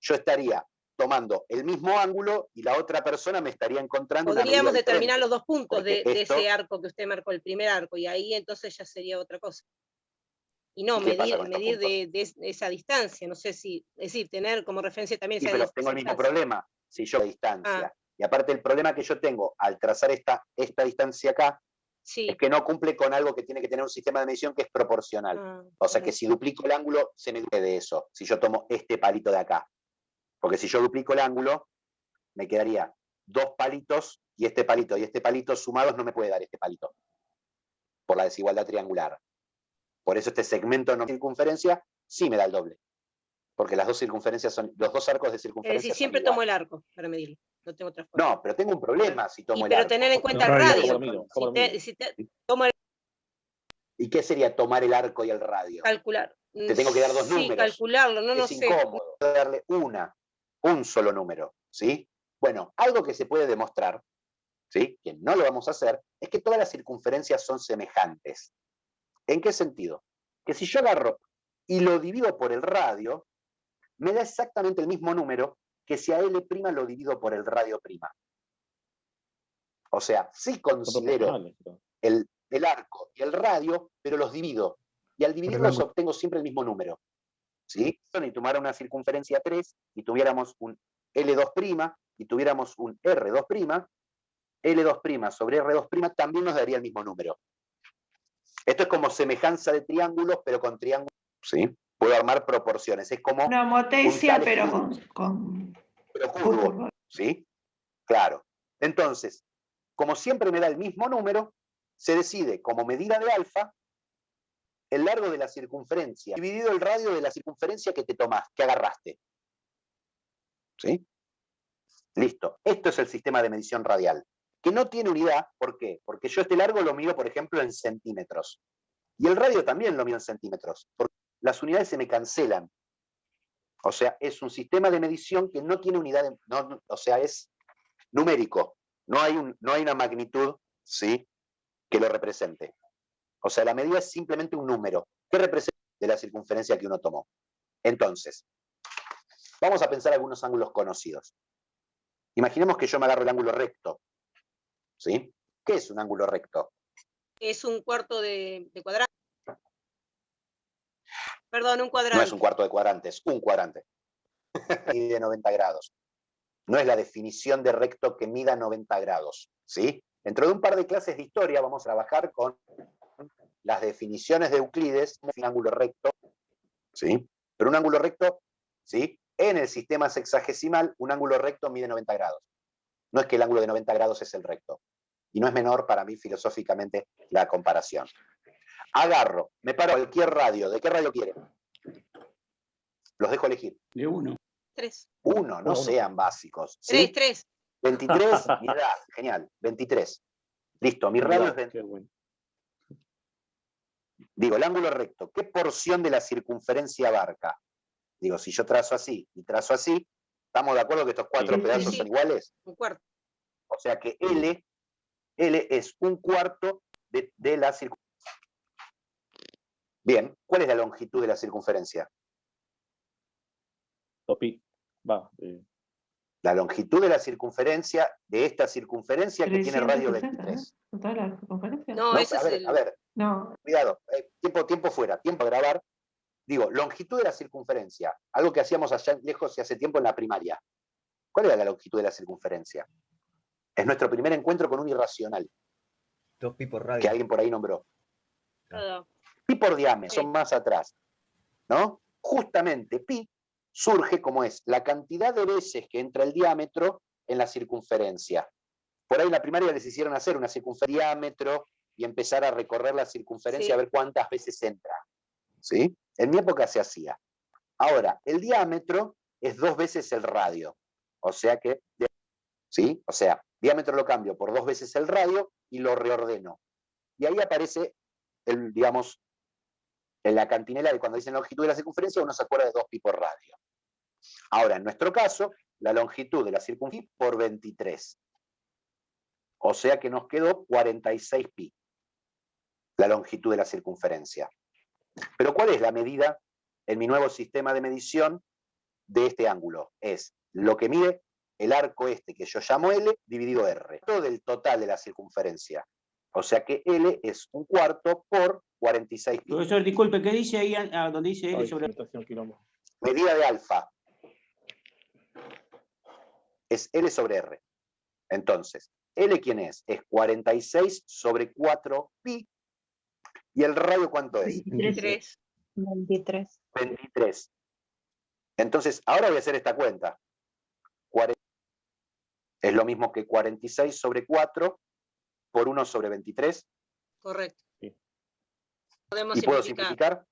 yo estaría tomando el mismo ángulo y la otra persona me estaría encontrando Podríamos una determinar los dos puntos de esto, ese arco que usted marcó, el primer arco, y ahí entonces ya sería otra cosa. Y no, medir de esa distancia, no sé si, es decir, tener como referencia también sí, esa pero tengo el mismo problema, si yo a distancia. Y aparte el problema que yo tengo al trazar esta distancia acá, sí, es que no cumple con algo que tiene que tener un sistema de medición que es proporcional. O sea que si duplico el ángulo, se me duele de eso, si yo tomo este palito de acá. Porque si yo duplico el ángulo, me quedaría 2 palitos y este palito sumados no me puede dar este palito, por la desigualdad triangular. Por eso este segmento de circunferencia sí me da el doble, porque las dos circunferencias son, los dos arcos de circunferencia. Es decir, siempre tomo el arco para medirlo, no tengo otra forma. No, pero tengo un problema si tomo el pero arco. tener en cuenta el radio. Tomo el... ¿Y qué sería tomar el arco y el radio? Calcular. Te tengo que dar 2 números. Sí, calcularlo, no es sé. Incómodo darle un solo número, ¿sí? Bueno, algo que se puede demostrar, ¿sí? Que no lo vamos a hacer, es que todas las circunferencias son semejantes. ¿En qué sentido? Que si yo agarro y lo divido por el radio, me da exactamente el mismo número que si a L' lo divido por el radio prima. O sea, sí considero el arco y el radio, pero los divido. Y al dividirlos obtengo siempre el mismo número. ¿Sí? Si tomara una circunferencia 3 y tuviéramos un L2' y tuviéramos un R2', L2' sobre R2' también nos daría el mismo número. Esto es como semejanza de triángulos, pero con triángulos. ¿Sí? Puedo armar proporciones. Es como una homotesia, pero pero curvo. ¿Sí? Claro. Entonces, como siempre me da el mismo número, se decide como medida de alfa el largo de la circunferencia dividido el radio de la circunferencia que te tomaste, que agarraste. ¿Sí? Listo. Esto es el sistema de medición radial, que no tiene unidad. ¿Por qué? Porque yo este largo lo mido, por ejemplo, en centímetros. Y el radio también lo mido en centímetros, porque las unidades se me cancelan. O sea, es un sistema de medición que no tiene unidad, o sea, es numérico. No hay una magnitud, ¿sí?, que lo represente. O sea, la medida es simplemente un número que representa de la circunferencia que uno tomó. Entonces, vamos a pensar algunos ángulos conocidos. Imaginemos que yo me agarro el ángulo recto. ¿Sí? ¿Qué es un ángulo recto? Es un cuarto de cuadrante. Perdón, un cuadrante. No es un cuarto de cuadrante, es un cuadrante. Y de 90 grados. No es la definición de recto que mida 90 grados. ¿Sí? Dentro de un par de clases de historia vamos a trabajar con las definiciones de Euclides, un ángulo recto, ¿sí? Pero un ángulo recto, ¿sí?, en el sistema sexagesimal, un ángulo recto mide 90 grados. No es que el ángulo de 90 grados es el recto. Y no es menor para mí filosóficamente la comparación. Agarro, me paro cualquier radio. ¿De qué radio quieren? Los dejo elegir. De 1. 3. 1, no sean básicos. ¿Sí? 3. 23, mi edad, genial, 23. Listo, mi radio es 23. Digo, el ángulo recto, ¿qué porción de la circunferencia abarca? Digo, si yo trazo así y trazo así, ¿estamos de acuerdo que estos 4 pedazos son iguales? Un cuarto. O sea que L es un cuarto de la circunferencia. Bien, ¿cuál es la longitud de la circunferencia? La longitud de la circunferencia, de esta circunferencia que tiene radio 23. ¿Toda la circunferencia? No, eso a ver, no. Cuidado, tiempo fuera, tiempo a grabar. Digo, longitud de la circunferencia, algo que hacíamos allá lejos y hace tiempo en la primaria. ¿Cuál era la longitud de la circunferencia? Es nuestro primer encuentro con un irracional. 2 pi por radio. Que alguien por ahí nombró. Pi por diámetro, son más atrás. ¿No? Justamente pi surge como es la cantidad de veces que entra el diámetro en la circunferencia. Por ahí en la primaria les hicieron hacer una circunferencia diámetro y empezar a recorrer la circunferencia a ver cuántas veces entra. ¿Sí? En mi época se hacía. Ahora, el diámetro es 2 veces el radio. O sea que, ¿sí? O sea, diámetro lo cambio por 2 veces el radio y lo reordeno. Y ahí aparece, digamos, en la cantinela de cuando dicen longitud de la circunferencia, uno se acuerda de 2 pi por radio. Ahora, en nuestro caso, la longitud de la circunferencia por 23. O sea que nos quedó 46 pi, la longitud de la circunferencia. Pero ¿cuál es la medida en mi nuevo sistema de medición de este ángulo? Es lo que mide el arco este que yo llamo L dividido R. Todo del total de la circunferencia. O sea que L es un cuarto por 46 pi. Profesor, disculpe, ¿qué dice ahí donde dice L sobre medida de alfa? Es L sobre R. Entonces, L ¿quién es? Es 46 sobre 4 pi. ¿Y el radio cuánto es? 23. 23. Entonces, ahora voy a hacer esta cuenta. Es lo mismo que 46 sobre 4 por 1 sobre 23. Correcto. Sí. Podemos ¿Y puedo simplificar. simplificar?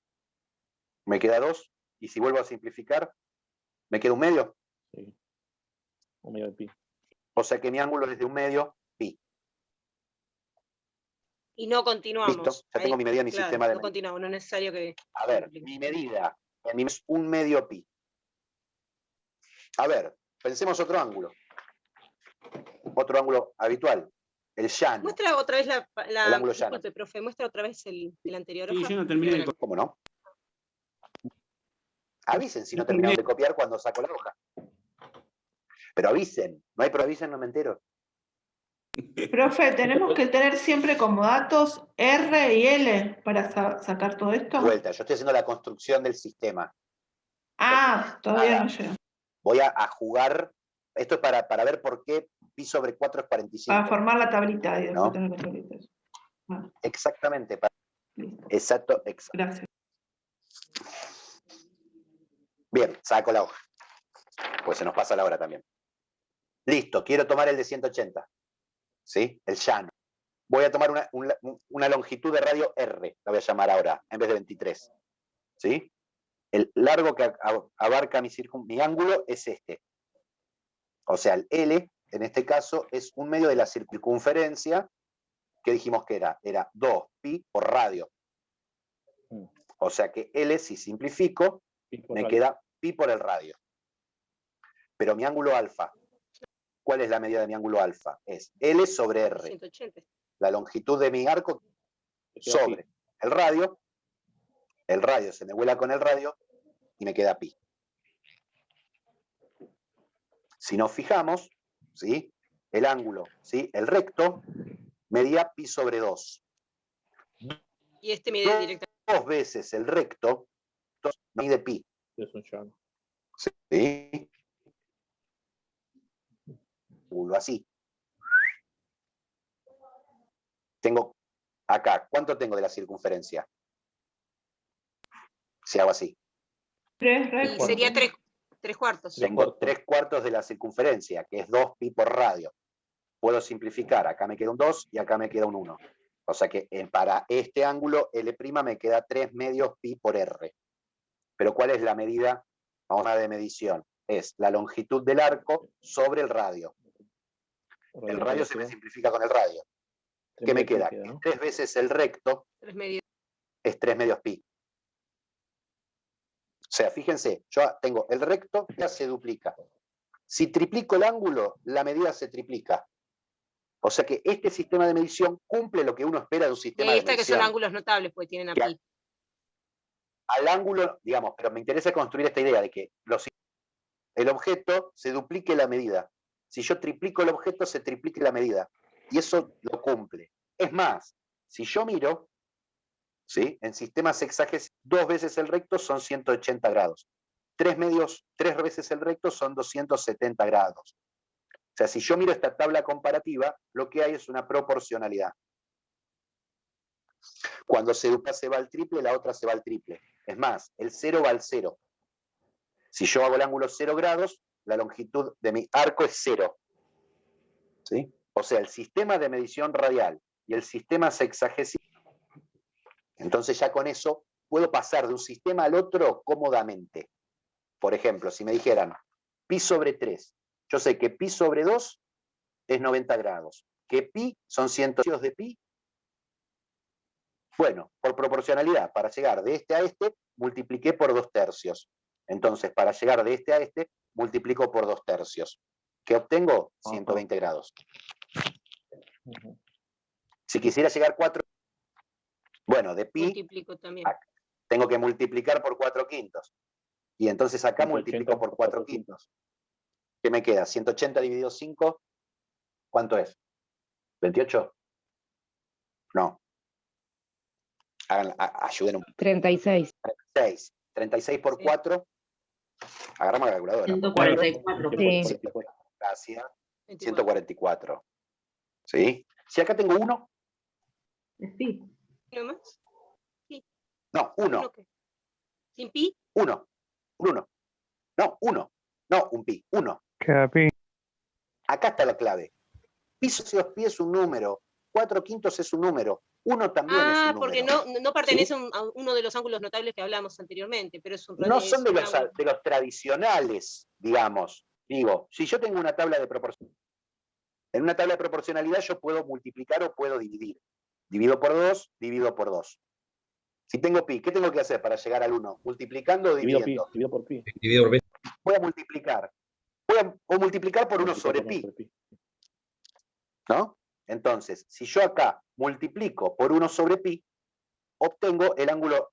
Me queda 2. Y si vuelvo a simplificar, me queda 1/2. Sí. 1/2 de pi. O sea que mi ángulo es de 1/2 pi. Y no continuamos. Listo, ya tengo mi medida en mi claro, sistema de no medida. continuamos, no es necesario que... A ver, mi medida es 1/2 pi. A ver, pensemos otro ángulo. Otro ángulo habitual. El llano. Muestra otra vez El ángulo llano. disculpe, profe, muestra otra vez el anterior. Sí, hoja. yo no terminé de ¿Cómo no? Avisen si no terminaron de copiar cuando saco la hoja. Pero avisen. No hay pero avisen, no me entero. Profe, tenemos que tener siempre como datos R y L para sacar todo esto. Vuelta, yo estoy haciendo la construcción del sistema. Ah, todavía no llega. Voy a jugar. Esto es para ver por qué pi sobre 4 es 45. Para formar la tablita y después ¿no? tener las tablitas. Bueno, Exactamente. listo. Exacto. Gracias. Bien, saco la hoja. Pues se nos pasa la hora también. Listo, quiero tomar el de 180. ¿Sí? El llano. Voy a tomar una longitud de radio R, la voy a llamar ahora, en vez de 23. ¿Sí? El largo que abarca mi ángulo es este. O sea, el L, en este caso, es 1/2 de la circunferencia, que dijimos que era 2 pi por radio. O sea que L, si simplifico, me queda pi por el radio. Pero mi ángulo alfa, ¿cuál es la medida de mi ángulo alfa? Es L sobre R. 180. La longitud de mi arco sobre el radio. El radio se me vuela con el radio y me queda pi. Si nos fijamos, ¿sí? El ángulo, ¿sí? El recto, medía pi sobre 2. Y este mide directamente. 2 veces el recto, mide pi. Es un llano. ¿Sí? Así. Tengo acá, ¿cuánto tengo de la circunferencia? Si hago así. 3 Y rectos. sería 3 cuartos. Tengo 3/4 de la circunferencia, que es 2 pi por radio. Puedo simplificar, acá me queda un 2 y acá me queda un 1. O sea que para este ángulo, L' me queda 3/2 pi por R. Pero ¿cuál es la medida? Vamos a de medición. Es la longitud del arco sobre el radio. El radio se me simplifica con el radio. ¿Qué me queda? ¿no? 3 veces el recto 3/2. es 3/2 pi. O sea, fíjense, yo tengo el recto, ya se duplica. Si triplico el ángulo, la medida se triplica. O sea que este sistema de medición cumple lo que uno espera de un Y sistema ahí de está que medición. son ángulos notables, porque tienen a Que pi. Al ángulo, digamos, pero me interesa construir esta idea de que el objeto se duplique la medida. Si yo triplico el objeto, se triplique la medida. Y eso lo cumple. Es más, si yo miro, ¿sí? En sistemas sexagésimos, 2 veces el recto son 180 grados. 3 veces el recto son 270 grados. O sea, si yo miro esta tabla comparativa, lo que hay es una proporcionalidad. Cuando una se va al triple, la otra se va al triple. Es más, el 0 va al 0. Si yo hago el ángulo 0 grados, la longitud de mi arco es 0. ¿Sí? O sea, el sistema de medición radial y el sistema sexagésimo. Entonces ya con eso puedo pasar de un sistema al otro cómodamente. Por ejemplo, si me dijeran pi sobre 3, yo sé que pi sobre 2 es 90 grados, que pi son 100 de pi. Bueno, por proporcionalidad, para llegar de este a este, multipliqué por 2/3. Entonces, para llegar de este a este, multiplico por 2/3. ¿Qué obtengo? 120 grados. Si quisiera llegar 4, bueno, de pi, Multiplico también. tengo que multiplicar por 4/5. Y entonces acá multiplico por 4/5. ¿Qué me queda? 180 dividido 5, ¿cuánto es? ¿28? No. Ayuden un poco. 36. 36 por 4. Agarramos la calculadora. 144. Sí. Gracias. 24. 144. ¿Sí? Si acá tengo 1. Sí. ¿No más? No, 1. ¿Uno qué? ¿Sin pi? 1. Un 1. No, 1. No, un pi. 1. Queda pi. Acá está la clave. Pi socios pi es un número, 4/5 es un número, 1 también es un número. Porque no pertenece a uno de los ángulos notables que hablamos anteriormente, pero es un No son de ángulo. los tradicionales, digamos. Digo, si yo tengo una tabla de proporcionalidad, en una tabla de proporcionalidad yo puedo multiplicar o puedo dividir. Divido por 2, divido por 2. Si tengo pi, ¿qué tengo que hacer para llegar al 1? ¿Multiplicando o dividiendo? Divido por pi. Voy a multiplicar. O multiplicar por 1 sobre pi. ¿No? Entonces, si yo acá multiplico por 1 sobre pi, obtengo el ángulo,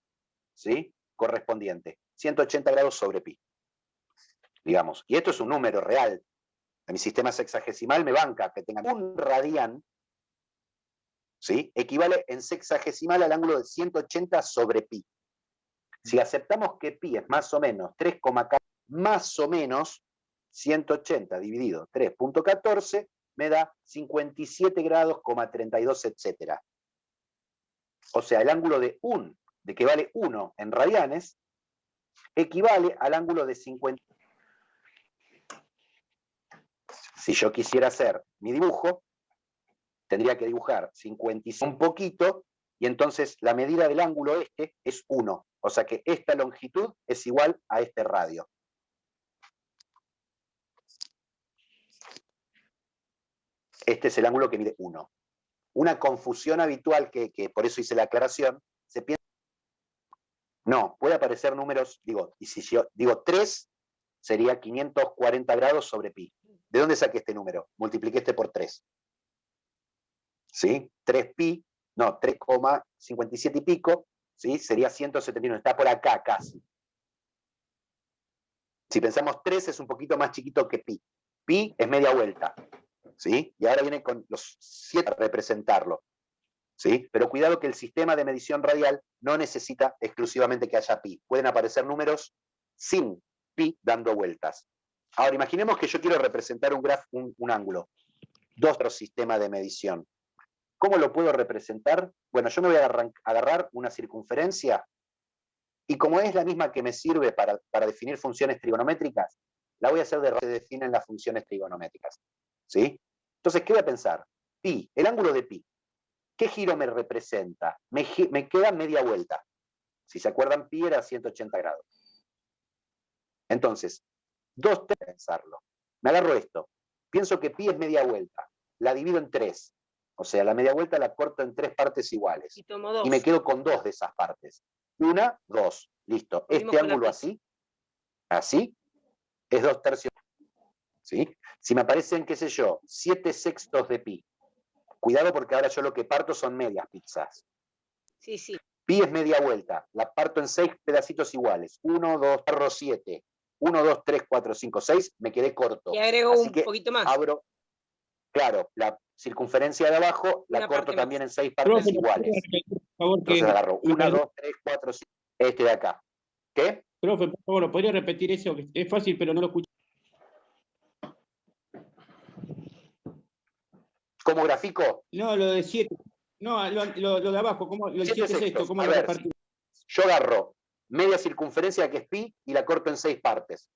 ¿sí?, correspondiente. 180 grados sobre pi. Digamos. Y esto es un número real. En mi sistema sexagesimal me banca que tenga un radián, ¿sí?, equivale en sexagesimal al ángulo de 180 sobre pi. Si aceptamos que pi es más o menos 3,14, más o menos 180 dividido 3.14 me da 57 grados, 32, etc. O sea, el ángulo de que vale 1 en radianes, equivale al ángulo de 50. Si yo quisiera hacer mi dibujo, tendría que dibujar 55 un poquito, y entonces la medida del ángulo este es 1. O sea que esta longitud es igual a este radio. Este es el ángulo que mide 1. Una confusión habitual, que por eso hice la aclaración, se piensa, no, puede aparecer números, y si yo digo 3, sería 540 grados sobre pi. ¿De dónde saqué este número? Multipliqué este por 3. ¿Sí? 3pi, no, 3,57 y pico, ¿sí?, sería 171, está por acá casi. Si pensamos 3 es un poquito más chiquito que pi. Pi es media vuelta, ¿sí? Y ahora viene con los 7 a representarlo, ¿sí? Pero cuidado que el sistema de medición radial no necesita exclusivamente que haya pi. Pueden aparecer números sin pi dando vueltas. Ahora, imaginemos que yo quiero representar un ángulo. Otro sistema de medición. ¿Cómo lo puedo representar? Bueno, yo me voy a agarrar una circunferencia, y como es la misma que me sirve para definir funciones trigonométricas, la voy a hacer se definen las funciones trigonométricas. ¿Sí? Entonces, ¿qué voy a pensar? Pi, el ángulo de pi. ¿Qué giro me representa? Me queda media vuelta. Si se acuerdan, pi era 180 grados. Entonces, pensarlo. Me agarro esto. Pienso que pi es media vuelta. La divido en 3. O sea, la media vuelta la corto en 3 partes iguales. Y me quedo con 2 de esas partes. 1, 2. Listo. Este ángulo así, es 2/3. ¿Sí? Si me aparecen, qué sé yo, 7/6 de pi. Cuidado porque ahora yo lo que parto son medias pizzas. Sí, sí. Pi es media vuelta. La parto en 6 pedacitos iguales. 1, 2, 7. 1, 2, 3, 4, 5, 6. Me quedé corto. Y agrego un poquito más. Abro. Claro, la circunferencia de abajo la corto también en 6 partes iguales. Entonces agarro 1, 2, 3, 4, 5. Este de acá. ¿Qué? Profe, por favor, ¿podría repetir eso? Es fácil, pero no lo escuché. ¿Cómo grafico? No, lo de 7. No, lo de abajo, ¿cómo lo 7/6? ¿Cómo lo repartí? Yo agarro media circunferencia que es pi y la corto en 6 partes.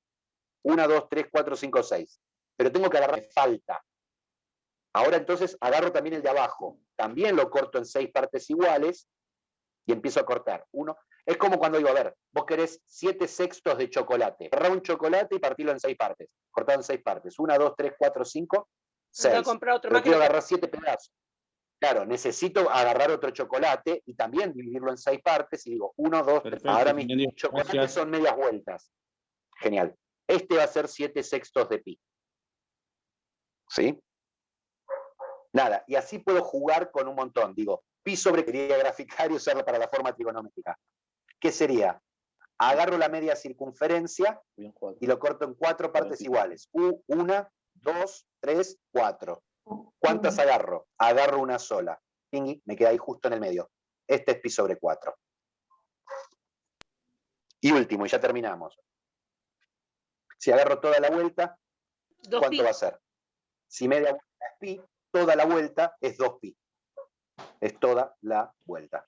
1, 2, 3, 4, 5, 6. Pero tengo que agarrar, falta. Ahora entonces agarro también el de abajo. También lo corto en 6 partes iguales y empiezo a cortar. 1. Es como cuando digo, a ver, vos querés 7/6 de chocolate. Agarrá un chocolate y partirlo en 6 partes. Cortado en 6 partes. 1, 2, 3, 4, 5, 6. Pero quiero agarrar 7 pedazos. Claro, necesito agarrar otro chocolate y también dividirlo en 6 partes y digo 1, 2, 3. Ahora mis chocolates son medias vueltas. Genial. Este va a ser 7/6 de pi. ¿Sí? Nada, y así puedo jugar con un montón. Digo, pi sobre, quería graficar y usarlo para la forma trigonométrica. ¿Qué sería? Agarro la media circunferencia y lo corto en 4 partes iguales. 1, 2, 3, 4. ¿Cuántas agarro? Agarro una sola. Me queda ahí justo en el medio. Este es pi sobre 4. Y último, y ya terminamos. Si agarro toda la vuelta, ¿cuánto va a ser? Si media vuelta es pi, toda la vuelta es 2pi. Es toda la vuelta.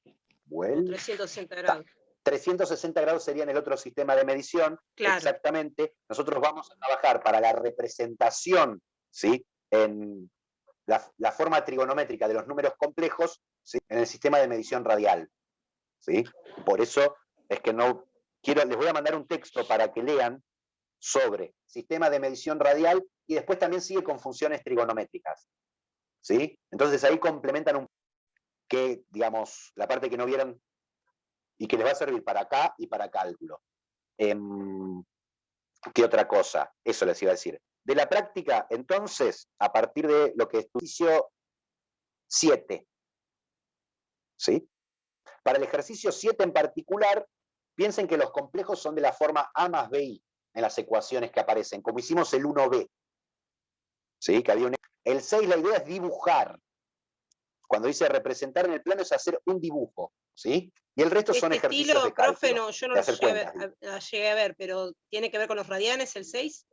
360 grados. 360 grados sería en el otro sistema de medición. Claro. Exactamente. Nosotros vamos a trabajar para la representación, ¿sí?, en la forma trigonométrica de los números complejos, ¿sí?, en el sistema de medición radial. ¿Sí? Por eso es que les voy a mandar un texto para que lean sobre sistema de medición radial y después también sigue con funciones trigonométricas. ¿Sí? Entonces ahí complementan un que, digamos, la parte que no vieron y que les va a servir para acá y para cálculo. ¿Qué otra cosa? Eso les iba a decir. De la práctica, entonces, a partir de lo que ejercicio 7, ¿sí? Para el ejercicio 7 en particular, piensen que los complejos son de la forma A más BI en las ecuaciones que aparecen, como hicimos el 1B. ¿Sí? Que había el 6, la idea es dibujar. Cuando dice representar en el plano es hacer un dibujo, ¿sí? Y el resto son ejercicios estilo, de cálculo. profe, no, yo no lo llegué a ver, pero ¿tiene que ver con los radianes el 6?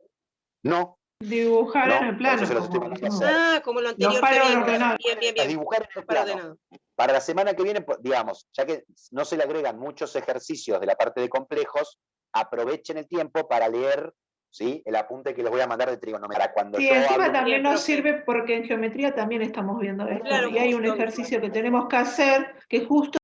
No. Dibujar en el plano. Por eso se los estoy mandando a hacer. Ah, como lo anterior. Bien. Dibujar en el plano. Para la semana que viene, digamos, ya que no se le agregan muchos ejercicios de la parte de complejos, aprovechen el tiempo para leer, ¿sí?, el apunte que les voy a mandar de trigonometría. Sí, encima también nos sirve porque en geometría también estamos viendo esto. Claro, y hay un ejercicio que tenemos que hacer que justo